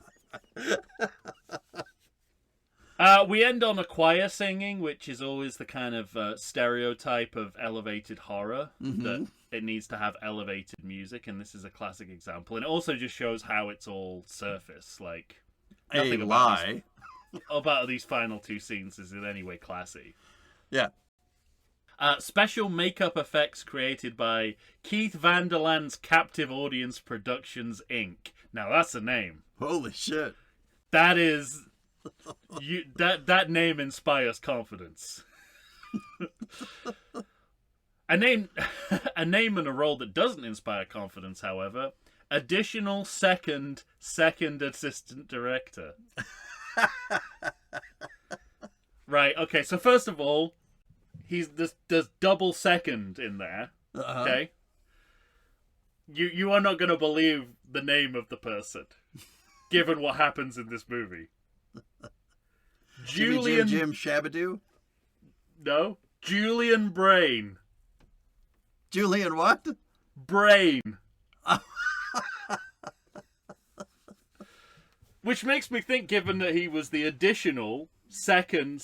Speaker 2: We end on a choir singing, which is always the kind of stereotype of elevated horror, that it needs to have elevated music, and this is a classic example. And it also just shows how it's all surface. Like,
Speaker 1: A
Speaker 2: nothing
Speaker 1: lie.
Speaker 2: about these final 2 scenes is in any way classy.
Speaker 1: Yeah.
Speaker 2: Special makeup effects created by Keith Vanderland's Captive Audience Productions, Inc. Now, that's a name.
Speaker 1: Holy shit.
Speaker 2: That is... that name inspires confidence. a name and a role that doesn't inspire confidence, however. Additional second assistant director. Right, okay, so first of all, there's double second in there.
Speaker 1: Uh-huh.
Speaker 2: Okay? You are not going to believe the name of the person, given what happens in this movie.
Speaker 1: Jim Shabadoo?
Speaker 2: No. Julian Brain.
Speaker 1: Julian what?
Speaker 2: Brain. Which makes me think, given that he was the additional second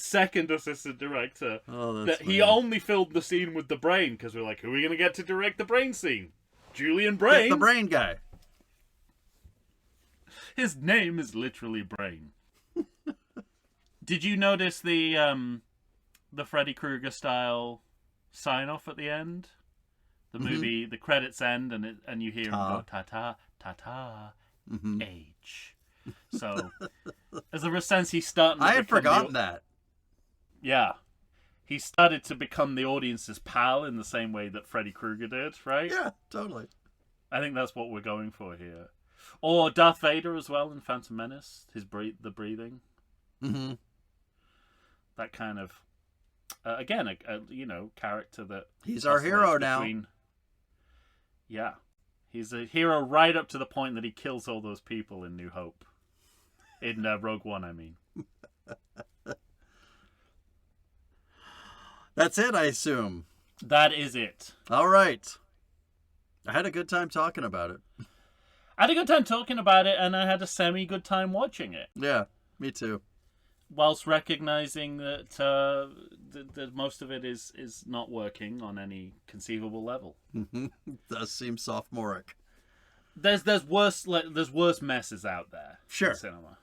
Speaker 2: assistant director, that he only filled the scene with the brain, because we're like, who are we going to get to direct the brain scene? Julian Brain.
Speaker 1: Get the brain guy.
Speaker 2: His name is literally Brain. Did you notice the Freddy Krueger style sign off at the end? The movie, the credits end, and you hear him go ta ta ta ta, age. So there's a sense he's starting.
Speaker 1: I had forgotten that.
Speaker 2: Yeah, he started to become the audience's pal in the same way that Freddy Krueger did, right?
Speaker 1: Yeah, totally.
Speaker 2: I think that's what we're going for here. Or Darth Vader as well in Phantom Menace. The breathing.
Speaker 1: Mm-hmm.
Speaker 2: That kind of, again, a character that
Speaker 1: he's our hero now.
Speaker 2: Yeah, he's a hero right up to the point that he kills all those people in New Hope, in Rogue One, I mean.
Speaker 1: That's it, I assume.
Speaker 2: That is it.
Speaker 1: All right. I had a good time talking about it.
Speaker 2: I had a good time talking about it, and I had a semi-good time watching it.
Speaker 1: Yeah, me too.
Speaker 2: Whilst recognizing that that most of it is not working on any conceivable level.
Speaker 1: Does seem sophomoric.
Speaker 2: There's worse messes out there.
Speaker 1: Sure.
Speaker 2: In cinema.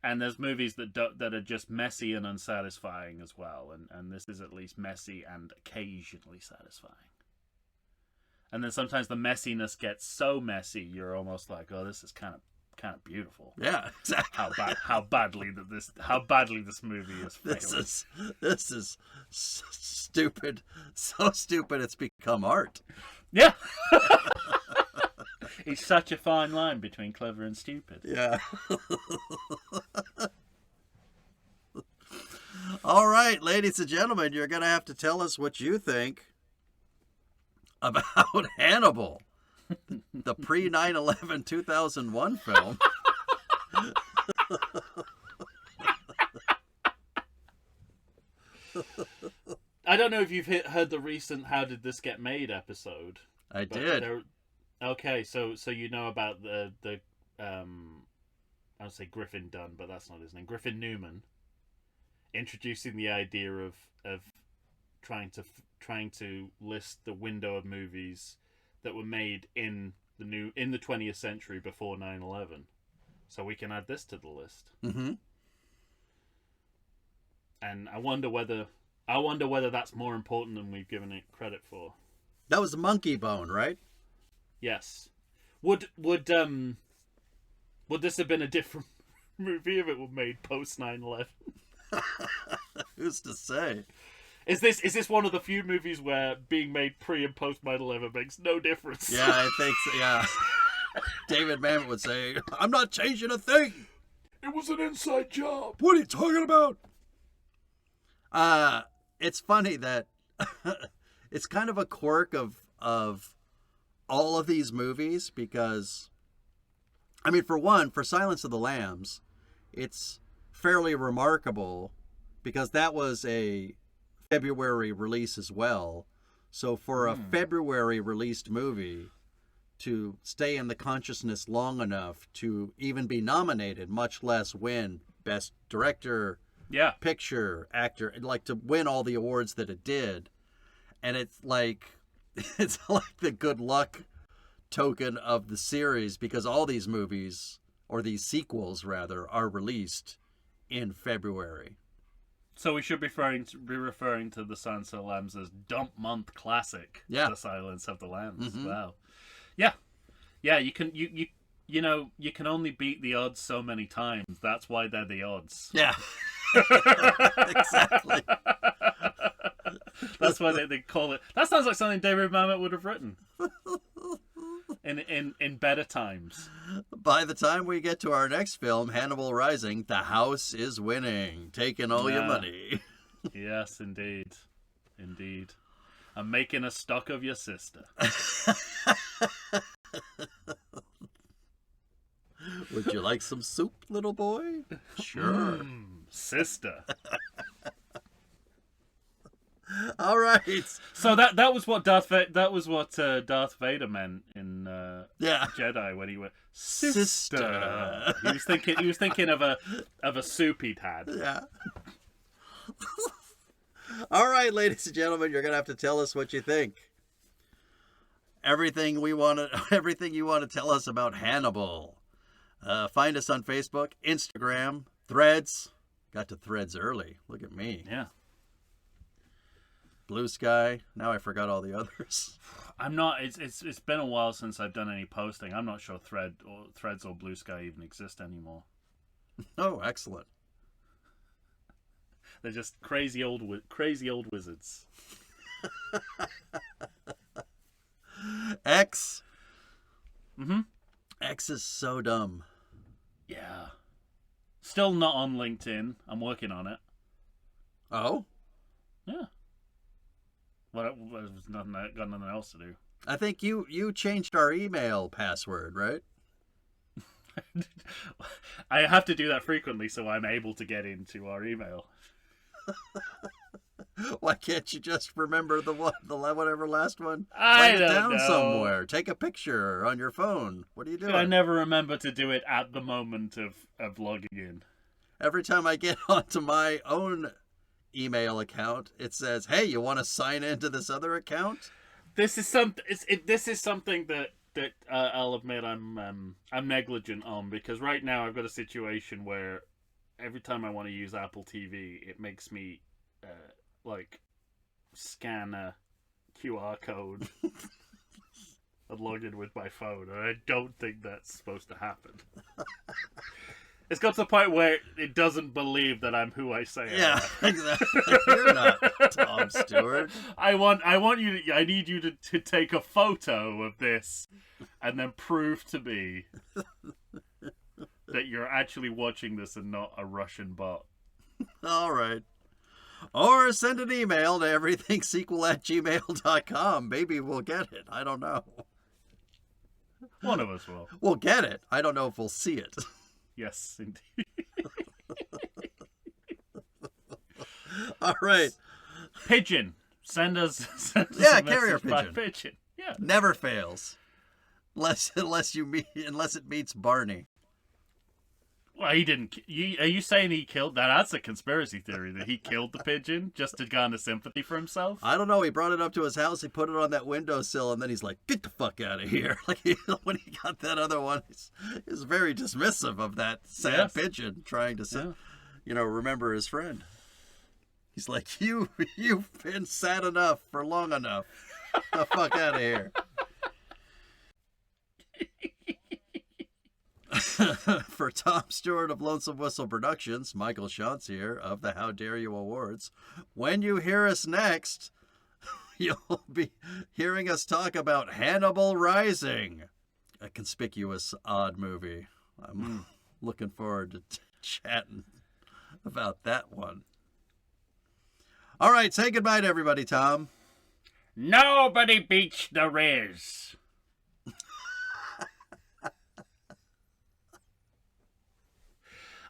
Speaker 2: And there's movies that are just messy and unsatisfying as well, and this is at least messy and occasionally satisfying. And then sometimes the messiness gets so messy, you're almost like, oh, this is kind of beautiful.
Speaker 1: Yeah, exactly.
Speaker 2: How badly this movie is failing.
Speaker 1: This is stupid, so stupid it's become art.
Speaker 2: Yeah. It's such a fine line between clever and stupid.
Speaker 1: Yeah. All right, ladies and gentlemen, you're going to have to tell us what you think about Hannibal, the pre 9/11 2001 film.
Speaker 2: I don't know if you've heard the recent "How Did This Get Made" episode.
Speaker 1: I did.
Speaker 2: Okay, so you know about the I would say Griffin Dunn, but that's not his name. Griffin Newman introducing the idea of trying to list the window of movies that were made in the 20th century before 9/11. So we can add this to the list.
Speaker 1: Mm-hmm.
Speaker 2: And I wonder whether that's more important than we've given it credit for.
Speaker 1: That was Monkey Bone, right?
Speaker 2: Yes. Would this have been a different movie if it were made post 9/11?
Speaker 1: Who's to say?
Speaker 2: Is this one of the few movies where being made pre and post 9/11 makes no difference?
Speaker 1: Yeah, I think so, yeah. David Mamet would say, I'm not changing a thing.
Speaker 3: It was an inside job.
Speaker 1: What are you talking about? It's funny that it's kind of a quirk of all of these movies because, I mean, for one, for Silence of the Lambs, it's fairly remarkable because that was a February release as well. So for a February released movie to stay in the consciousness long enough to even be nominated, much less win Best Director,
Speaker 2: Yeah.
Speaker 1: Picture, Actor, like to win all the awards that it did. And it's like the good luck token of the series because all these movies, or these sequels rather, are released in February.
Speaker 2: So we should be referring to the Silence of the Lambs as dump month classic.
Speaker 1: Yeah.
Speaker 2: The Silence of the Lambs.
Speaker 1: Mhm.
Speaker 2: Wow. Yeah. Yeah, you can only beat the odds so many times. That's why they're the odds.
Speaker 1: Yeah. Exactly.
Speaker 2: That's why they call it. That sounds like something David Mamet would have written. In better times.
Speaker 1: By the time we get to our next film, Hannibal Rising, the house is winning, taking all your
Speaker 2: Yeah.
Speaker 1: money.
Speaker 2: Yes, indeed. Indeed. I'm making a stock of your sister.
Speaker 1: Would you like some soup, little boy? Sure.
Speaker 2: Sister.
Speaker 1: All right.
Speaker 2: So that was what Darth Vader meant in
Speaker 1: Yeah.
Speaker 2: Jedi when he went
Speaker 1: Sister.
Speaker 2: sister. He was thinking of a soup he'd had.
Speaker 1: Yeah. All right, ladies and gentlemen, you're gonna have to tell us what you think. Everything you want to tell us about Hannibal. Find us on Facebook, Instagram, Threads. Got to Threads early. Look at me.
Speaker 2: Yeah.
Speaker 1: Blue Sky. Now I forgot all the others.
Speaker 2: I'm not. It's been a while since I've done any posting. I'm not sure Threads or Blue Sky even exist anymore.
Speaker 1: Oh, excellent.
Speaker 2: They're just crazy old wizards.
Speaker 1: X.
Speaker 2: Mm-hmm.
Speaker 1: X is so dumb.
Speaker 2: Yeah. Still not on LinkedIn. I'm working on it.
Speaker 1: Oh?
Speaker 2: Yeah. What? Got nothing else to do.
Speaker 1: I think you changed our email password, right?
Speaker 2: I have to do that frequently so I'm able to get into our email.
Speaker 1: Why can't you just remember the whatever last one?
Speaker 2: I
Speaker 1: Write it
Speaker 2: don't
Speaker 1: down
Speaker 2: know.
Speaker 1: somewhere. Take a picture on your phone. What are you doing?
Speaker 2: I never remember to do it at the moment of logging in.
Speaker 1: Every time I get onto my own email account, it says, "Hey, you want to sign into this other account?"
Speaker 2: This is something. This is something that I'll admit I'm negligent on, because right now I've got a situation where every time I want to use Apple TV, it makes me like scan a QR code and log in with my phone, and I don't think that's supposed to happen. It's got to the point where it doesn't believe that I'm who I say I am.
Speaker 1: Yeah, exactly. You're not Tom Stewart.
Speaker 2: I need you to take a photo of this and then prove to me that you're actually watching this and not a Russian bot.
Speaker 1: All right. Or send an email to everythingsequel@gmail.com. Maybe we'll get it. I don't know.
Speaker 2: One of us will.
Speaker 1: We'll get it. I don't know if we'll see it.
Speaker 2: Yes, indeed.
Speaker 1: All right.
Speaker 2: Pigeon. Send us a
Speaker 1: carrier
Speaker 2: message by
Speaker 1: pigeon.
Speaker 2: pigeon. Yeah.
Speaker 1: Never fails. Unless it meets Barney.
Speaker 2: Well, he didn't. Are you saying he killed that? That's a conspiracy theory that he killed the pigeon just to garner sympathy for himself.
Speaker 1: I don't know. He brought it up to his house. He put it on that windowsill, and then he's like, "Get the fuck out of here!" Like when he got that other one, he's very dismissive of that sad pigeon trying to, remember his friend. He's like, "You've been sad enough for long enough. Get the fuck out of here." For Tom Stewart of Lonesome Whistle Productions, Michael Shantz here of the How Dare You Awards. When you hear us next, you'll be hearing us talk about Hannibal Rising, a conspicuous, odd movie. I'm looking forward to chatting about that one. All right, say goodbye to everybody, Tom.
Speaker 2: Nobody beats the Riz.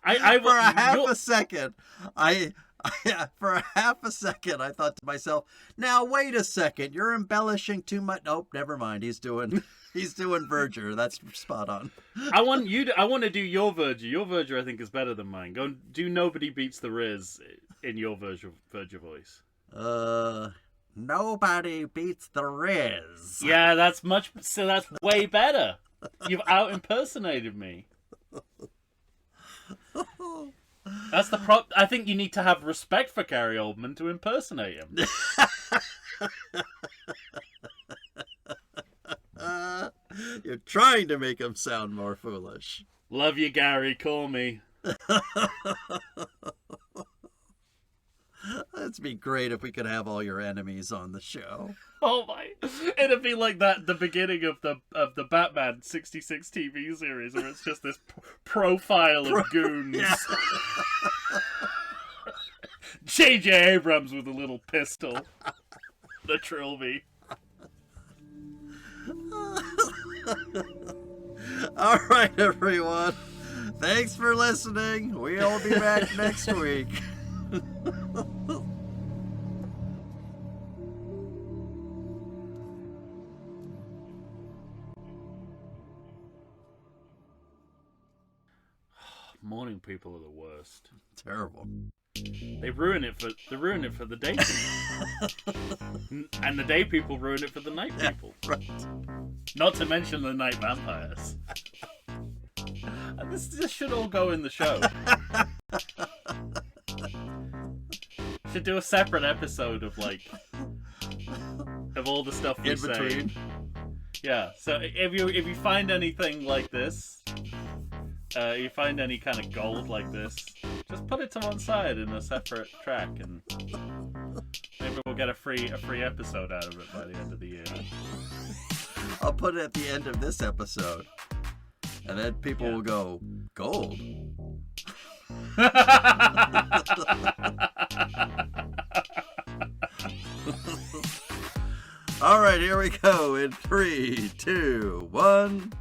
Speaker 1: For a half a second, I thought to myself, now wait a second, you're embellishing too much. Nope, never mind. He's doing Verger. That's spot on.
Speaker 2: I want to do your Verger. Your Verger, I think, is better than mine. Go do Nobody Beats the Riz in your Verger voice.
Speaker 1: Nobody beats the Riz.
Speaker 2: Yeah, that's way better. You've out impersonated me. That's the I think you need to have respect for Gary Oldman to impersonate him.
Speaker 1: You're trying to make him sound more foolish.
Speaker 2: Love you, Gary. Call me.
Speaker 1: It'd be great if we could have all your enemies on the show.
Speaker 2: Oh my! It'd be like that the beginning of the Batman '66 TV series, where it's just this profile of goons. Yeah. J.J. Abrams with a little pistol, the Trilby.
Speaker 1: All right, everyone. Thanks for listening. We'll be back next week.
Speaker 2: Morning people are the worst.
Speaker 1: Terrible.
Speaker 2: They ruin it for the day people. And the day people ruin it for the night people.
Speaker 1: Right.
Speaker 2: Not to mention the night vampires. And this should all go in the show. Should do a separate episode of all the stuff we say.
Speaker 1: Between.
Speaker 2: Yeah. So if you find anything like this, you find any kind of gold like this, just put it to one side in a separate track, and maybe we'll get a free episode out of it by the end of the year.
Speaker 1: I'll put it at the end of this episode, and then people will go, gold. All right, here we go in 3, 2, 1.